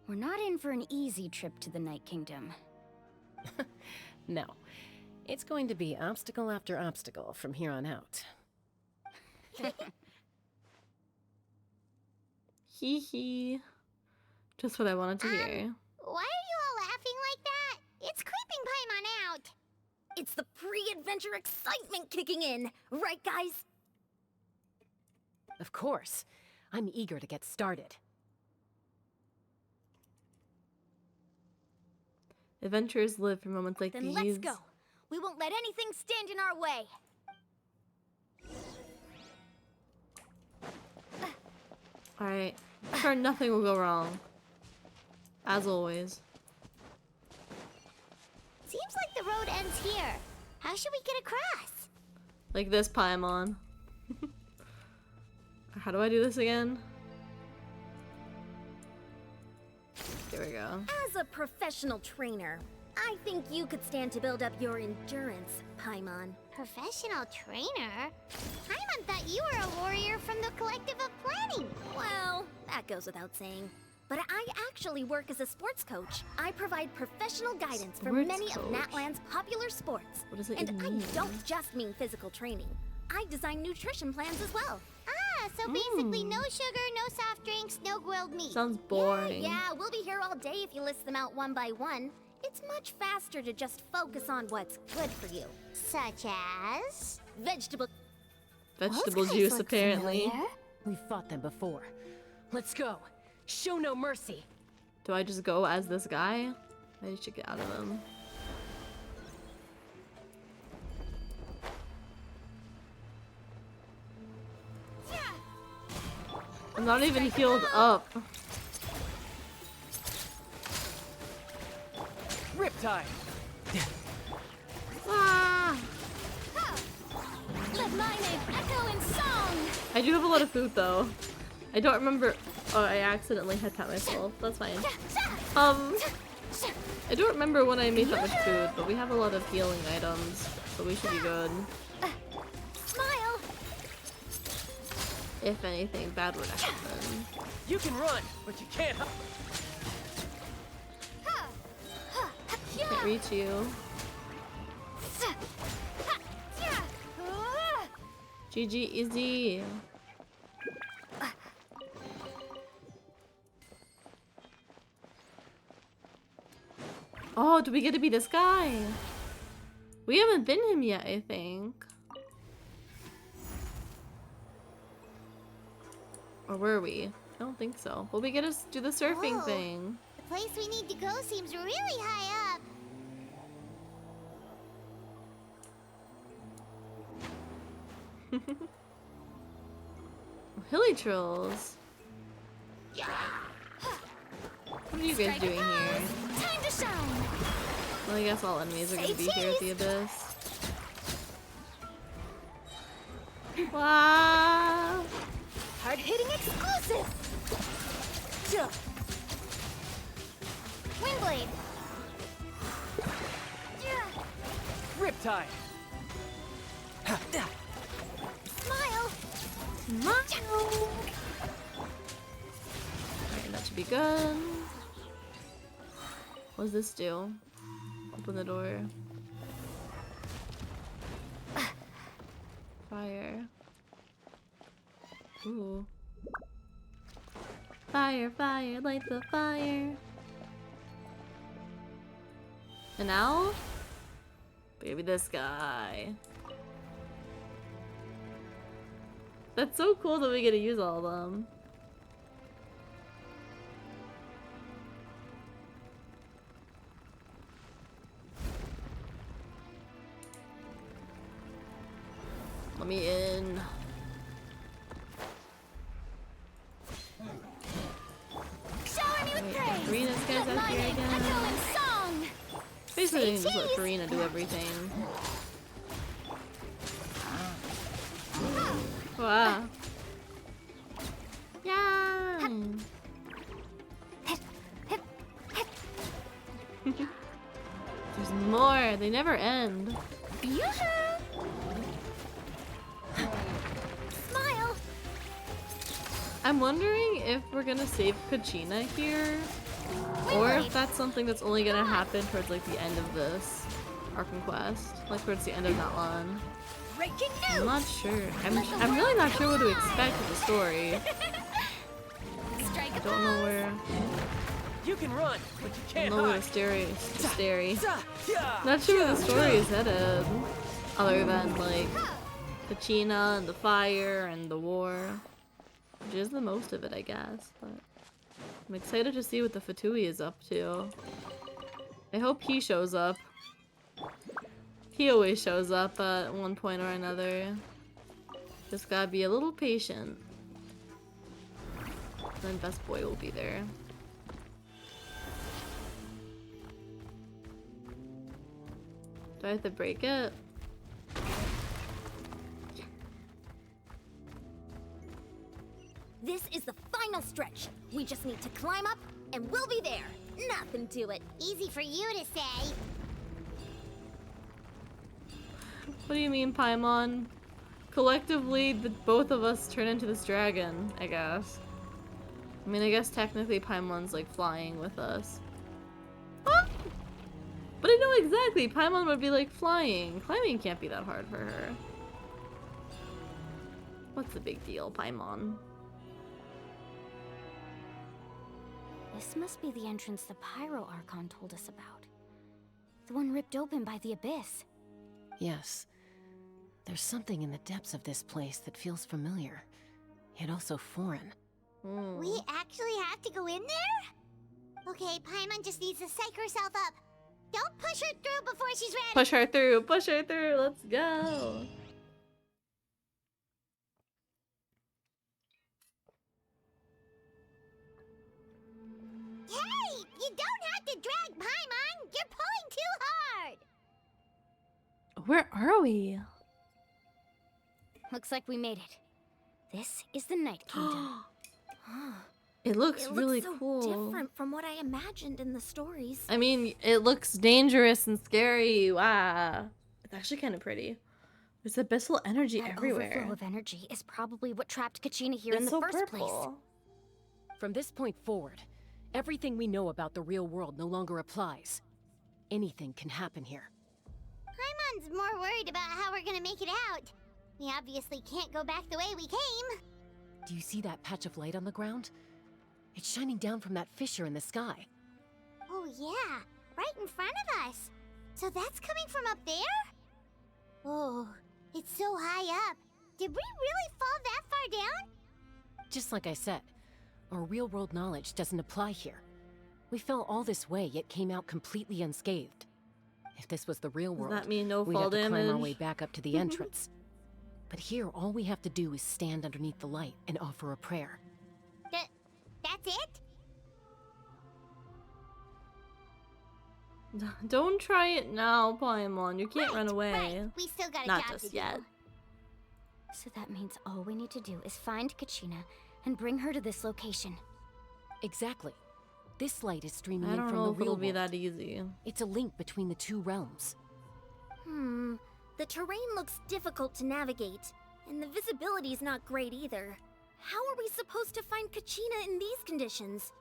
we're not in for an easy trip to the Night Kingdom. No, it's going to be obstacle after obstacle from here on out. Hee hee. Just what I wanted to hear. Why are you all laughing like that? It's creeping Paimon out. It's the pre-adventure excitement kicking in, right guys? Of course. I'm eager to get started. Adventurers live for moments like Then these. let's go. We won't let anything stand in our way. Alright. Sure, nothing will go wrong. As always. Seems like the road ends here. How should we get across? Like this Paimon. How do I do this again? There we go. As a professional trainer, I think you could stand to build up your endurance, Paimon. Professional trainer? Paimon thought you were a warrior from the Collective of Planning. Well, that goes without saying. But I actually work as a sports coach. I provide professional guidance for Sports many coach? of Natlan's popular sports. What does it And even mean? I don't just mean physical training. I design nutrition plans as well. Ah, so basically no sugar, no soft drinks, no grilled meat. Sounds boring. Yeah, we'll be here all day if you list them out one by one. It's much faster to just focus on what's good for you. Such as? Vegetable. vegetable Those guys juice, look apparently. familiar. We've fought them before. Let's go. Show no mercy. Do I just go as this guy? I should get out of them. I'm not even healed up. Riptide! Ah! Let my name echo in song! I do have a lot of food though. I don't remember. Oh, I accidentally hit that myself. That's fine. I don't remember when I made that much food, but we have a lot of healing items, so we should be good. Smile! If anything bad would happen. You can run, but you can't. Can't reach you. GG easy. Oh, do we get to be this guy? We haven't been him yet, I think. Or were we? I don't think so. But we get to do the surfing Whoa. thing. The place we need to go seems really high up. Hilly Trolls. What are you guys doing here? Time to shine! Well, I guess all enemies are gonna be here at the abyss. Wow! Hard-hitting exclusive! Windblade! Riptide! Smile! Alright, that should be good. What does this do? Open the door. Fire. Ooh. Fire, fire, light the fire. And now? Maybe this guy. That's so cool that we get to use all of them. Let me in. Shower me with praise! Karina's guys Let out my here name again. echo in song! Basically, you can just let Karina do everything. Wow. Yeah. There's more. They never end. Smile! I'm wondering if we're gonna save Kachina here, or if that's something that's only gonna happen towards like the end of this Arkham quest, like towards the end of Natlan. Breaking news! I'm not sure. I'm really not sure what to expect with the story. I don't know where. You can run, but you I can't don't know where hide. the story. Not sure where the story is headed, other than like Kachina and the fire and the war, which is the most of it, I guess. But I'm excited to see what the Fatui is up to. I hope he shows up. He always shows up at one point or another. Just gotta be a little patient. Then Best Boy will be there. Do I have to break it? This is the final stretch. We just need to climb up, and we'll be there. Nothing to it. Easy for you to say. What do you mean, Paimon? Collectively, both of us turn into this dragon, I guess. I mean, I guess technically Paimon's like flying with us. Ah! But I know exactly, Paimon would be like flying. Climbing can't be that hard for her. What's the big deal, Paimon? This must be the entrance the Pyro Archon told us about. The one ripped open by the Abyss. Yes. There's something in the depths of this place that feels familiar, yet also foreign. We actually have to go in there? Okay, Paimon just needs to psych herself up. Don't push her through before she's ready. Push her through, push her through. Let's go. Hey, you don't have to drag Paimon. You're pulling too hard. Where are we? Looks like we made it. This is the Night Kingdom. It looks It really looks so cool. different from what I imagined in the stories. I mean, it looks dangerous and scary. Wow. It's actually kind of pretty. There's abyssal energy That everywhere. overflow of energy is probably what trapped Kachina here It's in the so first place. purple. From this point forward, everything we know about the real world no longer applies. Anything can happen here. Paimon's more worried about how we're gonna make it out. We obviously can't go back the way we came. Do you see that patch of light on the ground? It's shining down from that fissure in the sky. Oh yeah, right in front of us. So that's coming from up there? Oh, it's so high up. Did we really fall that far down? Just like I said, our real-world knowledge doesn't apply here. We fell all this way, yet came out completely unscathed. If this was the real Does world, that mean no we'd fall have to climb our damage? way back up to the entrance. But here, all we have to do is stand underneath the light and offer a prayer. That's it? Don't try it now, Paimon. You can't run away. Right. We still got a Not job just to do. yet. So that means all we need to do is find Kachina and bring her to this location. Exactly. This light is streaming I in don't from know the if real it'll be world. that easy. It's a link between the two realms. The terrain looks difficult to navigate, and the visibility's not great either. How are we supposed to find Kachina in these conditions?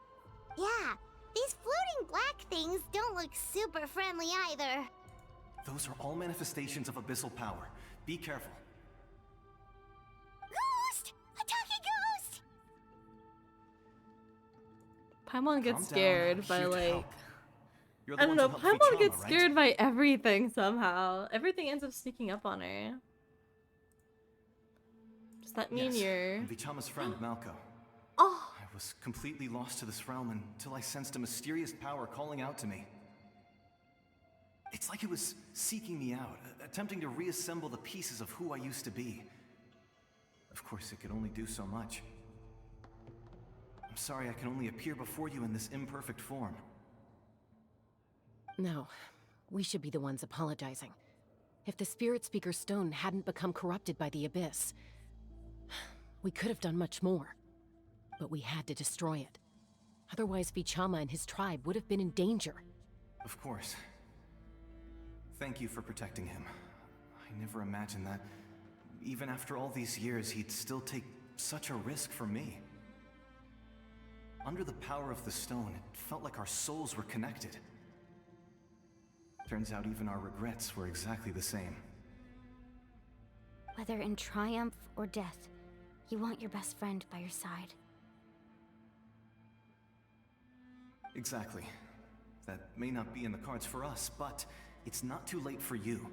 Yeah, these floating black things don't look super friendly either. Those are all manifestations of abyssal power. Be careful. Ghost! A talking ghost! Paimon gets Calm down. scared I'm by here to like help. You're the I don't ones know. who helped Paimon Fichama, gets right? scared by everything somehow. Everything ends up sneaking up on her. Does that mean Yes, you're? I'm Vichama's friend, Malco. Oh, I was completely lost to this realm until I sensed a mysterious power calling out to me. It's like it was seeking me out, attempting to reassemble the pieces of who I used to be. Of course, it could only do so much. I'm sorry I can only appear before you in this imperfect form. No, we should be the ones apologizing. If the Spirit Speaker's stone hadn't become corrupted by the Abyss, we could have done much more. But we had to destroy it. Otherwise, Vichama and his tribe would have been in danger. Of course. Thank you for protecting him. I never imagined that, even after all these years, he'd still take such a risk for me. Under the power of the stone, it felt like our souls were connected. Turns out even our regrets were exactly the same. Whether in triumph or death, you want your best friend by your side. Exactly. That may not be in the cards for us, but it's not too late for you.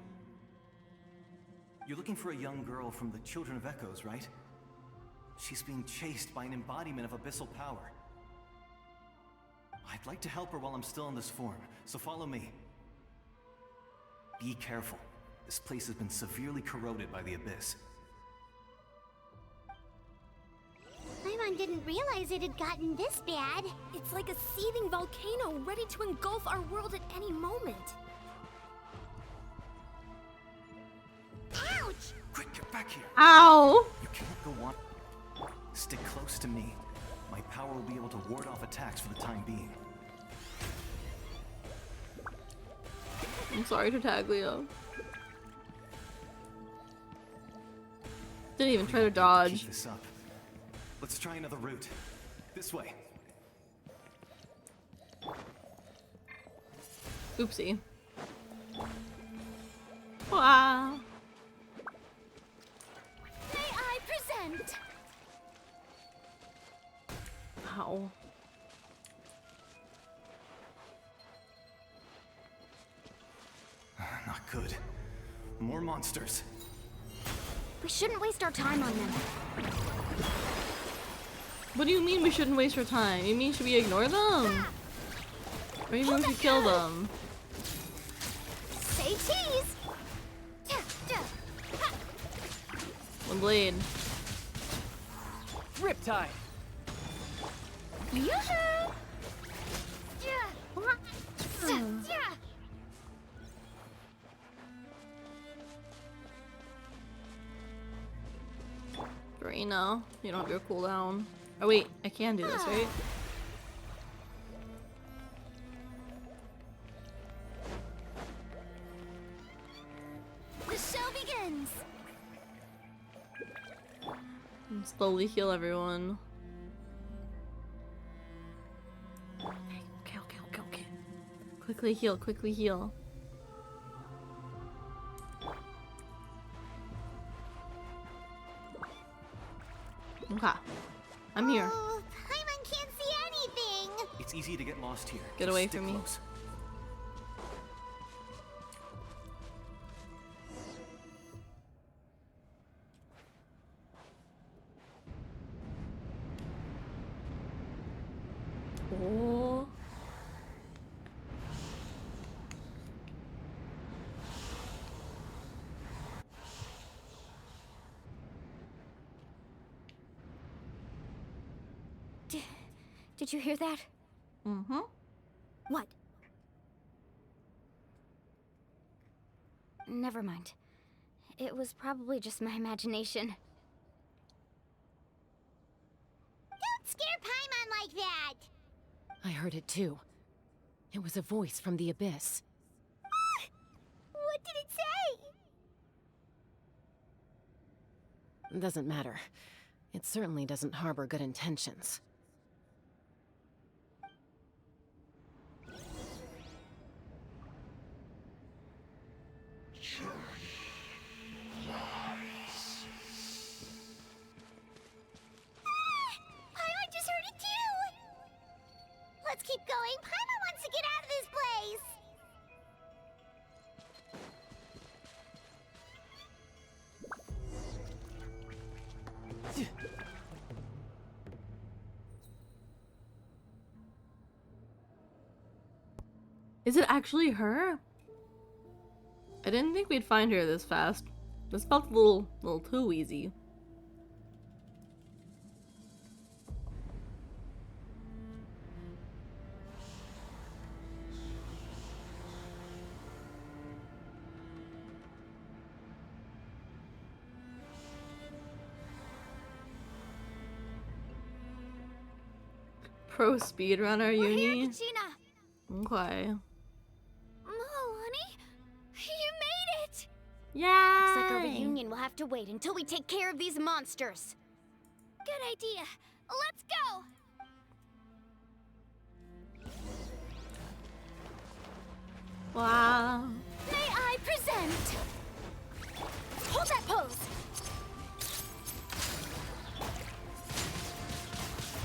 You're looking for a young girl from the Children of Echoes, right? She's being chased by an embodiment of abyssal power. I'd like to help her while I'm still in this form, so follow me. Be careful. This place has been severely corroded by the Abyss. Paimon didn't realize it had gotten this bad. It's like a seething volcano ready to engulf our world at any moment. Ouch! Quick, get back here! ow! You can't go on. Stick close to me. My power will be able to ward off attacks for the time being. I'm sorry to tag Leo. Didn't even try to dodge. Keep this up. Let's try another route. This way. Oopsie. Wow. May I present? Ow. Not good. More monsters. We shouldn't waste our time on them. What do you mean we shouldn't waste our time? You mean should we ignore them? Or you mean we should kill them? Say cheese! One blade. Riptide. Reina, you don't have your cooldown. Oh wait, I can do this, right? The show begins! And slowly heal everyone. Okay. Quickly heal, quickly heal. Okay. I'm here. Oh, Paimon can't see anything! It's easy to get lost here. Get Just away stick from me. close. Oh. Did you hear that? Mm-hmm. What? Never mind. It was probably just my imagination. Don't scare Paimon like that! I heard it too. It was a voice from the abyss. What did it say? Doesn't matter. It certainly doesn't harbor good intentions. Paimon just heard it too! Let's keep going. Paimon wants to get out of this place! Is it actually her? I didn't think we'd find her this fast. This felt a little too easy. Pro speedrunner We're Yuni. here, Kachina. Okay. Oh, honey, you made it! Yeah. Looks like our reunion will have to wait until we take care of these monsters. Good idea. Let's go! Wow. May I present? Hold that pose!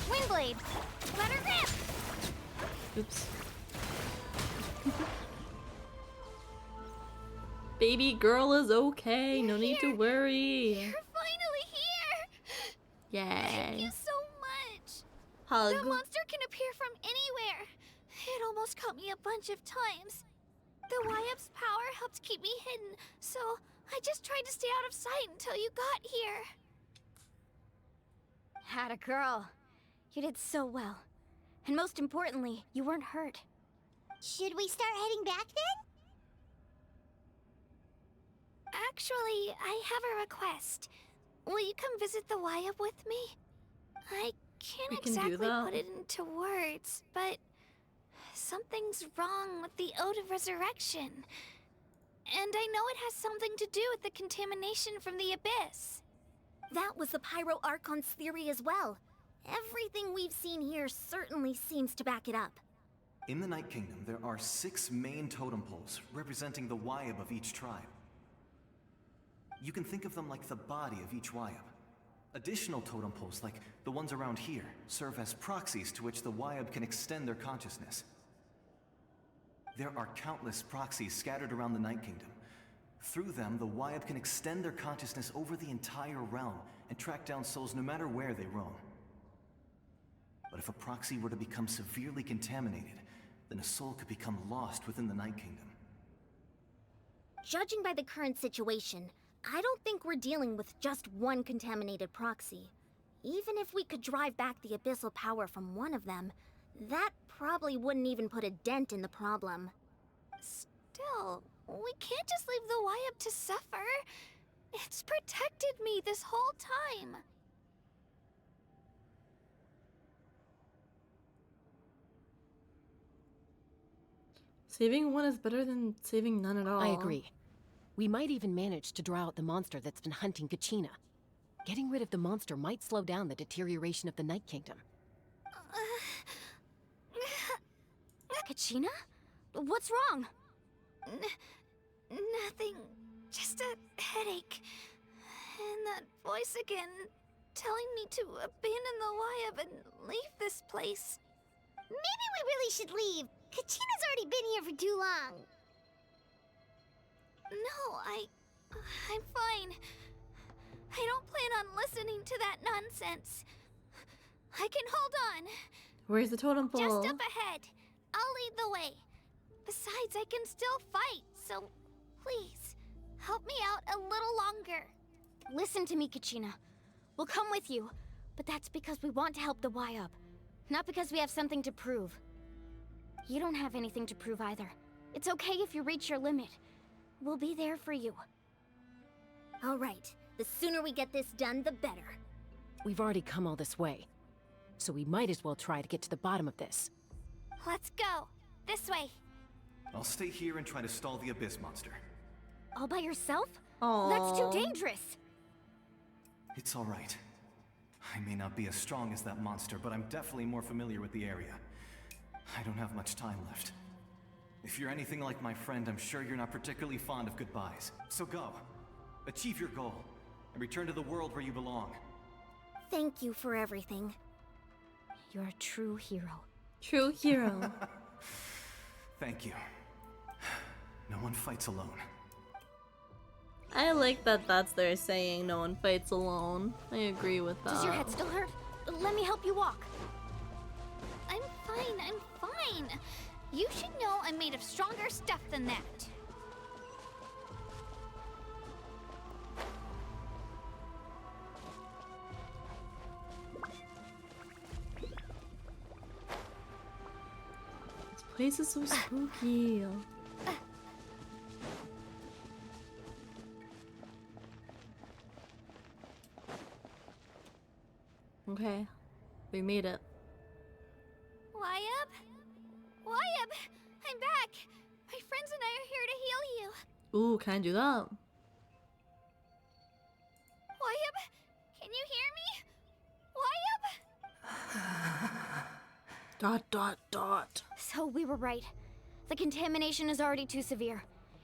Windblade! Let her rip! Oops. Baby girl is okay. No need to worry. You're finally here! Thank Yay. you so much! Hug. That monster can appear from anywhere. It almost caught me a bunch of times. The YU's power helped keep me hidden, so I just tried to stay out of sight until you got here. Had a girl. You did so well. And most importantly, you weren't hurt. Should we start heading back then? Actually, I have a request. Will you come visit the YUB with me? I can't We can do exactly that. put it into words, but something's wrong with the Ode of Resurrection. And I know it has something to do with the contamination from the Abyss. That was the Pyro Archon's theory as well. Everything we've seen here certainly seems to back it up. In the Night Kingdom, there are 6 main totem poles representing the YUB of each tribe. You can think of them like the body of each YUB. Additional totem poles, like the ones around here, serve as proxies to which the YUB can extend their consciousness. There are countless proxies scattered around the Night Kingdom, Through them, the YUB can extend their consciousness over the entire realm and track down souls no matter where they roam. But if a proxy were to become severely contaminated, then a soul could become lost within the Night Kingdom. Judging by the current situation, I don't think we're dealing with just one contaminated proxy. Even if we could drive back the abyssal power from one of them, that probably wouldn't even put a dent in the problem. Still, we can't just leave the YUB to suffer. It's protected me this whole time. Saving one is better than saving none at all. I agree. We might even manage to draw out the monster that's been hunting Kachina. Getting rid of the monster might slow down the deterioration of the Night Kingdom. Kachina? What's wrong? Nothing. Just a headache. And that voice again, telling me to abandon the YUB and leave this place. Maybe we really should leave. Kachina's already been here for too long. No, I'm fine. I don't plan on listening to that nonsense. I can hold on. Where's the totem pole? Just up ahead. I'll lead the way. Besides, I can still fight, so please, help me out a little longer. Listen to me, Kachina. We'll come with you, but that's because we want to help the YUB, not because we have something to prove. You don't have anything to prove either. It's okay if you reach your limit. We'll be there for you. All right. The sooner we get this done, the better. We've already come all this way, so we might as well try to get to the bottom of this. Let's go. This way. I'll stay here and try to stall the Abyss monster. All by yourself? Aww. That's too dangerous. It's all right. I may not be as strong as that monster, but I'm definitely more familiar with the area. I don't have much time left. If you're anything like my friend, I'm sure you're not particularly fond of goodbyes. So go. Achieve your goal, and return to the world where you belong. Thank you for everything. You're a true hero. True hero. Thank you. No one fights alone. I like that that's their saying, no one fights alone. I agree with that. Does your head still hurt? Let me help you walk. I'm fine. You should know I'm made of stronger stuff than that. This place is so spooky. Okay, we made it. YUB? YUB! I'm back! My friends and I are here to heal you. Ooh, can I do that? YUB? Can you hear me? ... So we were right. The contamination is already too severe.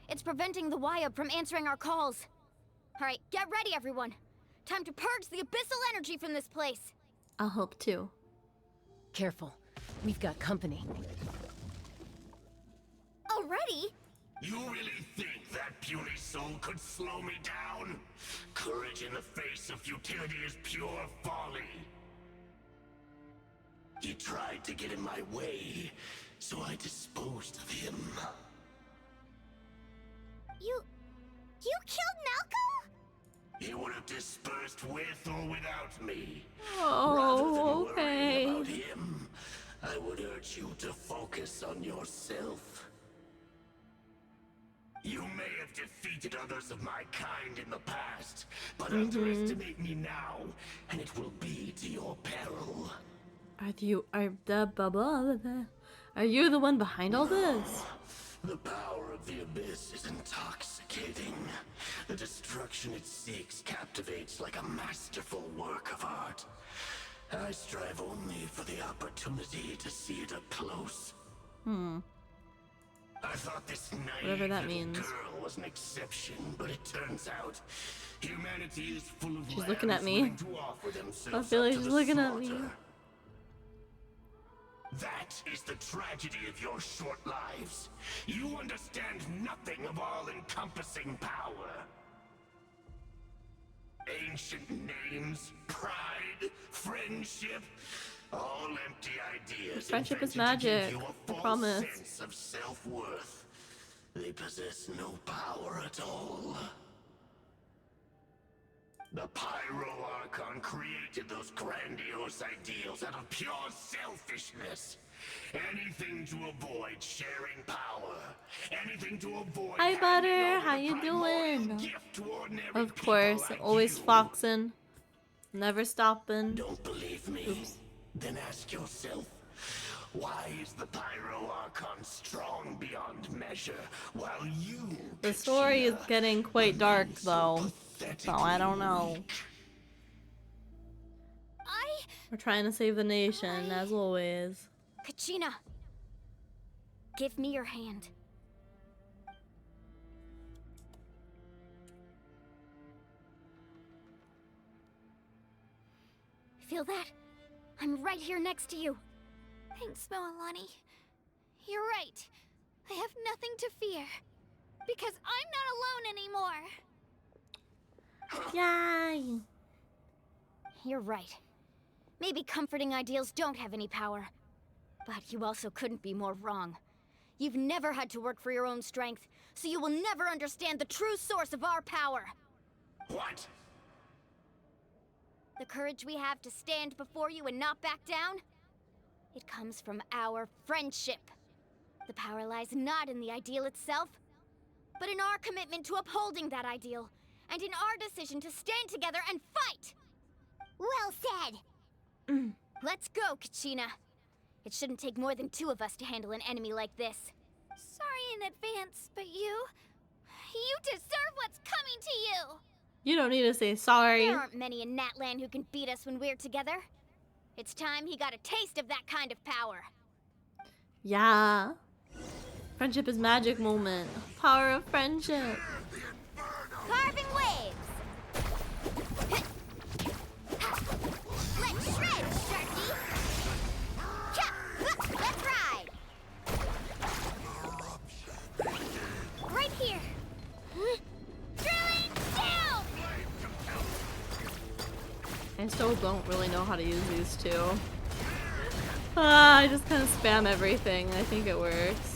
It's preventing the YUB from answering our calls. Alright, get ready everyone. Time to purge the abyssal energy from this place. I'll help too. Careful. We've got company. Already? You really think that puny soul could slow me down? Courage in the face of futility is pure folly. He tried to get in my way, so I disposed of him. You killed Malcolm? He would have dispersed with or without me. Oh, Rather than okay. worrying about him, I would urge you to focus on yourself. You may have defeated others of my kind in the past, but underestimate me now, and it will be to your peril. Are you the one behind all this? The power of the Abyss is intoxicating. The destruction it seeks captivates like a masterful work of art. I strive only for the opportunity to see it up close. I thought this Whatever naive that little means. girl was an exception, but it turns out humanity is full of She's looking at lambs me. willing to offer I themselves feel up like to she's the looking at me. slaughter. That is the tragedy of your short lives. You understand nothing of all-encompassing power. Ancient names, pride, friendship, all empty ideas. Friendship is invented to give magic. you a false Promise. sense of self-worth. They possess no power at all. The Pyro Archon created those grandiose ideals out of pure selfishness. Anything to avoid sharing power. Anything to avoid. Hi, Butter. How you doing? Of course, always foxing, never stopping. Don't believe me? Oops. Then ask yourself, why is the Pyro Archon strong beyond measure, while you... The story is getting quite dark, though, so I don't know. We're trying to save the nation, as always. Kachina, give me your hand. Feel that? I'm right here next to you. Thanks, Moalani. You're right. I have nothing to fear. Because I'm not alone anymore. Yay! You're right. Maybe comforting ideals don't have any power. But you also couldn't be more wrong. You've never had to work for your own strength, so you will never understand the true source of our power. What? The courage we have to stand before you and not back down? It comes from our friendship. The power lies not in the ideal itself, but in our commitment to upholding that ideal, and in our decision to stand together and fight! Well said! Let's go, Kachina. It shouldn't take more than 2 of us to handle an enemy like this. Sorry in advance, but you deserve what's coming to you! You don't need to say sorry. There aren't many in Natlan who can beat us when we're together. It's time he got a taste of that kind of power. Yeah. Friendship is magic moment. Power of friendship. Carving waves! Let's shred, Sharky! Let's ride! Right here! Drilling down! I still don't really know how to use these two. I just kind of spam everything. I think it works.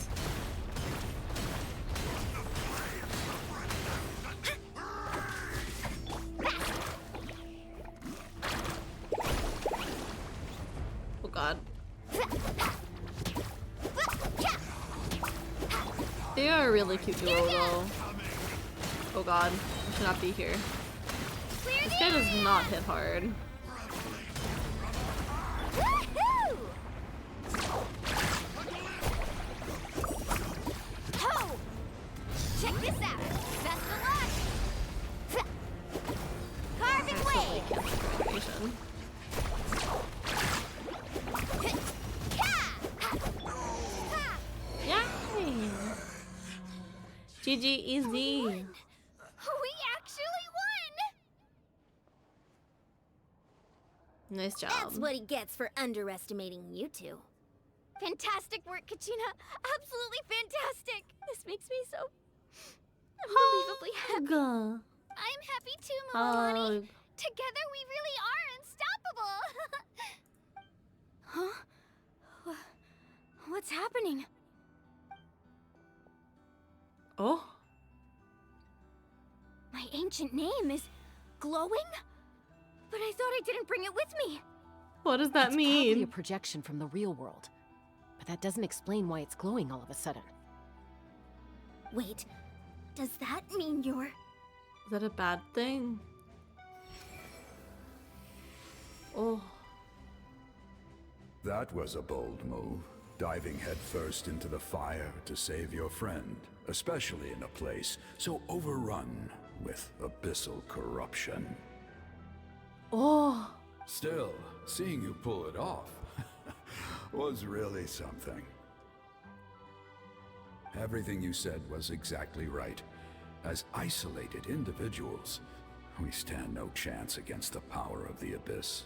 Oh god. They are a really cute duo though. Oh god, I should not be here. This guy does not hit hard. Ho! Check this out! Best of luck! Carving wave! Yay! GG easy. We actually won! Nice job. That's what he gets for underestimating you two. Fantastic work, Kachina. Absolutely fantastic. This makes me so unbelievably happy. Hug. I'm happy too, Moalani. Hug. Together we really are unstoppable! Huh? What's happening? Oh. My ancient name is glowing? But I thought I didn't bring it with me. What does that It's mean? probably a projection from the real world. But that doesn't explain why it's glowing all of a sudden. Wait, does that mean you're... Is that a bad thing? Oh. That was a bold move, diving headfirst into the fire to save your friend, especially in a place so overrun with abyssal corruption. Oh. Still, seeing you pull it off was really something. Everything you said was exactly right. As isolated individuals, we stand no chance against the power of the Abyss.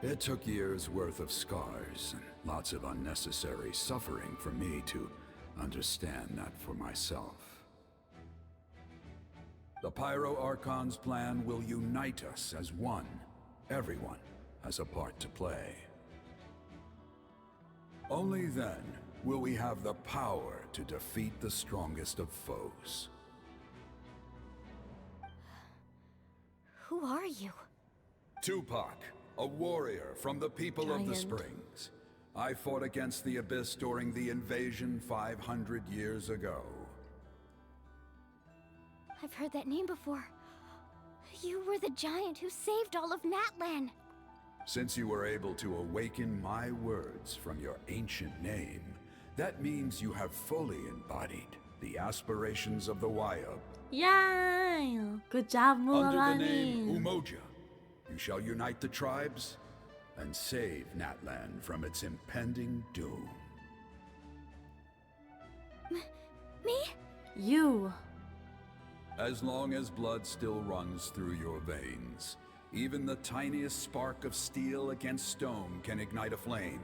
It took years' worth of scars and lots of unnecessary suffering for me to understand that for myself. The Pyro Archon's plan will unite us as one. Everyone has a part to play. Only then will we have the power to defeat the strongest of foes. Who are you? Tupac, a warrior from the people of the Giant. Springs. I fought against the Abyss during the invasion 500 years ago. I've heard that name before. You were the giant who saved all of Natlan. Since you were able to awaken my words from your ancient name, that means you have fully embodied the aspirations of the Wyub. Yay! Good job, Under the name Mualani. Umoja, you shall unite the tribes and save Natlan from its impending doom. Me? You. As long as blood still runs through your veins, even the tiniest spark of steel against stone can ignite a flame.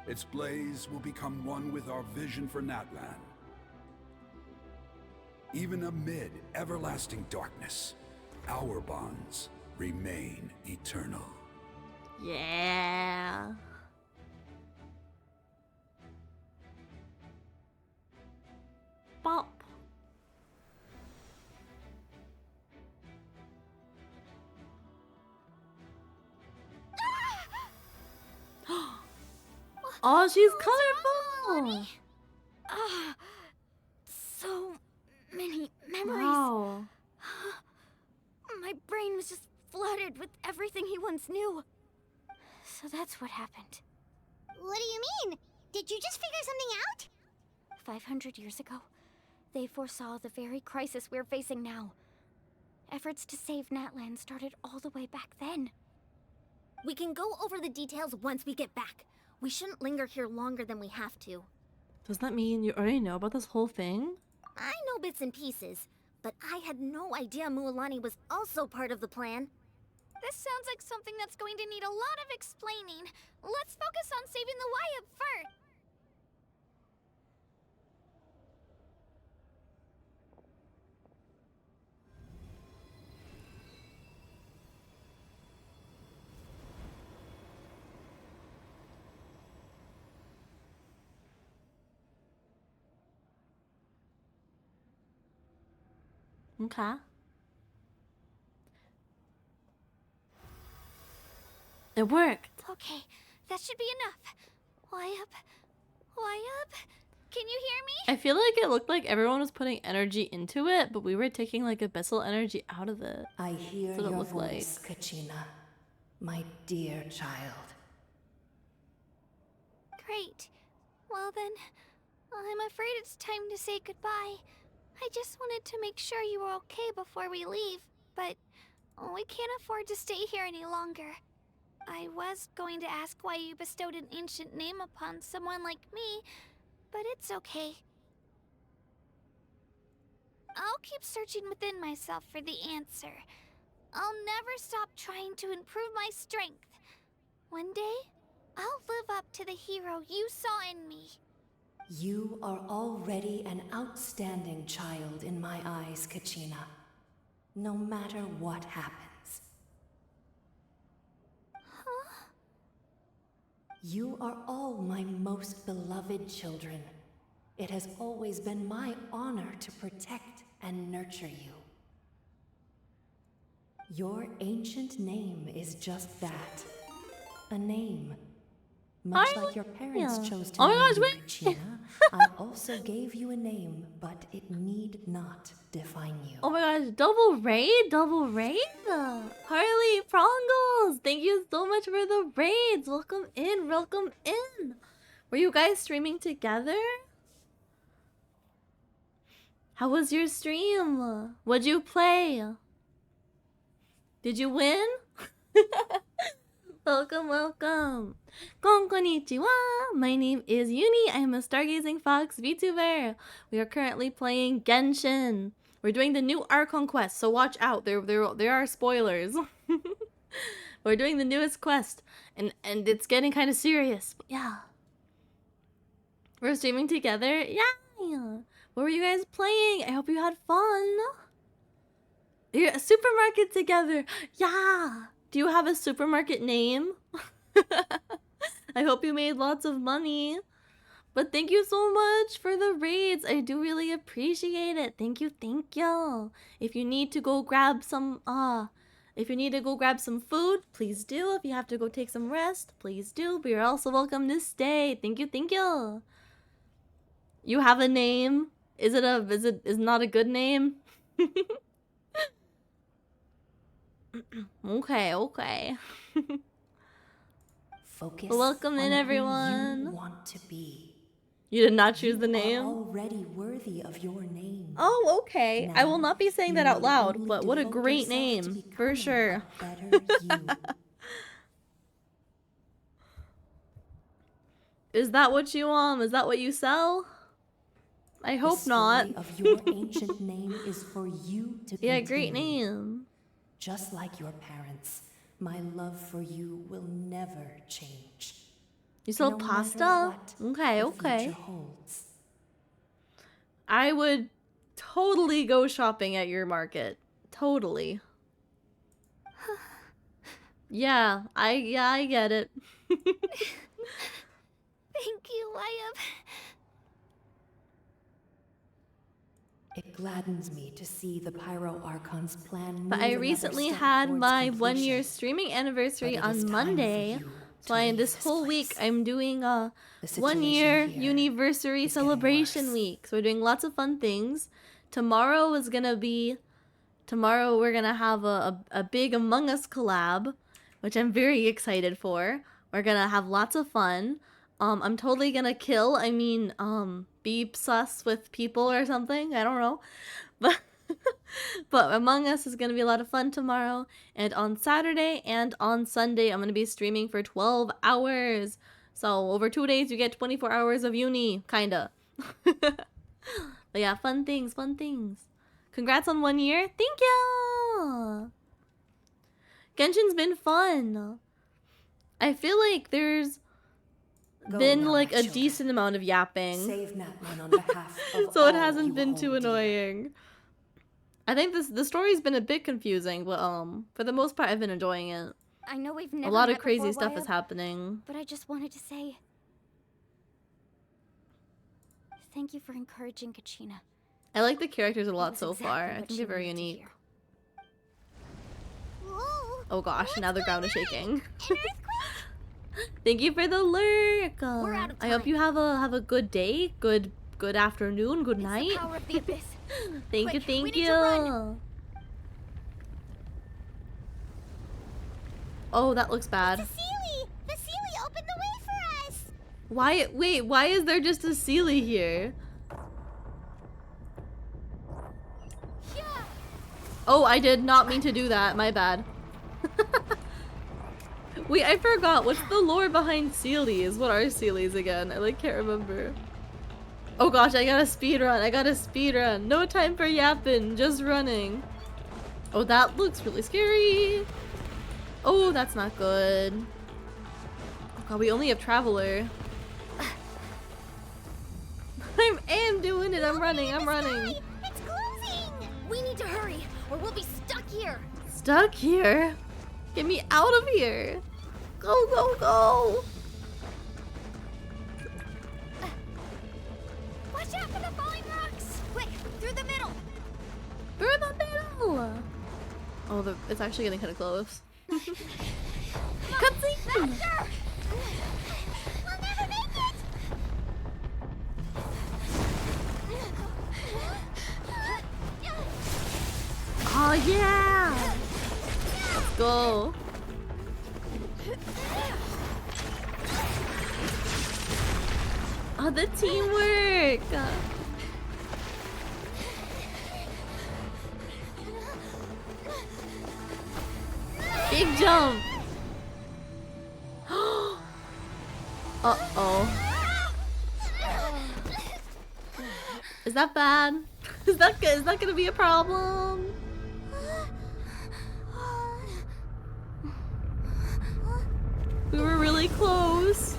Its blaze will become one with our vision for Natlan. Even amid everlasting darkness, our bonds remain eternal. Yeah. Bop. Oh, she's colorful. Ah, so many memories. Wow. My brain was just flooded with everything he once knew. So that's what happened. What do you mean? Did you just figure something out? 500 years ago, they foresaw the very crisis we're facing now. Efforts to save Natlan started all the way back then. We can go over the details once we get back. We shouldn't linger here longer than we have to. Does that mean you already know about this whole thing? I know bits and pieces, but I had no idea Mualani was also part of the plan. This sounds like something that's going to need a lot of explaining. Let's focus on saving the Wyub first. Okay. It worked. Okay, that should be enough. Wyub? Can you hear me? I feel like it looked like everyone was putting energy into it, but we were taking like abyssal energy out of it. I hear That's what it your looked voice, Kachina, my dear child. Great. Well then, I'm afraid it's time to say goodbye. I just wanted to make sure you were okay before we leave, but we can't afford to stay here any longer. I was going to ask why you bestowed an ancient name upon someone like me, but it's okay. I'll keep searching within myself for the answer. I'll never stop trying to improve my strength. One day, I'll live up to the hero you saw in me. You are already an outstanding child in my eyes, Kachina. No matter what happens. Huh? You are all my most beloved children. It has always been my honor to protect and nurture you. Your ancient name is just that. A name. Much like your parents chose to Oh my name gosh, you wait. Kachina, I also gave you a name, but it need not define you. Oh my gosh, double raid? Double raid? Harley Prongles, thank you so much for the raids. Welcome in, welcome in. Were you guys streaming together? How was your stream? What'd you play? Did you win? Welcome, welcome. Konnichiwa. My name is Yuni. I'm a Stargazing Fox VTuber. We are currently playing Genshin. We're doing the new Archon quest, so watch out. There are spoilers. We're doing the newest quest, and it's getting kind of serious. But yeah. We're streaming together. Yeah. What were you guys playing? I hope you had fun. You're at a supermarket together. Yeah. Do you have a supermarket name? I hope you made lots of money. But thank you so much for the raids. I do really appreciate it. Thank you, thank you. If you need to go grab some food, please do. If you have to go take some rest, please do. But you're also welcome to stay. Thank you, thank you. You have a name? Is it not a good name? Okay. Focus Welcome in, on everyone. who you want to be. You did not choose the You name? are already worthy of your name. Oh, okay. I will not be saying that out loud, but what a great name, for sure. Is that what you Is that what you sell? I hope not. The story of your ancient name is for you to Yeah, continue. great name. Just like your parents, my love for you will never change. You sell No matter pasta? what Okay, the okay. future holds. I would totally go shopping at your market. Totally. Yeah, I get it. Thank you, Wyatt. It gladdens me to see the Pyro Archon's plan. But I recently had my 1-year streaming anniversary on Monday. So this whole week I'm doing a 1-year YUNIVERSEVT celebration week. So we're doing lots of fun things. Tomorrow we're gonna have a big Among Us collab, which I'm very excited for. We're gonna have lots of fun. I'm totally gonna be sus with people or something. I don't know. But Among Us is gonna be a lot of fun tomorrow. And on Saturday and on Sunday, I'm gonna be streaming for 12 hours. So over 2 days, you get 24 hours of uni, kinda. But yeah, fun things. Congrats on 1 year. Thank you! Genshin's been fun. I feel like there's been like a decent amount of yapping. Save Natlan on behalf of So it all hasn't you been hold too dear. annoying. I think the story's been a bit confusing, but for the most part I've been enjoying it. I know we've never A lot met of crazy before, stuff Wyatt, is happening. But I just wanted to say thank you for encouraging Kachina. I like the characters a lot was so far. exactly I what think she they're very needed to unique. hear. Oh gosh, now the ground is shaking. Thank you for the lurk. We're out of I hope time. you have a good day, good afternoon, good It's night. the power of the abyss. Thank Quick, we you. need to run. Oh, that looks bad. The Sealy opened the way for us. Why is there just a Sealy here? Oh, I did not mean to do that. My bad. Wait, I forgot. What's the lore behind Sealies? What are Sealies again? I can't remember. Oh gosh, I gotta speedrun. No time for yapping, just running. Oh, that looks really scary. Oh, that's not good. Oh god, we only have Traveler. I am doing it. I'm running. It's closing. We need to hurry, or we'll be stuck here. Stuck here? Get me out of here. Go. Watch out for the falling rocks! Quick, through the middle! Oh, it's actually getting kind of close. Cutscene! We'll never make it. Oh yeah! Let's go. Oh, the teamwork! Big jump! Uh-oh. Is that bad? Is that gonna be a problem? We were really close.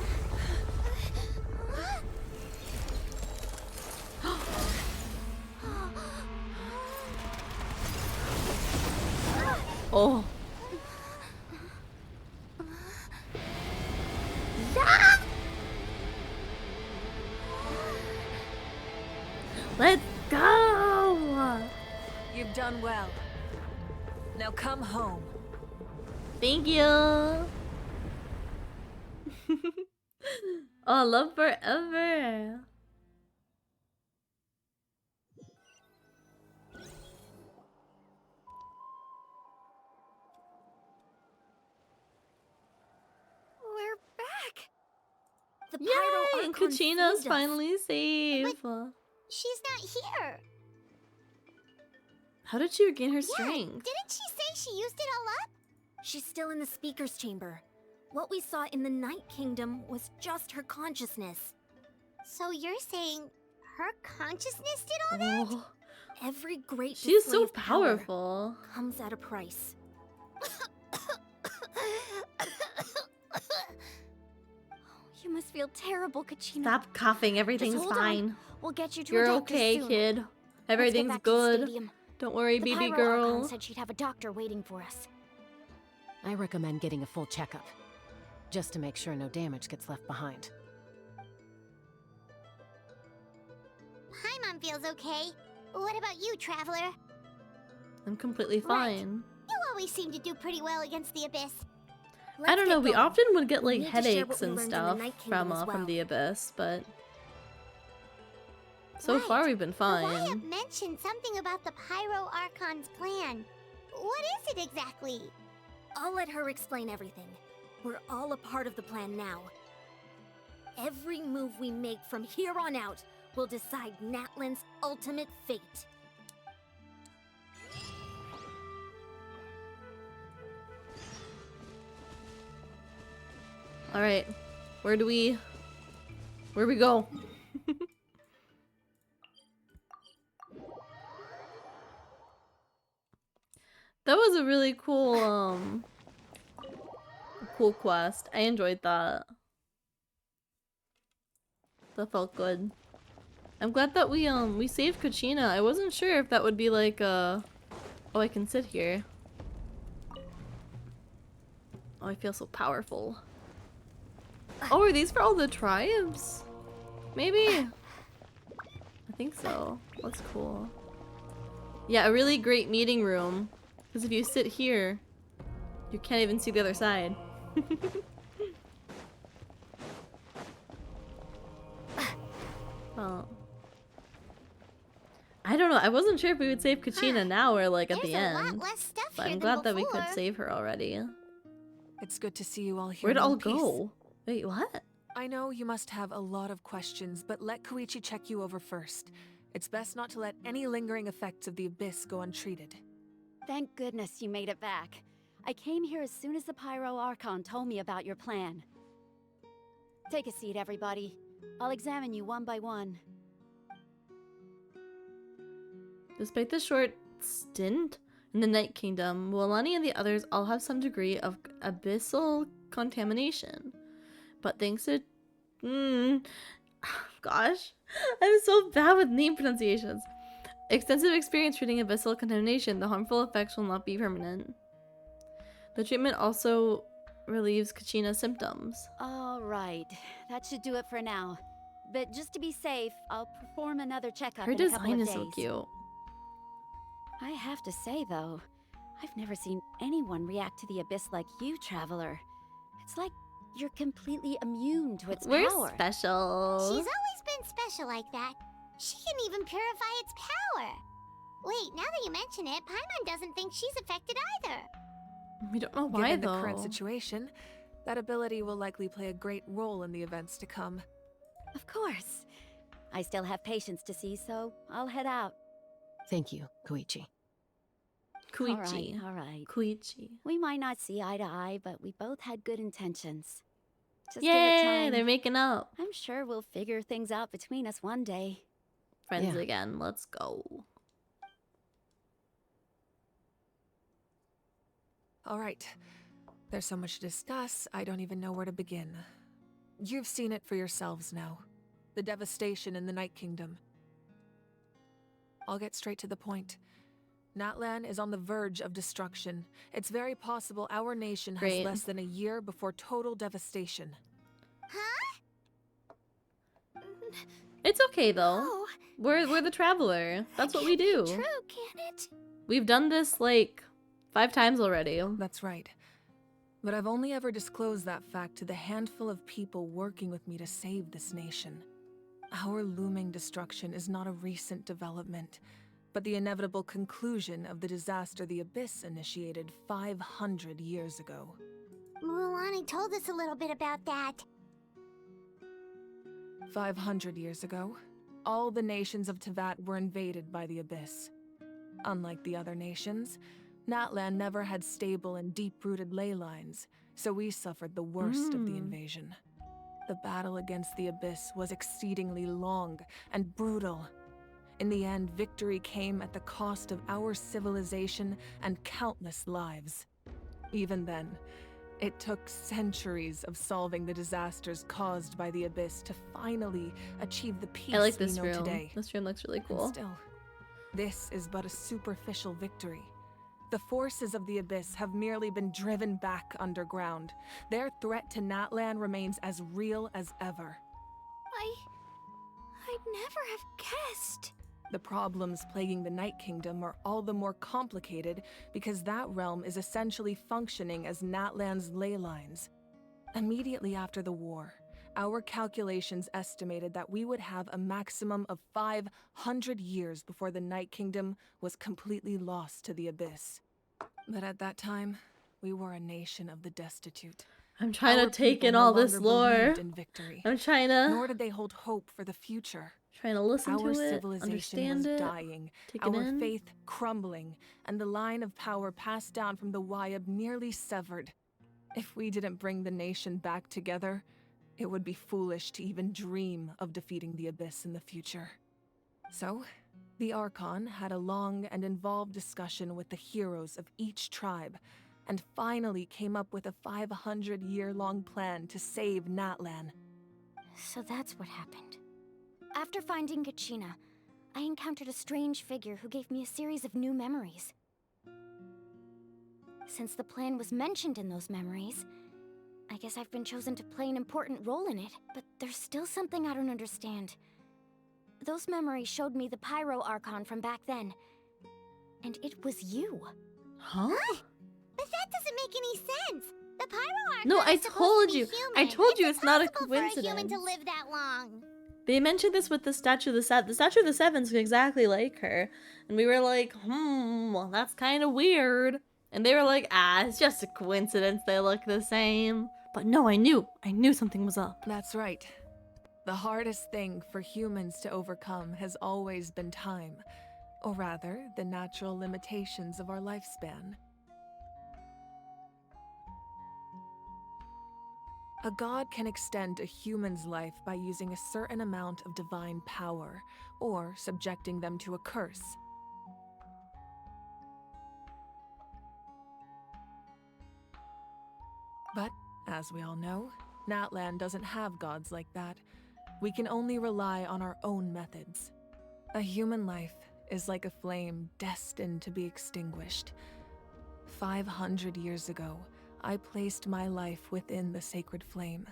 Oh. Yeah! Let's go! You've done well. Now come home. Thank you. Oh, love forever. We're back. The Yay! Pyro Archon Kachina's saved us. finally safe. She's not here. How did she regain her Yeah, strength? didn't she say she used it all up? She's still in the speaker's chamber. What we saw in the Night Kingdom was just her consciousness. So you're saying her consciousness did all that? Oh, Every great she's display so of power powerful. comes at a price. You must feel terrible, Kachina. Stop coughing. Everything's Just hold fine. on. We'll get you to You're a doctor okay, soon. kid. Let's Everything's get back to the good. stadium. Don't worry, The baby Pyro Archon girl. said she'd have a doctor waiting for us. I recommend getting a full checkup, just to make sure no damage gets left behind. Paimon feels okay. What about you, Traveler? I'm completely fine. You always seem to do pretty well against the Abyss. I don't know. We often would get We like need to share headaches what we and learned in the stuff Night Kingdom as from well. the Abyss, but so Right. far we've been The fine. Wyatt mentioned something about the Pyro Archon's plan. What is it exactly? I'll let her explain everything. We're all a part of the plan now. Every move we make from here on out will decide Natlan's ultimate fate. All right, where we go? That was a really cool quest. I enjoyed that. That felt good. I'm glad that we saved Kachina. I wasn't sure if that would be like oh, I can sit here. Oh, I feel so powerful. Oh, are these for all the tribes? Maybe? I think so. That's cool. Yeah, a really great meeting room. Because if you sit here, you can't even see the other side. Oh. I don't know. I wasn't sure if we would save Kachina now or like at the There's a end. lot less stuff But here I'm than glad that we could before. save her already. It's good to see you all here. Where'd it in all one piece. go? Wait, what? I know you must have a lot of questions, but let Koichi check you over first. It's best not to let any lingering effects of the Abyss go untreated. Thank goodness you made it back. I came here as soon as the Pyro Archon told me about your plan. Take a seat, everybody. I'll examine you one by one. Despite the short stint in the Night Kingdom, Wolani and the others all have some degree of abyssal contamination. But thanks to... gosh, I'm so bad with name pronunciations. Extensive experience treating abyssal contamination, the harmful effects will not be permanent. The treatment also relieves Kachina's symptoms. All right, that should do it for now. But just to be safe, I'll perform another checkup Her in a couple design of is days. so cute. I have to say, though, I've never seen anyone react to the Abyss like you, Traveler. It's like you're completely immune to its We're power. special. She's always been special like that. She can even purify its power. Wait, now that you mention it, Paimon doesn't think she's affected either. We don't know why, Given though. the current situation, that ability will likely play a great role in the events to come. Of course. I still have patients to see, so I'll head out. Thank you, Koichi. Koichi. All right. Koichi. We might not see eye to eye, but we both had good intentions. Just give it Yay, time. they're making up. I'm sure we'll figure things out between us one day. Friends again, let's go. All right. There's so much to discuss, I don't even know where to begin. You've seen it for yourselves now. The devastation in the Night Kingdom. I'll get straight to the point. Natlan is on the verge of destruction. It's very possible our nation has less than a year before total devastation. It's okay though. We're the traveler. That's what we do. True, can it? We've done this like 5 times already. That's right. But I've only ever disclosed that fact to the handful of people working with me to save this nation. Our looming destruction is not a recent development, but the inevitable conclusion of the disaster the Abyss initiated 500 years ago. Mualani told us a little bit about that. 500 years ago, all the nations of Teyvat were invaded by the Abyss. Unlike the other nations, Natlan never had stable and deep-rooted ley lines, so we suffered the worst of the invasion. The battle against the Abyss was exceedingly long and brutal. In the end, victory came at the cost of our civilization and countless lives. Even then, it took centuries of solving the disasters caused by the Abyss to finally achieve the peace I like this we know room. today. This room looks really cool. And still, this is but a superficial victory. The forces of the Abyss have merely been driven back underground. Their threat to Natlan remains as real as ever. I'd never have guessed. The problems plaguing the Night Kingdom are all the more complicated because that realm is essentially functioning as Natlan's ley lines. Immediately after the war, our calculations estimated that we would have a maximum of 500 years before the Night Kingdom was completely lost to the Abyss. But at that time, we were a nation of the destitute. I'm trying Our to take people in no all this longer lore. believed in victory, I'm trying to... nor did they hold hope for the future. Trying to listen Our to it, civilization understand was it, dying, take it our in. faith crumbling, and the line of power passed down from the Wyab nearly severed. If we didn't bring the nation back together, it would be foolish to even dream of defeating the Abyss in the future. So, the Archon had a long and involved discussion with the heroes of each tribe, and finally came up with a 500-year-long plan to save Natlan. So that's what happened. After finding Kachina, I encountered a strange figure who gave me a series of new memories. Since the plan was mentioned in those memories, I guess I've been chosen to play an important role in it, but there's still something I don't understand. Those memories showed me the Pyro Archon from back then, and it was you. Huh? But that doesn't make any sense. The Pyro Archon No, I is supposed told to be you. human. I told you it's not a impossible for a coincidence. human to live that long. They mentioned this with the Statue of the Seven. The Statue of the Seven's exactly like her. And we were like, well, that's kind of weird. And they were like, it's just a coincidence they look the same. But no, I knew something was up. That's right. The hardest thing for humans to overcome has always been time, or rather, the natural limitations of our lifespan. A god can extend a human's life by using a certain amount of divine power, or subjecting them to a curse. But, as we all know, Natlan doesn't have gods like that. We can only rely on our own methods. A human life is like a flame destined to be extinguished. 500 years ago, I placed my life within the sacred flame.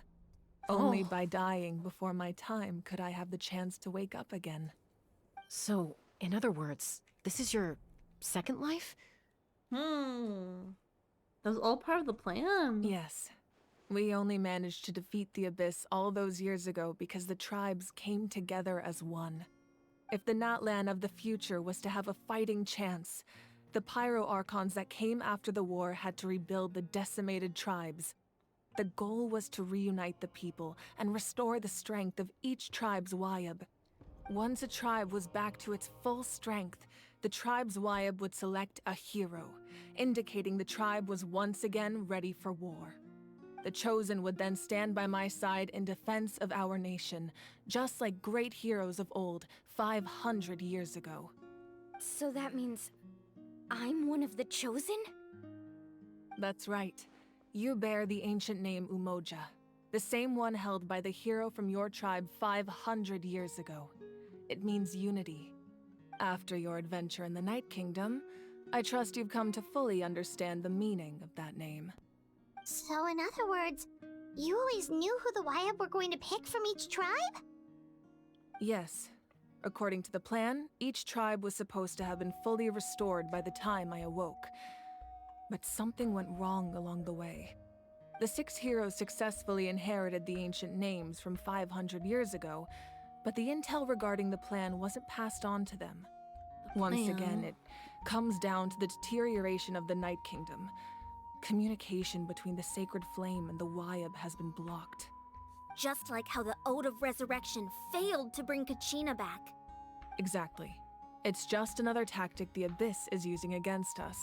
Only by dying before my time could I have the chance to wake up again. So, in other words, this is your second life? That was all part of the plan. Yes. We only managed to defeat the Abyss all those years ago because the tribes came together as one. If the Natlan of the future was to have a fighting chance, the Pyro Archons that came after the war had to rebuild the decimated tribes. The goal was to reunite the people and restore the strength of each tribe's Wyab. Once a tribe was back to its full strength, the tribe's Wyab would select a hero, indicating the tribe was once again ready for war. The Chosen would then stand by my side in defense of our nation, just like great heroes of old 500 years ago. So that means I'm one of the Chosen? That's right. You bear the ancient name Umoja, the same one held by the hero from your tribe 500 years ago. It means unity. After your adventure in the Night Kingdom, I trust you've come to fully understand the meaning of that name. So in other words, you always knew who the YUB were going to pick from each tribe? Yes. According to the plan, each tribe was supposed to have been fully restored by the time I awoke. But something went wrong along the way. The 6 heroes successfully inherited the ancient names from 500 years ago, but the intel regarding the plan wasn't passed on to them. Once again, it comes down to the deterioration of the Night Kingdom. Communication between the Sacred Flame and the YUB has been blocked. Just like how the Ode of Resurrection failed to bring Kachina back. Exactly. It's just another tactic the Abyss is using against us.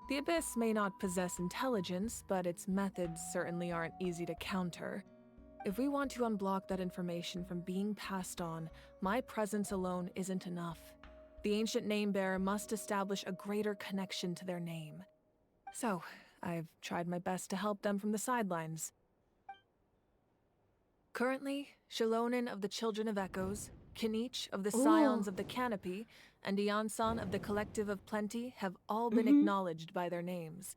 The Abyss may not possess intelligence, but its methods certainly aren't easy to counter. If we want to unblock that information from being passed on, my presence alone isn't enough. The ancient name-bearer must establish a greater connection to their name. So, I've tried my best to help them from the sidelines. Currently, Shilonin of the Children of Echoes, Kinich of the Scions of the Canopy, and Iansan of the Collective of Plenty have all been acknowledged by their names.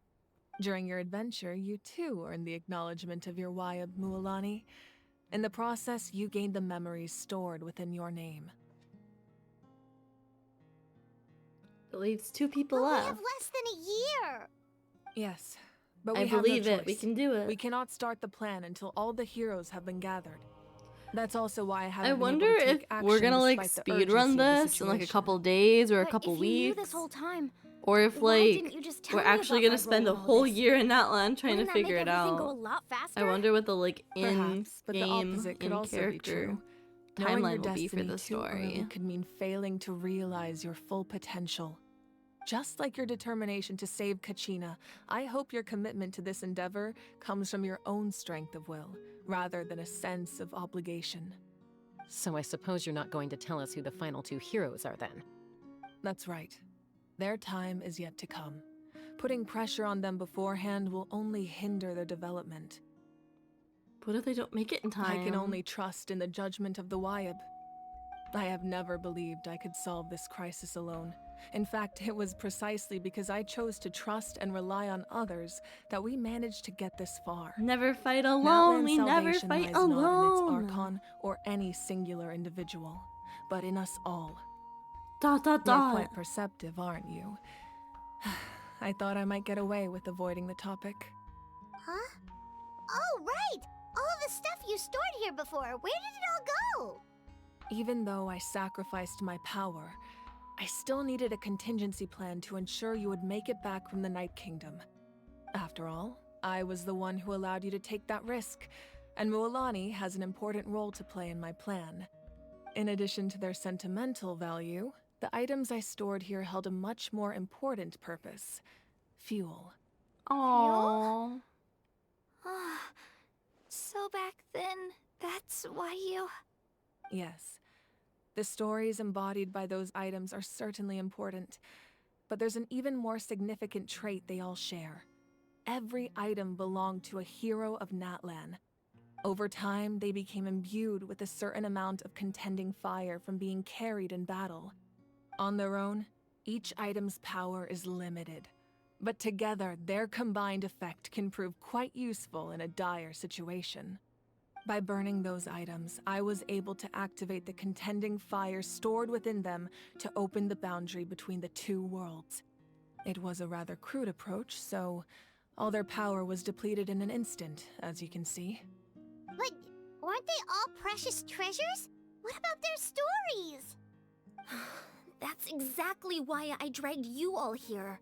During your adventure, you too earned the acknowledgement of your YUB, Mualani. In the process, you gained the memories stored within your name. It leaves 2 people We left. have less than a year! Yes, but we I have believe no it. We choice. can do it. We cannot start the plan until all the heroes have been gathered. That's also why I haven't I been wonder able to if take action we're gonna like despite the speed urgency run of the this in like a situation. couple days or a But couple if you knew weeks. this whole time, Or if why like didn't you just tell we're me actually about gonna my spend role a in all whole this? year in Natlan trying Wouldn't to that figure make it everything go a out. lot faster? I wonder what the like Perhaps, but the opposite could also be in-character true. Knowing your timeline will be for destiny the too early story. could mean failing to realize your full potential. Just like your determination to save Kachina, I hope your commitment to this endeavor comes from your own strength of will, rather than a sense of obligation. So I suppose you're not going to tell us who the final 2 heroes are then? That's right. Their time is yet to come. Putting pressure on them beforehand will only hinder their development. What if they don't make it in time? I can only trust in the judgment of the YUB. I have never believed I could solve this crisis alone. In fact, it was precisely because I chose to trust and rely on others that we managed to get this far. Never fight alone. Natlan's We never salvation fight lies not in its alone. Archon or any singular individual, but in us all. Dot dot You're dot. quite perceptive, aren't you? I thought I might get away with avoiding the topic. Huh? Oh, right! All of the stuff you stored here before, where did it all go? Even though I sacrificed my power, I still needed a contingency plan to ensure you would make it back from the Night Kingdom. After all, I was the one who allowed you to take that risk, and Mualani has an important role to play in my plan. In addition to their sentimental value, the items I stored here held a much more important purpose: fuel. Aww. So back then, that's why you... Yes. The stories embodied by those items are certainly important, but there's an even more significant trait they all share. Every item belonged to a hero of Natlan. Over time, they became imbued with a certain amount of contending fire from being carried in battle. On their own, each item's power is limited, but together their combined effect can prove quite useful in a dire situation. By burning those items, I was able to activate the contending fire stored within them to open the boundary between the 2 worlds. It was a rather crude approach, so all their power was depleted in an instant, as you can see. But weren't they all precious treasures? What about their stories? That's exactly why I dragged you all here.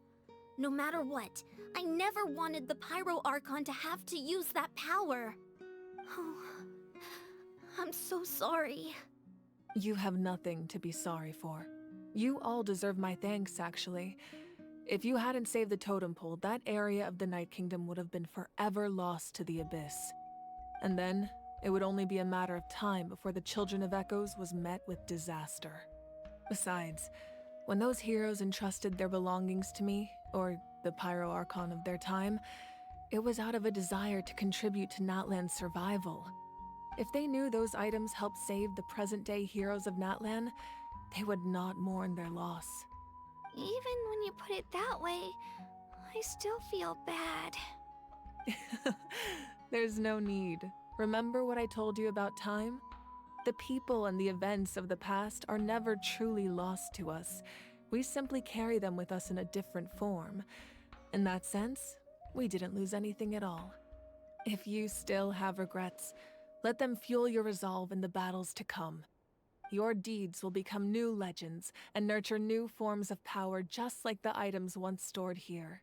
No matter what, I never wanted the Pyro Archon to have to use that power. Oh, I'm so sorry. You have nothing to be sorry for. You all deserve my thanks, actually. If you hadn't saved the totem pole, that area of the Night Kingdom would have been forever lost to the Abyss. And then, it would only be a matter of time before the Children of Echoes was met with disaster. Besides, when those heroes entrusted their belongings to me, or the Pyro Archon of their time, It was out of a desire to contribute to Natlan's survival. If they knew those items helped save the present-day heroes of Natlan, they would not mourn their loss. Even when you put it that way, I still feel bad. There's no need. Remember what I told you about time? The people and the events of the past are never truly lost to us. We simply carry them with us in a different form. In that sense, we didn't lose anything at all. If you still have regrets, let them fuel your resolve in the battles to come. Your deeds will become new legends and nurture new forms of power just like the items once stored here.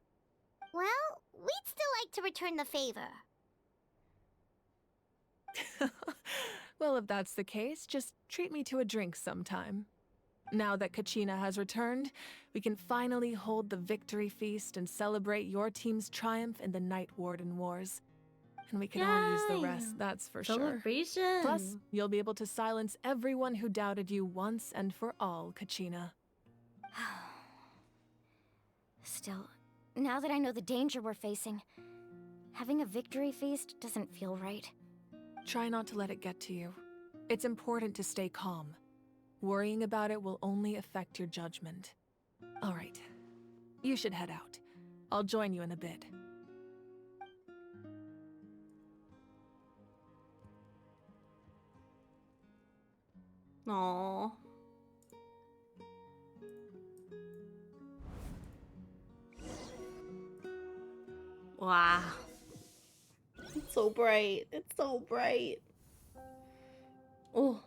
Well, we'd still like to return the favor. Well, if that's the case, just treat me to a drink sometime. Now that Kachina has returned, we can finally hold the victory feast and celebrate your team's triumph in the Night Warden Wars. And we can all use the rest, that's for Celebration. sure. Plus, you'll be able to silence everyone who doubted you once and for all, Kachina. Still, now that I know the danger we're facing, having a victory feast doesn't feel right. Try not to let it get to you. It's important to stay calm. Worrying about it will only affect your judgment. All right, you should head out. I'll join you in a bit. Aww. Wow. It's so bright. It's so bright. Oh.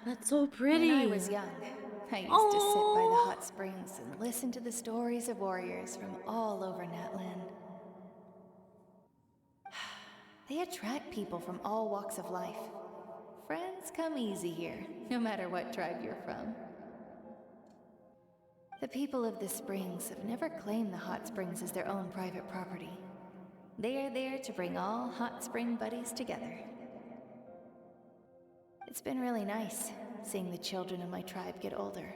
That's so pretty. When I was young, I used to sit by the hot springs and listen to the stories of warriors from all over Natlan. They attract people from all walks of life. Friends come easy here, no matter what tribe you're from. The people of the springs have never claimed the hot springs as their own private property. They are there to bring all hot spring buddies together. It's been really nice, seeing the children of my tribe get older.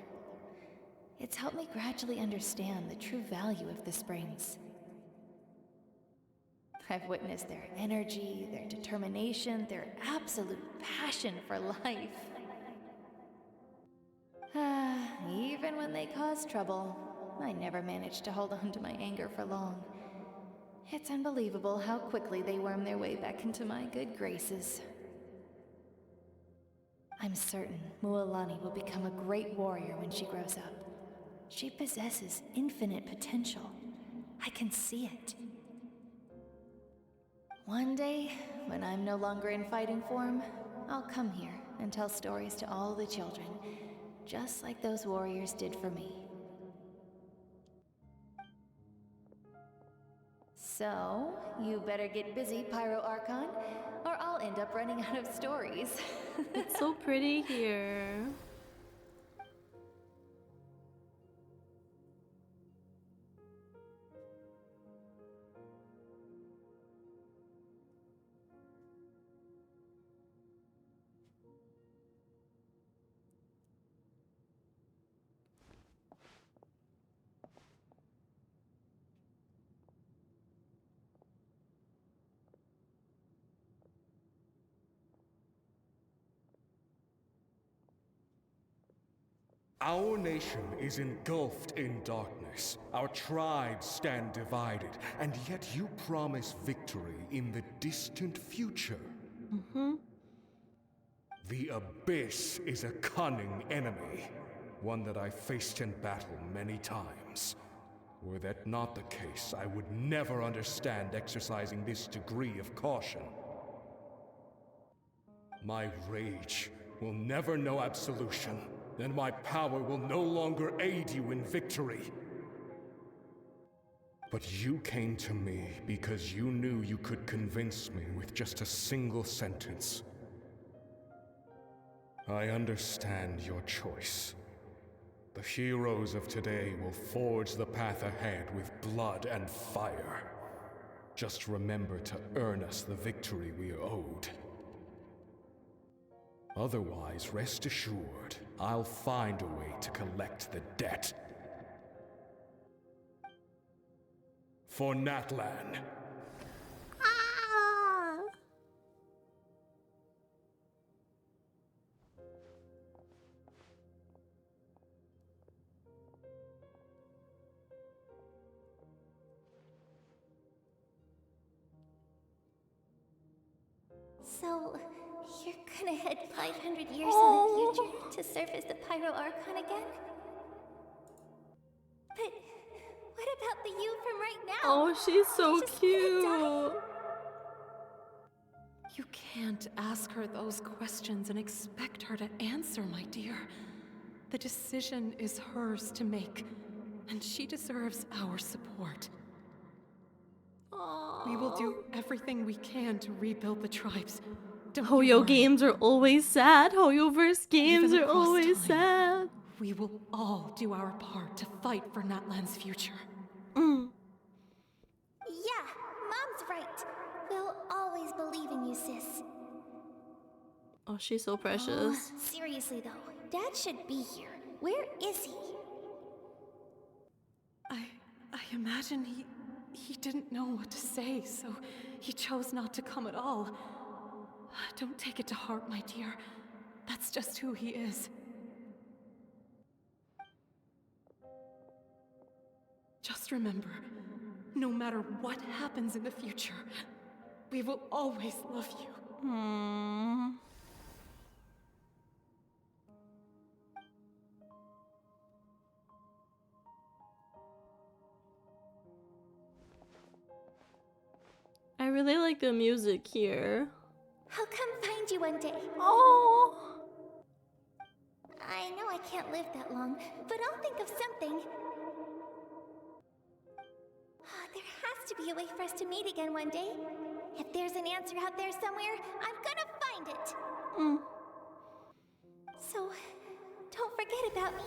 It's helped me gradually understand the true value of the springs. I've witnessed their energy, their determination, their absolute passion for life. Even when they cause trouble, I never managed to hold on to my anger for long. It's unbelievable how quickly they worm their way back into my good graces. I'm certain Mualani will become a great warrior when she grows up. She possesses infinite potential. I can see it. One day, when I'm no longer in fighting form, I'll come here and tell stories to all the children, just like those warriors did for me. So, you better get busy, Pyro Archon, or I'll end up running out of stories. It's so pretty here. Our nation is engulfed in darkness. Our tribes stand divided, and yet you promise victory in the distant future. The Abyss is a cunning enemy, one that I faced in battle many times. Were that not the case, I would never understand exercising this degree of caution. My rage will never know absolution, and my power will no longer aid you in victory. But you came to me because you knew you could convince me with just a single sentence. I understand your choice. The heroes of today will forge the path ahead with blood and fire. Just remember to earn us the victory we are owed. Otherwise, rest assured, I'll find a way to collect the debt. For Natlan. Ah! So, you're gonna head 500 years in the future to surface the Pyro Archon again? But what about the you from right now? Oh, she's so cute. You can't ask her those questions and expect her to answer, my dear. The decision is hers to make, and she deserves our support. We will do everything we can to rebuild the tribes. Hoyo games are always sad. Hoyoverse games Even are across always time, sad. We will all do our part to fight for Natlan's future. Yeah, Mom's right. We'll always believe in you, sis. Oh, she's so precious. Oh, seriously though, Dad should be here. Where is he? I imagine he didn't know what to say, so he chose not to come at all. Don't take it to heart, my dear. That's just who he is. Just remember, no matter what happens in the future, we will always love you. I really like the music here. I'll come find you one day. Oh! I know I can't live that long, but I'll think of something. There has to be a way for us to meet again one day. If there's an answer out there somewhere, I'm gonna find it. So, don't forget about me.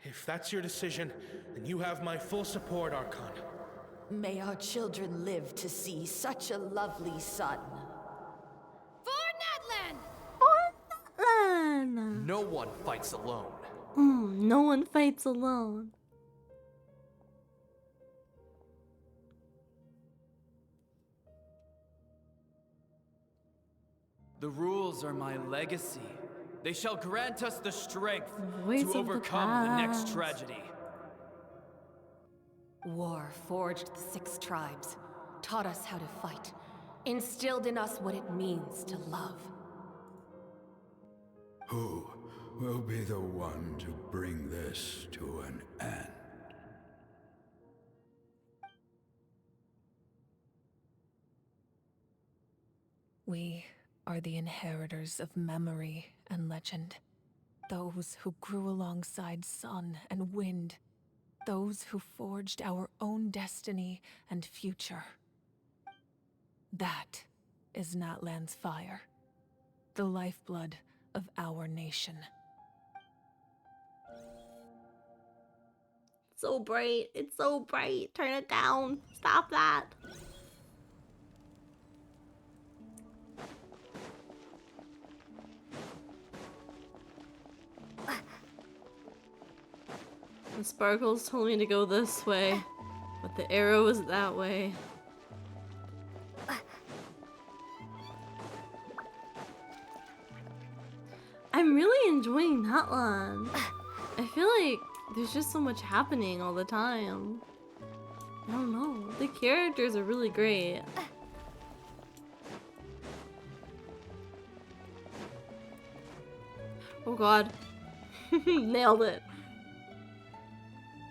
If that's your decision, then you have my full support, Archon. May our children live to see such a lovely son. For Natlan! No one fights alone. No one fights alone. The rules are my legacy. They shall grant us the strength Voice to of the overcome the next past. tragedy. War forged the 6 tribes, taught us how to fight, instilled in us what it means to love. Who will be the one to bring this to an end? We are the inheritors of memory and legend. Those who grew alongside sun and wind. Those who forged our own destiny and future. That is Natlan's fire. The lifeblood of our nation. So bright. It's so bright. Turn it down. Stop that. The sparkles told me to go this way, but the arrow is that way. I'm really enjoying Natlan. I feel like there's just so much happening all the time. I don't know. The characters are really great. Oh god. Nailed it.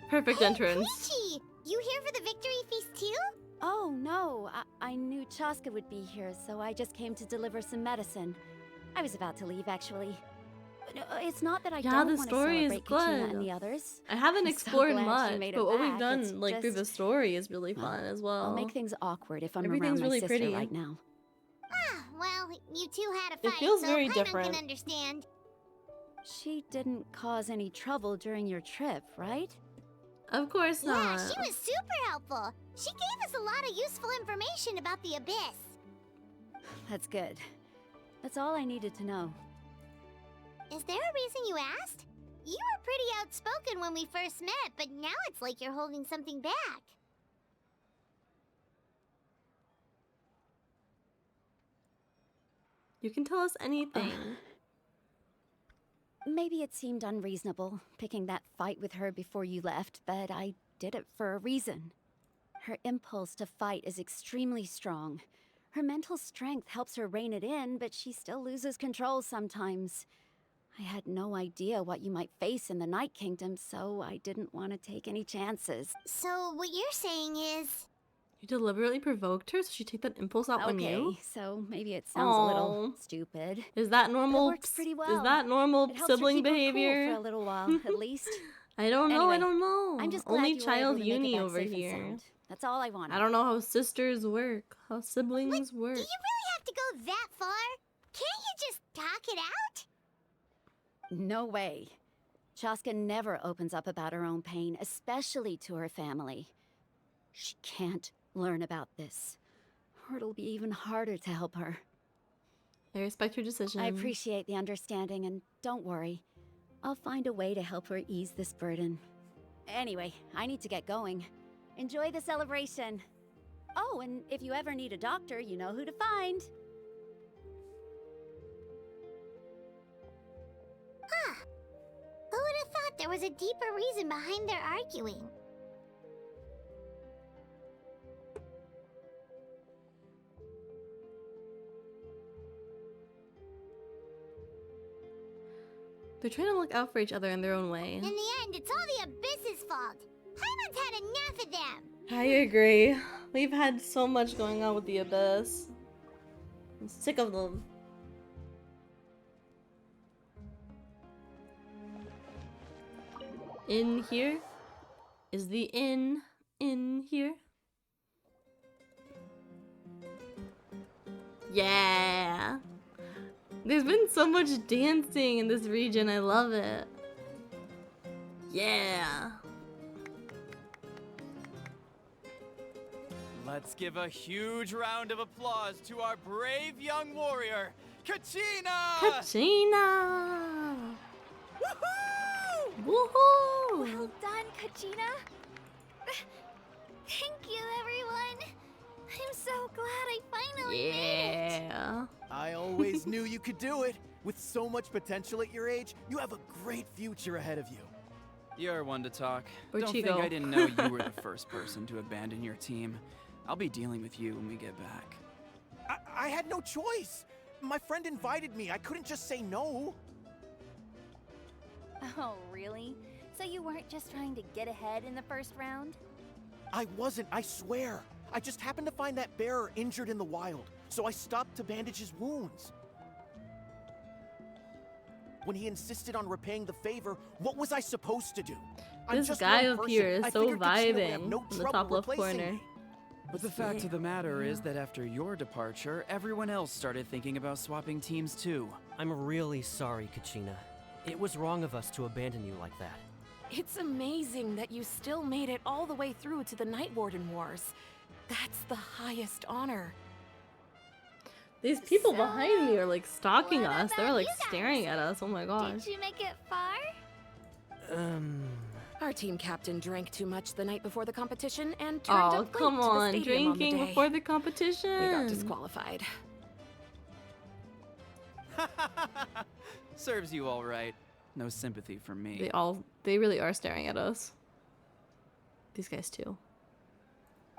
Perfect entrance. Peachy! You here for the victory feast too? Oh, no. I knew Chaska would be here, so I just came to deliver some medicine. I was about to leave, actually. It's not that I don't the want to story is celebrate Katrina good. and the others. I haven't I'm so explored glad she much, made but it what we've back. done It's like through the just- story is really fun as well. I'll make things awkward if I'm Everything's around really my sister pretty. right now. Well, you two had a It fight, feels so very Paimon different. can understand. She didn't cause any trouble during your trip, right? Of course Yeah, not. she was super helpful. She gave us a lot of useful information about the abyss. That's good. That's all I needed to know. Is there a reason you asked? You were pretty outspoken when we first met, but now it's like you're holding something back. You can tell us anything. Maybe it seemed unreasonable, picking that fight with her before you left, but I did it for a reason. Her impulse to fight is extremely strong. Her mental strength helps her rein it in, but she still loses control sometimes. I had no idea what you might face in the Night Kingdom, so I didn't want to take any chances. So what you're saying is... You deliberately provoked her so she take that impulse out on you? Okay, so maybe it sounds a little stupid. Is that normal? But it works pretty well. Is that normal It helps her sibling keep her cool behavior? for a little while, at least. I don't know. I Anyway, don't know. I'm just glad Only you were child able to make it Yuni back over safe and here. sound. That's all I wanted. I don't know how sisters work. How siblings work. Do you really have to go that far? Can't you just talk it out? No way. Chaska never opens up about her own pain, especially to her family. She can't learn about this, or it'll be even harder to help her. I respect your decision. I appreciate the understanding, and don't worry. I'll find a way to help her ease this burden. Anyway, I need to get going. Enjoy the celebration. Oh, and if you ever need a doctor, you know who to find. Huh. Who would have thought there was a deeper reason behind their arguing? They're trying to look out for each other in their own way. In the end, it's all the Abyss's fault. Paimon's had enough of them. I agree. We've had so much going on with the Abyss. I'm sick of them. In here? Is the inn in here? Yeah! There's been so much dancing in this region, I love it. Yeah! Let's give a huge round of applause to our brave young warrior, Kachina! Kachina! Woohoo! Woohoo! Well done, Kachina. Thank you, everyone. I'm so glad I finally made it. Yeah. I always knew you could do it. With so much potential at your age, you have a great future ahead of you. You're one to talk. Where'd Don't she think go? I didn't know you were the first person to abandon your team. I'll be dealing with you when we get back. I had no choice. My friend invited me. I couldn't just say no. Oh, really? So you weren't just trying to get ahead in the first round? I wasn't, I swear. I just happened to find that bearer injured in the wild, so I stopped to bandage his wounds. When he insisted on repaying the favor, what was I supposed to do? I'm This just guy one up person. here is I so figured Kachina would have vibing no in the trouble top left replacing corner. me. But the fact of the matter is that after your departure, everyone else started thinking about swapping teams too. I'm really sorry, Kachina. It was wrong of us to abandon you like that. It's amazing that you still made it all the way through to the Night Warden Wars. That's the highest honor. These people behind me are like stalking us. They're like staring at us. Oh my gosh. Did you make it far? Our team captain drank too much the night before the competition and turned up late come to the on. stadium on the Drinking day. before the competition. We got disqualified. Serves you all right. No sympathy from me. They really are staring at us. These guys too.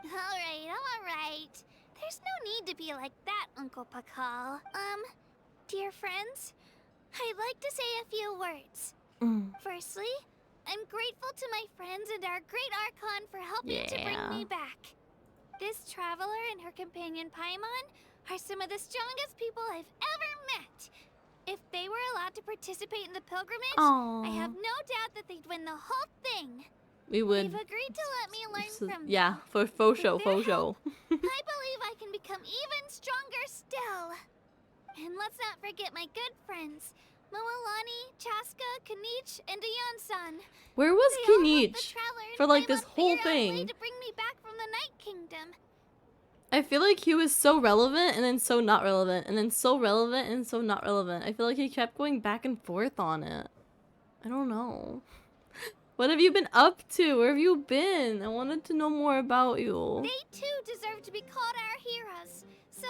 Alright. There's no need to be like that, Uncle Pakal. Dear friends, I'd like to say a few words. Firstly, I'm grateful to my friends and our great Archon for helping to bring me back. This traveler and her companion Paimon are some of the strongest people I've ever met. If they were allowed to participate in the pilgrimage, I have no doubt that they'd win the whole thing. We would. They've agreed to let me learn from Yeah, for faux show, With their faux show. I believe I can become even stronger still. And let's not forget my good friends, Moalani, Chaska, Kanich, and Ayan-san. Where was They all helped the Kinich traveler for like climb this up whole figure out a way thing? to bring me back from the Night Kingdom. I feel like he was so relevant and then so not relevant and then so relevant and so not relevant. I feel like he kept going back and forth on it. I don't know. What have you been up to? Where have you been? I wanted to know more about you. They too deserve to be called our heroes. So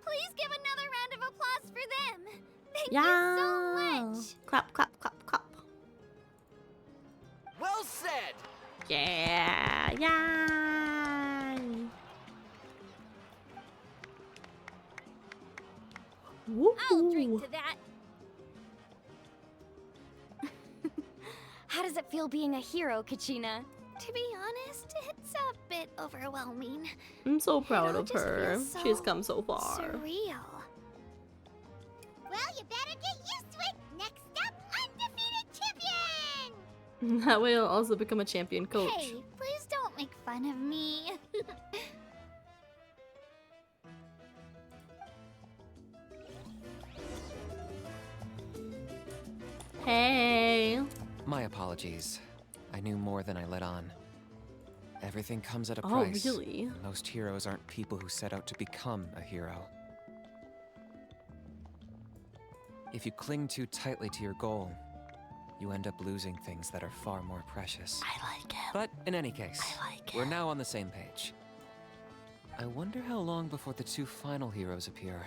please give another round of applause for them. Thank you so much. Clap, clap, clap, clap. Well said. Yeah, yeah. I'll drink to that. How does it feel being a hero, Kachina? To be honest, it's a bit overwhelming. I'm so proud It all of just her. feels so She's come so far. Surreal. Well, you better get used to it. Next up, undefeated champion! That way I'll also become a champion coach. Hey, please don't make fun of me. Hey. My apologies. I knew more than I let on. Everything comes at a Oh, price. really? Most heroes aren't people who set out to become a hero. If you cling too tightly to your goal, you end up losing things that are far more precious. I like him. But in any case, I like we're now on the same page. I wonder how long before the two final heroes appear.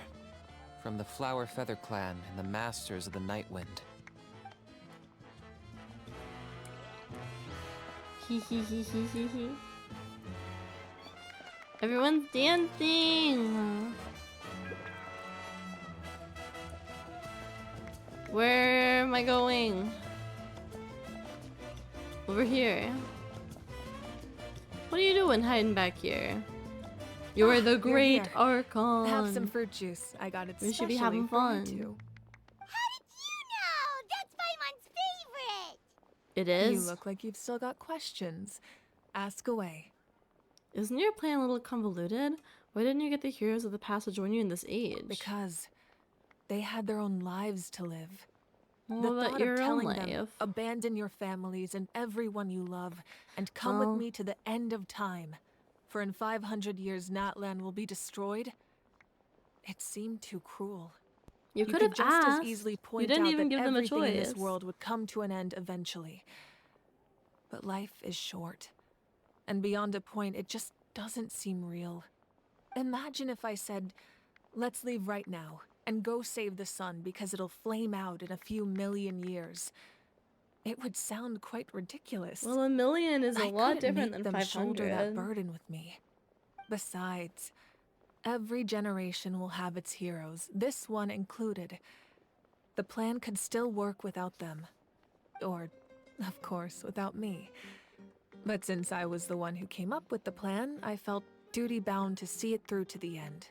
From the Flower Feather Clan and the Masters of the Night Wind. Hee hee hee hee hee hee. Everyone's dancing. Where am I going? Over here. What are you doing hiding back here? You're the You're great here. Archon. Have some fruit juice. I got it We should be specially having for you fun. two. That's Paimon's favorite! It is? You look like you've still got questions. Ask away. Isn't your plan a little convoluted? Why didn't you get the heroes of the past to join you in this age? Because they had their own lives to live. Well, The but thought your of own telling them, life. abandon your families and everyone you love, and come Well- with me to the end of time. For in 500 years, Natlan will be destroyed. It seemed too cruel. You could have just asked. as easily You point didn't out even that give them a everything in this choice. world would come to an end eventually. But life is short. And beyond a point, it just doesn't seem real. Imagine if I said, let's leave right now and go save the sun because it'll flame out in a few million years. It would sound quite ridiculous. Well, a million is a I lot couldn't different make than them shoulder that 500. burden with me. Besides, every generation will have its heroes, this one included. The plan could still work without them. Or, of course, without me. But since I was the one who came up with the plan, I felt duty-bound to see it through to the end.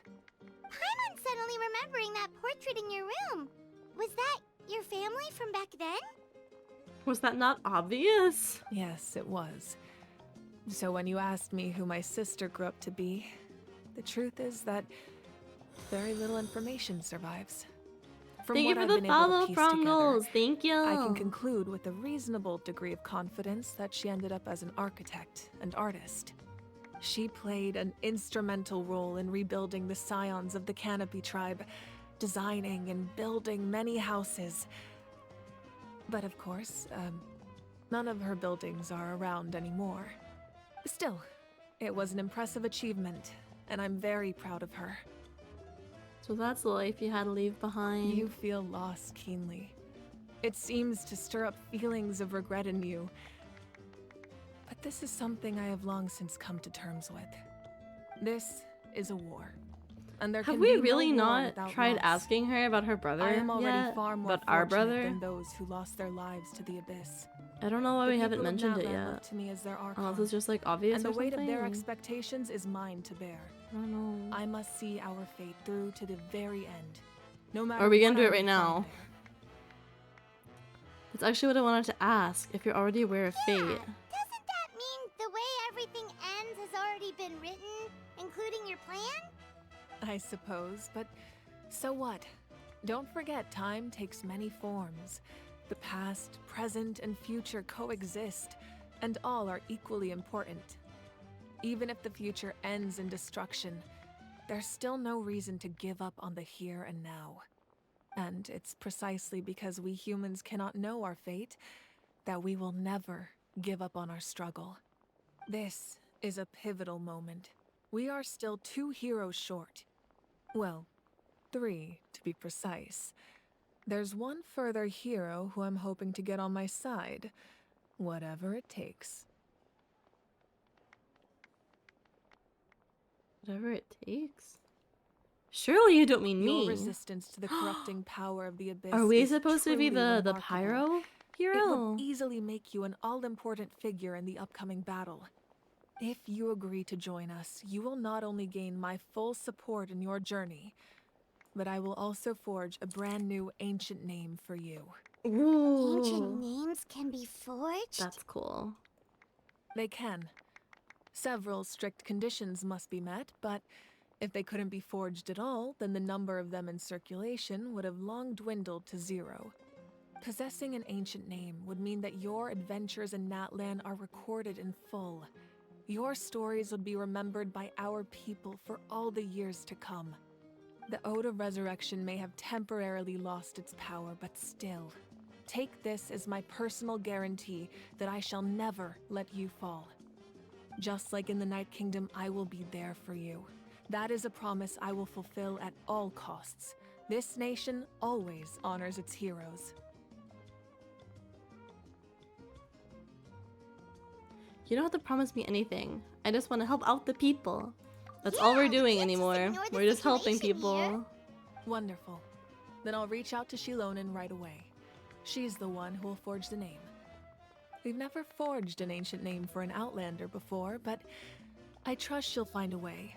Paimon's suddenly remembering that portrait in your room. Was that your family from back then? Was that not obvious? Yes, it was. So when you asked me who my sister grew up to be, the truth is that very little information survives. From Thank you what for I've the been able to follow, piece Prongles. together, Thank you. I can conclude with a reasonable degree of confidence that she ended up as an architect and artist. She played an instrumental role in rebuilding the scions of the Canopy tribe, designing and building many houses. But of course, none of her buildings are around anymore. Still, it was an impressive achievement, and I'm very proud of her. So that's the life you had to leave behind. You feel loss keenly. It seems to stir up feelings of regret in you. But this is something I have long since come to terms with. This is a war. And there Have can we be really no war not without tried loss. asking her about her brother I am already yet? far more About our fortunate brother? than those who lost their lives to the abyss. I don't know why The we haven't people of mentioned it Natlan look yet. to me as their Archon. Unless it's just like obvious And the or weight of their something. expectations is mine to bear. I don't know. I must see our fate through to the very end. No matter Are we gonna what do I it right may now? find That's actually what I wanted to ask. If you're already aware of fate. Doesn't that mean the way everything ends has already been written, including your plan? there. I suppose, but so what? Don't forget, time takes many forms. The past, present, and future coexist, and all are equally important. Even if the future ends in destruction, there's still no reason to give up on the here and now. And it's precisely because we humans cannot know our fate that we will never give up on our struggle. This is a pivotal moment. We are still 2 heroes short. Well, 3 to be precise. There's one further hero who I'm hoping to get on my side, whatever it takes. Whatever it takes? Surely you don't mean me. Your resistance to the corrupting power of the abyss. Are we is supposed to be truly the remarkable. pyro It hero? would easily make you an all-important figure in the upcoming battle. If you agree to join us, you will not only gain my full support in your journey, but I will also forge a brand new ancient name for you. Ooh. Ancient names can be forged? That's cool. They can. Several strict conditions must be met, but if they couldn't be forged at all, then the number of them in circulation would have long dwindled to 0. Possessing an ancient name would mean that your adventures in Natlan are recorded in full. Your stories would be remembered by our people for all the years to come. The Ode of Resurrection may have temporarily lost its power, but still, take this as my personal guarantee that I shall never let you fall. Just like in the Night Kingdom, I will be there for you. That is a promise I will fulfill at all costs. This nation always honors its heroes. You don't have to promise me anything. I just want to help out the people. That's all we're doing anymore. We're just helping people. Wonderful. Then I'll reach out to Shilonen right away. She's the one who will forge the name. We've never forged an ancient name for an Outlander before, but I trust she'll find a way.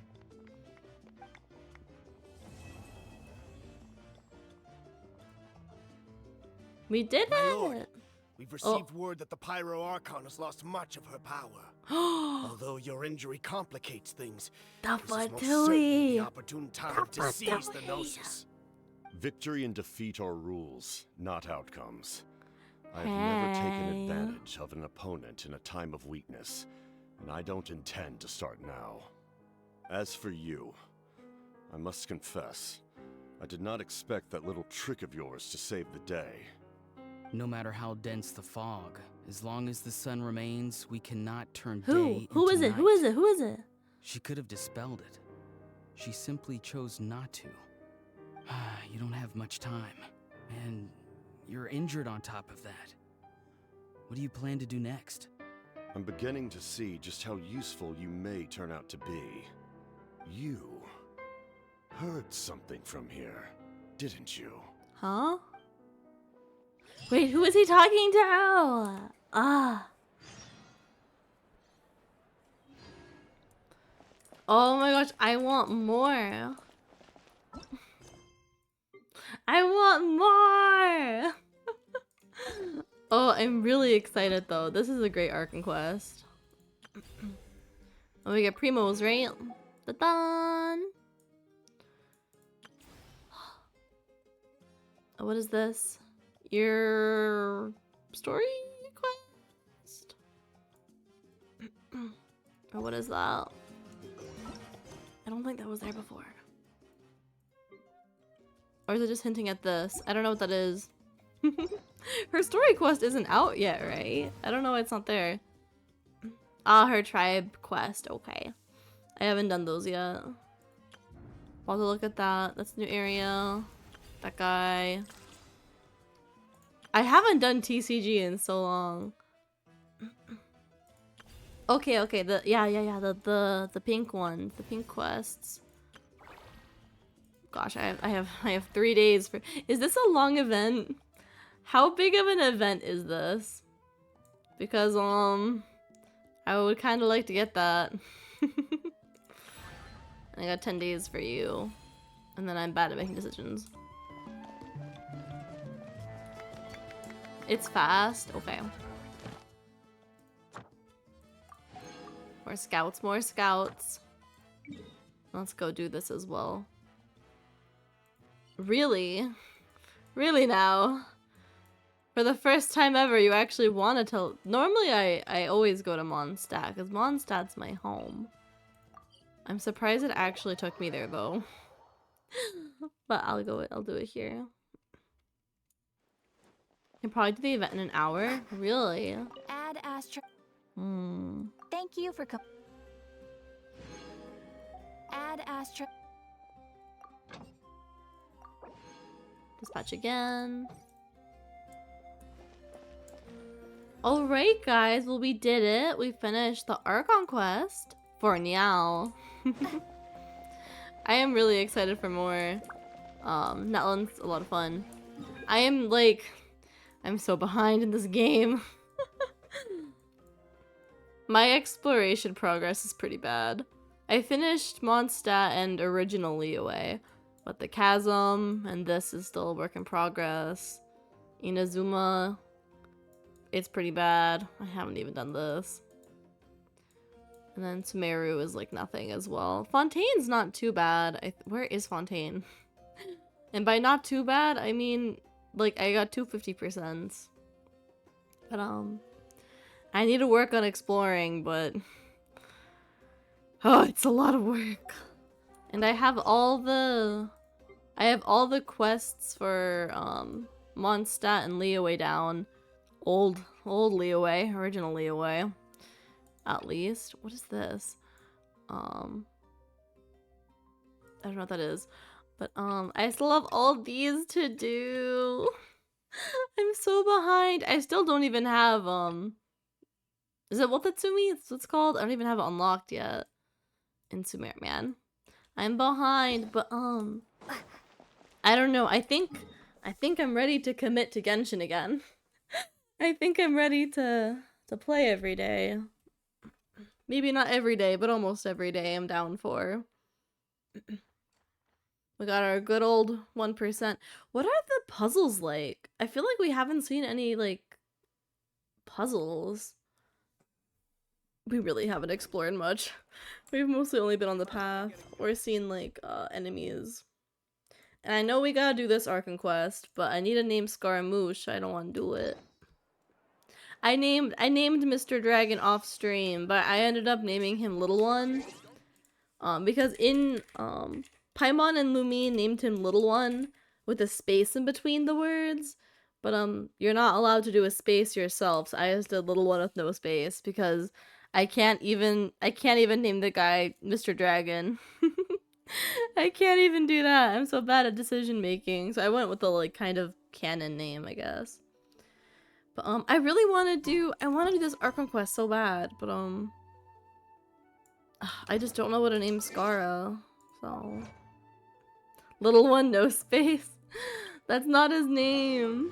We did My it! lord, we've received word that the Pyro Archon has lost much of her power. Although your injury complicates things, this is most certainly the opportune time to seize the Gnosis. Victory and defeat are rules, not outcomes. I have never taken advantage of an opponent in a time of weakness, and I don't intend to start now. As for you, I must confess, I did not expect that little trick of yours to save the day. No matter how dense the fog, as long as the sun remains, we cannot turn day into night. Who is it? Who is it? Who is it? She could have dispelled it. She simply chose not to. You don't have much time, and you're injured on top of that. What do you plan to do next? I'm beginning to see just how useful you may turn out to be. You heard something from here, didn't you? Huh? Wait, who is he talking to? Ah. Oh my gosh, I want more. I want more! Oh, I'm really excited though. This is a great arc and quest. Oh, we get primos, right? Ta-da! What is this? Your story quest? Or what is that? I don't think that was there before. Or is it just hinting at this? I don't know what that is. Her story quest isn't out yet, right? I don't know why it's not there. Ah, her tribe quest. Okay. I haven't done those yet. I'll have to look at that. That's a new area. That guy. I haven't done TCG in so long. Okay, okay. The the pink ones, the pink quests. Gosh, I have 3 days for. Is this a long event? How big of an event is this? Because I would kind of like to get that. I got 10 days for you, and then I'm bad at making decisions. It's fast. Okay. More scouts, more scouts. Let's go do this as well. Really? Really now? For the first time ever, you actually want to tell. Normally, I always go to Mondstadt because Mondstadt's my home. I'm surprised it actually took me there though. But I'll do it here. You probably do the event in an hour. Really? Add Astro. Hmm. Thank you for Add Astro. Dispatch again. Alright guys, well we did it. We finished the Archon quest for now. I am really excited for more. Natlan's a lot of fun. I'm so behind in this game. My exploration progress is pretty bad. I finished Mondstadt and original Liyue, but the Chasm and this is still a work in progress. Inazuma, it's pretty bad. I haven't even done this. And then Sumeru is like nothing as well. Fontaine's not too bad. Where is Fontaine? And by not too bad, I mean like I got 250%. But I need to work on exploring, but oh, it's a lot of work. And I have all the quests for Mondstadt and Liyue down. Old Liyue, original Liyue. At least. What is this? I don't know what that is. But I still have all these to do. I'm so behind. I still don't even have is it Wotatsumi? That's what it's called? I don't even have it unlocked yet. In Sumer, man. I'm behind, but I don't know. I think I'm ready to commit to Genshin again. I think I'm ready to play every day. Maybe not every day, but almost every day I'm down for. We got our good old 1%. What are the puzzles like? I feel like we haven't seen any, like, puzzles. We really haven't explored much. We've mostly only been on the path or seen, like, enemies. And I know we gotta do this Archon quest, but I need to name Scaramouche. I don't want to do it. I named Mr. Dragon off stream, but I ended up naming him Little One. Because in, Paimon and Lumine named him Little One with a space in between the words, but you're not allowed to do a space yourself. So I just did Little One with no space because I can't even name the guy Mr. Dragon. I can't even do that. I'm so bad at decision making. So I went with the like kind of canon name, I guess. But I really want to do this Archon quest so bad, but I just don't know what to name Scara. So Little One, no space. That's not his name.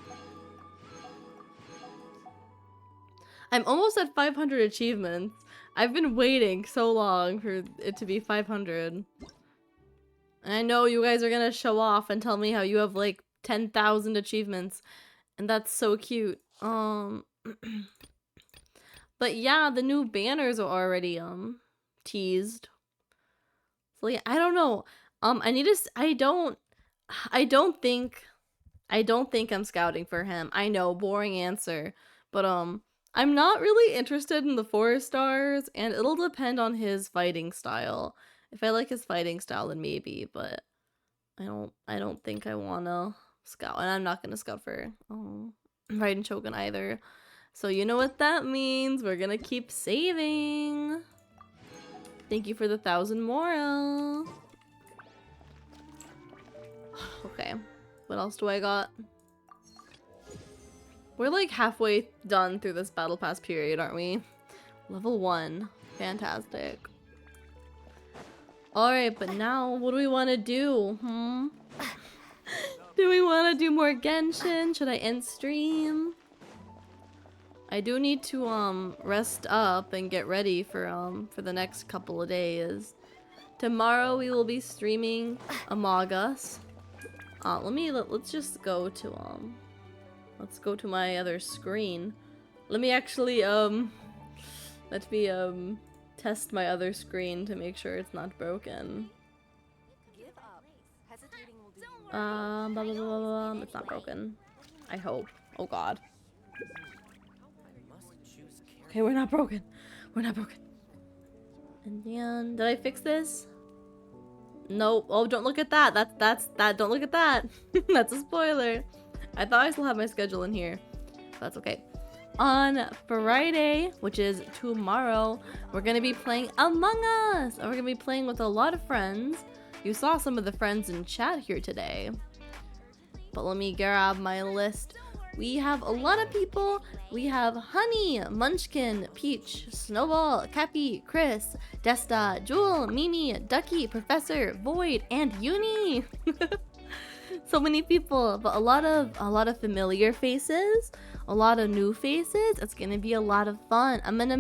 I'm almost at 500 achievements. I've been waiting so long for it to be 500. And I know you guys are gonna show off and tell me how you have like 10,000 achievements. And that's so cute. But yeah, the new banners are already teased. So yeah, I don't know. I don't think I'm scouting for him. I know, boring answer. But I'm not really interested in the 4 stars, and it'll depend on his fighting style. If I like his fighting style, then maybe, but I don't think I wanna scout, and I'm not gonna scout for Raiden Shogun either. So you know what that means. We're gonna keep saving. Thank you for the 1,000 moral. Okay, what else do I got? We're like halfway done through this battle pass period, aren't we? Level 1. Fantastic. Alright, but now what do we want to do? Do we want to do more Genshin? Should I end stream? I do need to rest up and get ready for the next couple of days. Tomorrow we will be streaming Among Us. Let's just go to let's go to my other screen. Let me actually test my other screen to make sure it's not broken. Give up. Hesitating will do. Don't Blah, blah, blah, blah, blah. It's not broken. I hope. Oh god. Okay, we're not broken. We're not broken. And then, did I fix this? Nope. Oh, don't look at that. That's don't look at that. That's a spoiler. I thought I still had my schedule in here. That's okay. On Friday, which is tomorrow, we're gonna be playing Among Us. And we're gonna be playing with a lot of friends. You saw some of the friends in chat here today. But let me grab my list. We have a lot of people. We have Honey, Munchkin, Peach, Snowball, Cappy, Chris, Desta, Jewel, Mimi, Ducky, Professor, Void, and Yuni. So many people, but a lot of familiar faces, a lot of new faces. It's gonna be a lot of fun. I'm gonna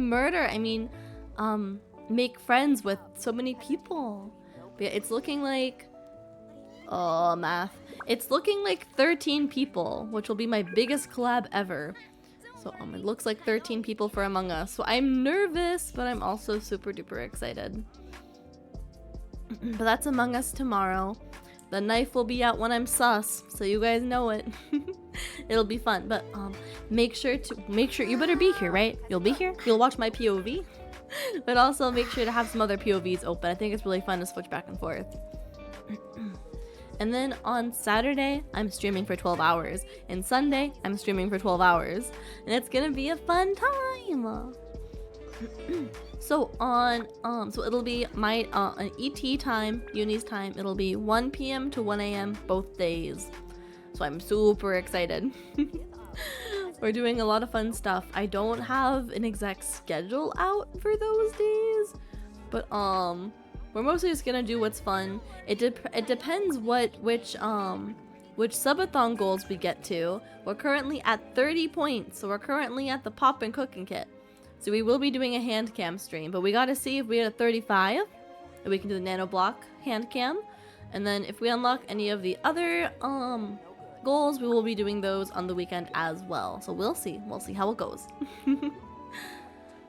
make friends with so many people. But it's looking like, oh, math. It's looking like 13 people, which will be my biggest collab ever. So it looks like 13 people for Among Us. So I'm nervous, but I'm also super duper excited. But that's Among Us tomorrow. The knife will be out when I'm sus, so you guys know it. It'll be fun, but make sure you better be here, right? You'll be here. You'll watch my POV, but also make sure to have some other POVs open. I think it's really fun to switch back and forth. And then on Saturday, I'm streaming for 12 hours, and Sunday, I'm streaming for 12 hours, and it's gonna be a fun time. So so it'll be my an ET time, Uni's time. It'll be 1 p.m. to 1 a.m. both days. So I'm super excited. We're doing a lot of fun stuff. I don't have an exact schedule out for those days, but we're mostly just gonna do what's fun. It depends which subathon goals we get to. We're currently at 30 points, so we're currently at the pop and cooking kit. So we will be doing a hand cam stream, but we gotta see if we get a 35, and we can do the nano block hand cam. And then if we unlock any of the other goals, we will be doing those on the weekend as well. So we'll see how it goes.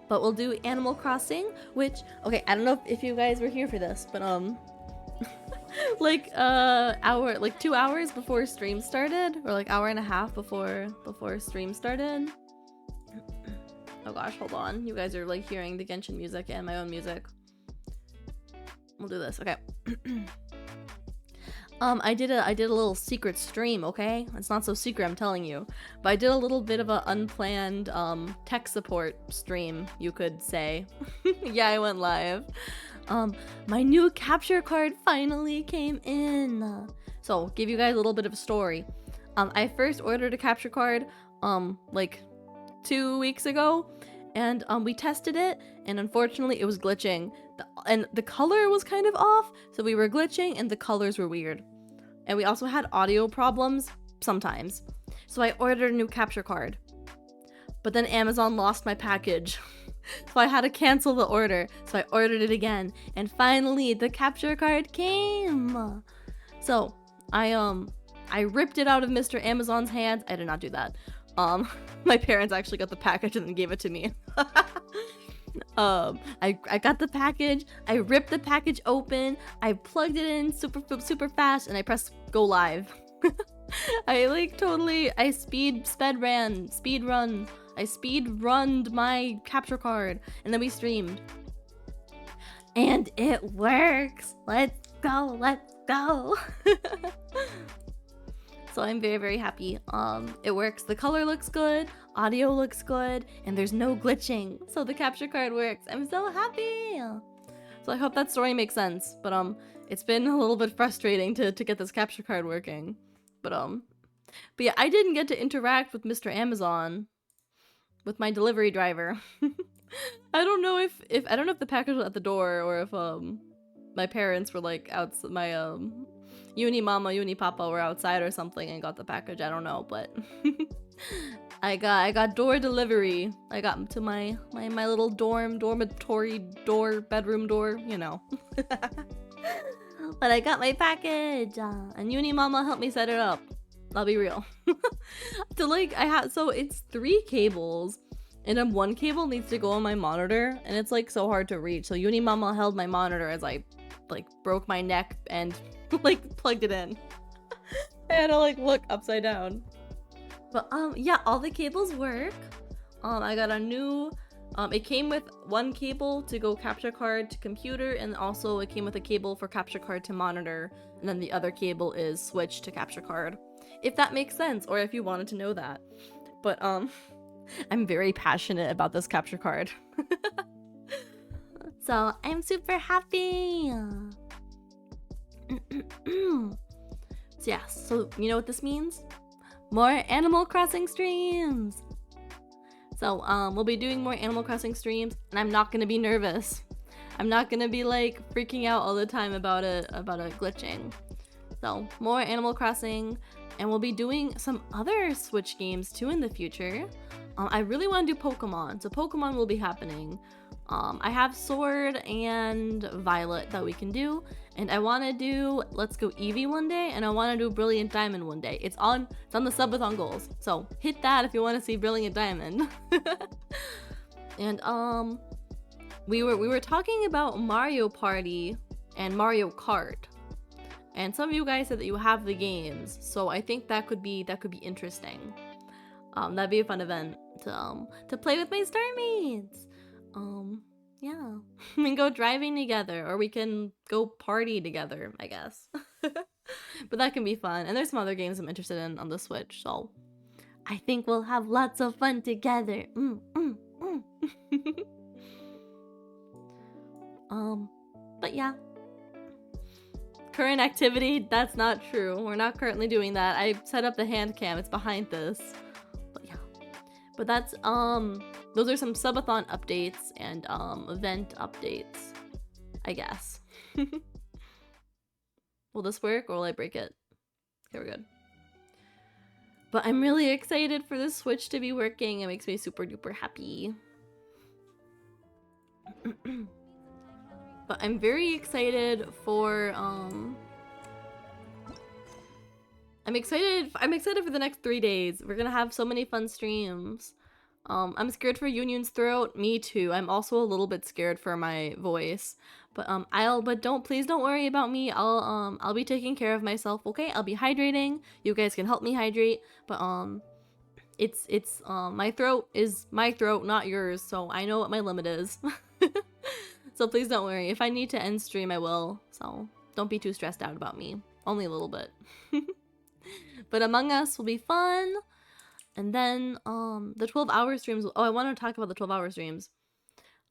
But we'll do Animal Crossing, which, okay, I don't know if you guys were here for this, but like 2 hours before stream started, or like hour and a half before stream started. Oh gosh, hold on. You guys are like hearing the Genshin music and my own music. We'll do this, okay. I did a little secret stream, okay? It's not so secret, I'm telling you. But I did a little bit of an unplanned tech support stream, you could say. Yeah, I went live. My new capture card finally came in. So, give you guys a little bit of a story. I first ordered a capture card like 2 weeks ago, and we tested it, and unfortunately it was glitching. And the color was kind of off, so we were glitching and the colors were weird. And we also had audio problems sometimes. So I ordered a new capture card. But then Amazon lost my package. So I had to cancel the order. So I ordered it again, and finally the capture card came. So I ripped it out of Mr. Amazon's hands. I did not do that. My parents actually got the package and then gave it to me. I got the package, I ripped the package open, I plugged it in super fast, and I pressed go live. I speed runned my capture card, and then we streamed. And it works! Let's go! So I'm very, very happy. It works. The color looks good, audio looks good, and there's no glitching. So the capture card works. I'm so happy. So I hope that story makes sense. But it's been a little bit frustrating to get this capture card working. But yeah, I didn't get to interact with Mr. Amazon, with my delivery driver. I don't know if the package was at the door, or if my parents were like outside, my Yuni mama, Yuni papa were outside or something and got the package. I don't know, but I got door delivery. I got to my little dormitory door, bedroom door, you know. But I got my package, and Yuni mama helped me set it up. I'll be real. So it's 3 cables, and then 1 cable needs to go on my monitor, and it's like so hard to reach. So Yuni mama held my monitor as I like broke my neck and like plugged it in. had to like look upside down. But yeah, all the cables work. I got a new it came with one cable to go capture card to computer, and also it came with a cable for capture card to monitor, and then the other cable is switch to capture card. If that makes sense, or if you wanted to know that. But I'm very passionate about this capture card. So I'm super happy. So yeah, so you know what this means? More Animal Crossing streams. So we'll be doing more Animal Crossing streams, and I'm not gonna be nervous. I'm not gonna be like freaking out all the time about it glitching. So more Animal Crossing, and we'll be doing some other Switch games too in the future. I really want to do Pokemon, so Pokemon will be happening. I have Sword and Violet that we can do, and I want to do Let's Go Eevee one day, and I want to do Brilliant Diamond one day. It's on the subathon goals, so hit that if you want to see Brilliant Diamond. And we were talking about Mario Party and Mario Kart, and some of you guys said that you have the games, so I think that could be interesting. That'd be a fun event to play with my Starmates. Yeah, we can go driving together, or we can go party together, I guess. But that can be fun, and there's some other games I'm interested in on the Switch, so I think we'll have lots of fun together. But yeah, current activity, that's not true. We're not currently doing that. I set up the hand cam, it's behind this. But yeah, but that's those are some subathon updates and event updates, I guess. Will this work, or will I break it? Okay, we're good. But I'm really excited for the Switch to be working. It makes me super duper happy. But I'm very excited for I'm excited for the next 3 days. We're gonna have so many fun streams. I'm scared for Union's throat. Me too. I'm also a little bit scared for my voice. But please don't worry about me. I'll be taking care of myself, okay? I'll be hydrating. You guys can help me hydrate. But it's my throat is my throat, not yours, so I know what my limit is. So please don't worry. If I need to end stream, I will. So don't be too stressed out about me. Only a little bit. But Among Us will be fun. And then the 12-hour streams. Oh, I want to talk about the 12-hour streams.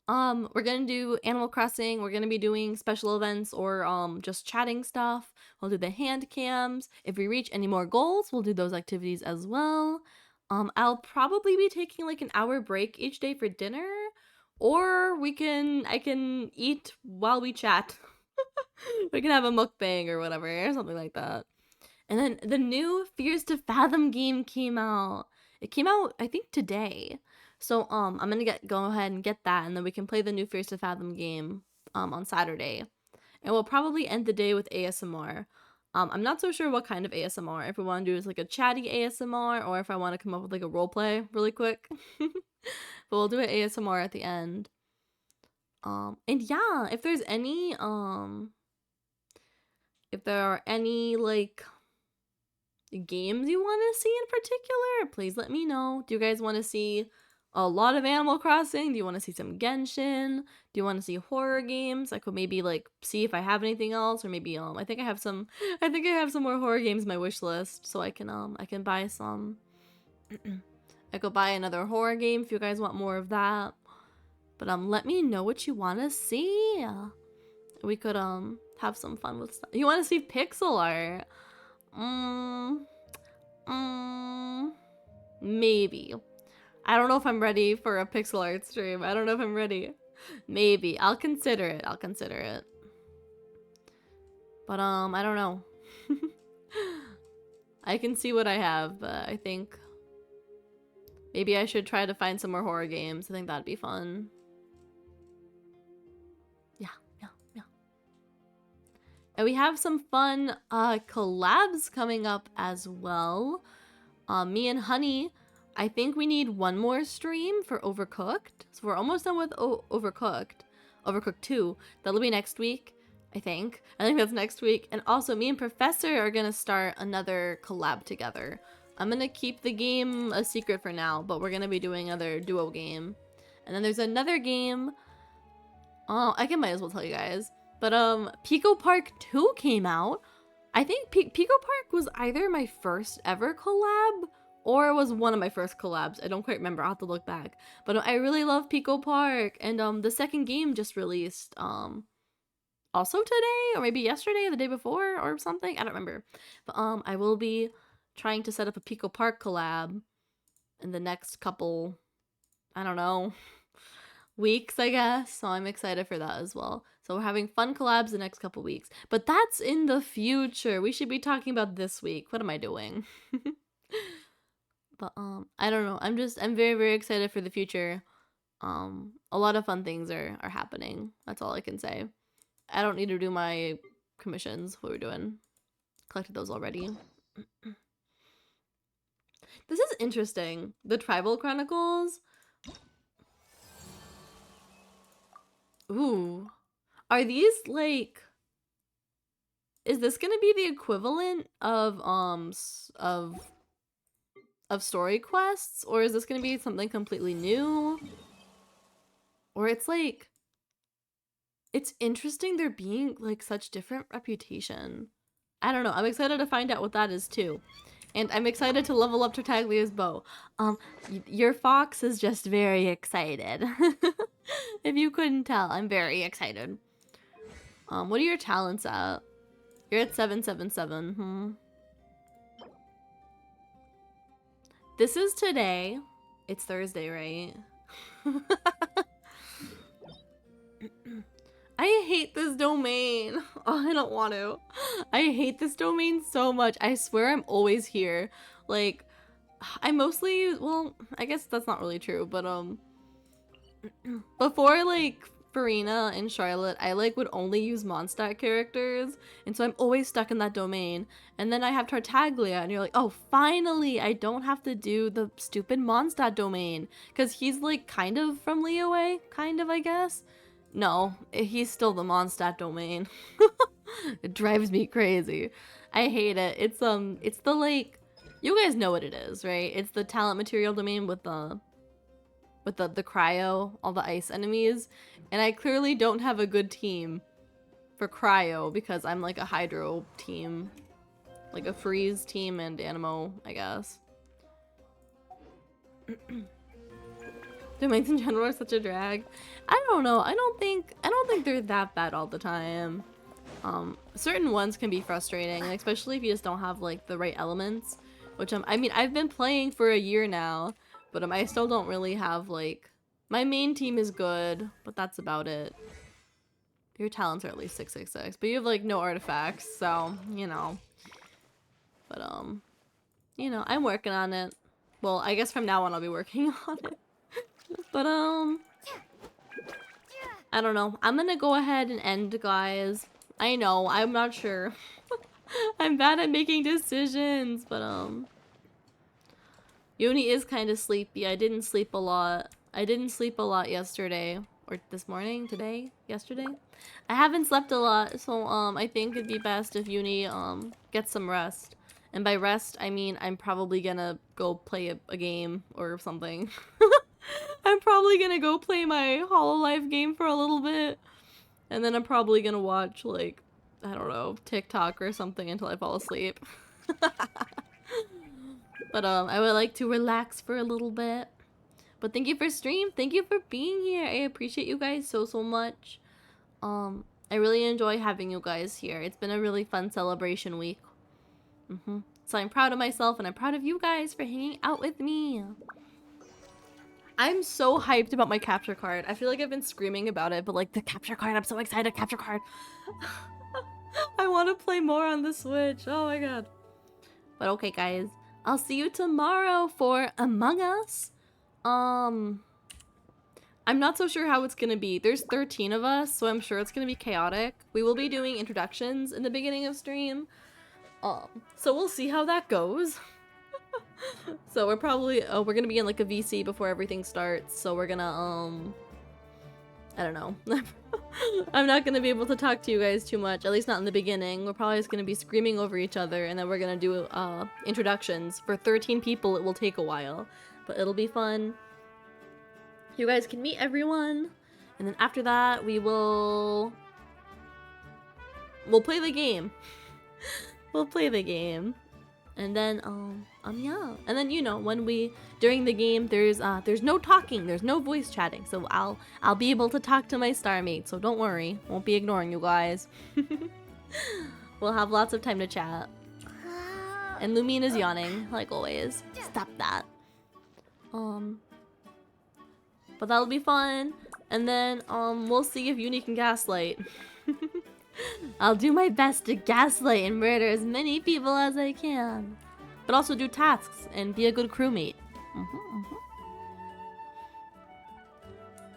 We're gonna do Animal Crossing. We're gonna be doing special events or just chatting stuff. We'll do the hand cams. If we reach any more goals, we'll do those activities as well. I'll probably be taking like an hour break each day for dinner, or I can eat while we chat. We can have a mukbang or whatever, or something like that. And then the new Fears to Fathom game came out. It came out, I think, today. So I'm gonna go ahead and get that, and then we can play the new Fears to Fathom game on Saturday. And we'll probably end the day with ASMR. I'm not so sure what kind of ASMR. If we want to do like a chatty ASMR, or if I want to come up with like a role play really quick. But we'll do an ASMR at the end. And yeah, if there's any if there are any like games you want to see in particular, please let me know. Do you guys want to see a lot of Animal Crossing? Do you want to see some Genshin? Do you want to see horror games? I could maybe like see if I have anything else, or maybe I think I have some more horror games in my wish list, so I can buy some. I could buy another horror game if you guys want more of that. But let me know what you want to see. We could have some fun with stuff. You want to see pixel art? Maybe. I don't know if I'm ready for a pixel art stream. I don't know if I'm ready. Maybe. I'll consider it. But I don't know. I can see what I have, but I think maybe I should try to find some more horror games. I think that'd be fun. Yeah. And we have some fun collabs coming up as well. Me and Honey, I think we need one more stream for Overcooked. So we're almost done with Overcooked 2. That'll be next week. I think that's next week. And also me and Professor are gonna start another collab together. I'm gonna keep the game a secret for now, but we're gonna be doing another duo game. And then there's another game. Oh, might as well tell you guys. But Pico Park 2 came out. I think Pico Park was either my first ever collab or it was one of my first collabs. I don't quite remember. I'll have to look back. But I really love Pico Park. And the second game just released also today, or maybe yesterday or the day before or something. I don't remember. But I will be trying to set up a Pico Park collab in the next couple, I don't know, weeks, I guess. So I'm excited for that as well. So we're having fun collabs the next couple weeks. But that's in the future. We should be talking about this week. What am I doing? But I don't know. I'm very, very excited for the future. A lot of fun things are happening. That's all I can say. I don't need to do my commissions. What we're doing. Collected those already. This is interesting. The Tribal Chronicles. Ooh. Are these like... Is this gonna be the equivalent of story quests? Or is this gonna be something completely new? Or it's like... It's interesting there being like such different reputation. I don't know. I'm excited to find out what that is too. And I'm excited to level up Tartaglia's bow. Your fox is just very excited. If you couldn't tell, I'm very excited. What are your talents at? You're at 777. This is today. It's Thursday, right? I hate this domain. Oh, I don't want to. I hate this domain so much. I swear I'm always here. Like, I mostly, well, I guess that's not really true, but before like Farina and Charlotte, I like would only use Mondstadt characters, and so I'm always stuck in that domain. And then I have Tartaglia, and you're like, oh, finally, I don't have to do the stupid Mondstadt domain, because he's like kind of from Liyue, kind of, I guess. No, he's still the Mondstadt domain. It drives me crazy. I hate it. It's the like, you guys know what it is, right? It's the talent material domain with the cryo, all the ice enemies. And I clearly don't have a good team for cryo because I'm like a hydro team. Like a freeze team and Anemo, I guess. Domains in general are such a drag. I don't know. I don't think they're that bad all the time. Certain ones can be frustrating, especially if you just don't have like the right elements. Which I mean, I've been playing for a year now, but I still don't really have like, my main team is good, but that's about it. Your talents are at least 666, but you have like no artifacts, so you know. But you know, I'm working on it. Well, I guess from now on I'll be working on it. But I don't know. I'm gonna go ahead and end, guys. I know, I'm not sure. I'm bad at making decisions, but Yuni is kind of sleepy. I didn't sleep a lot. I didn't sleep a lot yesterday. Or this morning? Today? Yesterday? I haven't slept a lot, so I think it'd be best if Yuni gets some rest. And by rest, I mean I'm probably gonna go play a game or something. I'm probably gonna go play my Hololive game for a little bit. And then I'm probably gonna watch, like, I don't know, TikTok or something until I fall asleep. But I would like to relax for a little bit. But thank you for stream. Thank you for being here. I appreciate you guys so much. I really enjoy having you guys here. It's been a really fun celebration week. So I'm proud of myself and I'm proud of you guys for hanging out with me. I'm so hyped about my capture card. I feel like I've been screaming about it, but like the capture card, I'm so excited. Capture card. I want to play more on the Switch. Oh my god. But okay, guys. I'll see you tomorrow for Among Us. I'm not so sure how it's gonna be. There's 13 of us, so I'm sure it's gonna be chaotic. We will be doing introductions in the beginning of stream. So we'll see how that goes. So we're probably we're gonna be in like a VC before everything starts. So we're gonna I don't know. I'm not gonna be able to talk to you guys too much, at least not in the beginning. We're probably just gonna be screaming over each other, and then we're gonna do introductions. For 13 people, it will take a while, but it'll be fun. You guys can meet everyone, and then after that, we'll play the game. We'll play the game. And then, yeah. And then, you know, when during the game, there's no talking, there's no voice chatting. So I'll be able to talk to my Starmates, so don't worry. Won't be ignoring you guys. We'll have lots of time to chat. And Lumine is yawning, like always. Stop that. But that'll be fun. And then, we'll see if Yuni can gaslight. I'll do my best to gaslight and murder as many people as I can. But also do tasks and be a good crewmate.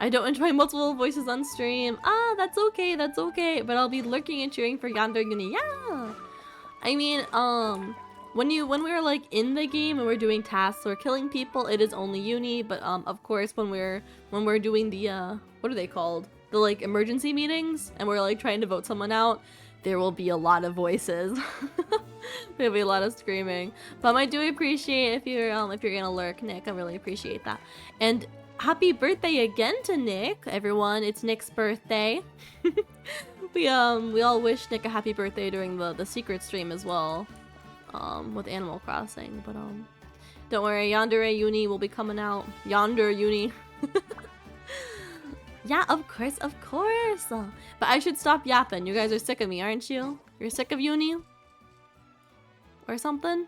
I don't enjoy multiple voices on stream. Ah, that's okay, that's okay. But I'll be lurking and cheering for Yandere Yuni. Yeah! I mean, when we're like in the game and we're doing tasks or killing people, it is only Yuni. But of course when we're doing the what are they called? The like emergency meetings and we're like trying to vote someone out, there will be a lot of voices. There'll be a lot of screaming. But I do appreciate if you're gonna lurk, Nick. I really appreciate that. And happy birthday again to Nick, everyone. It's Nick's birthday. we all wish Nick a happy birthday during the secret stream as well. With Animal Crossing. But don't worry, Yandere Yuni will be coming out. Yonder Yuni. Yeah, of course, of course. But I should stop yapping. You guys are sick of me, aren't you? You're sick of Yuni? Or something?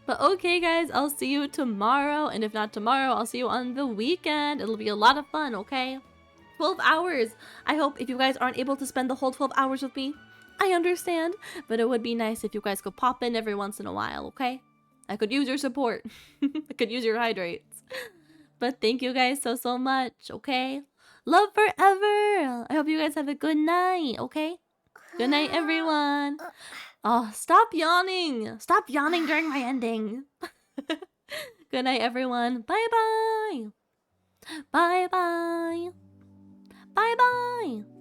But okay, guys, I'll see you tomorrow. And if not tomorrow, I'll see you on the weekend. It'll be a lot of fun, okay? 12 hours. I hope if you guys aren't able to spend the whole 12 hours with me, I understand. But it would be nice if you guys could pop in every once in a while, okay? I could use your support. I could use your hydrates. But thank you guys so much, okay? Love forever! I hope you guys have a good night, okay? Good night, everyone! Oh, stop yawning! Stop yawning during my ending! Good night, everyone. Bye-bye! Bye-bye! Bye-bye!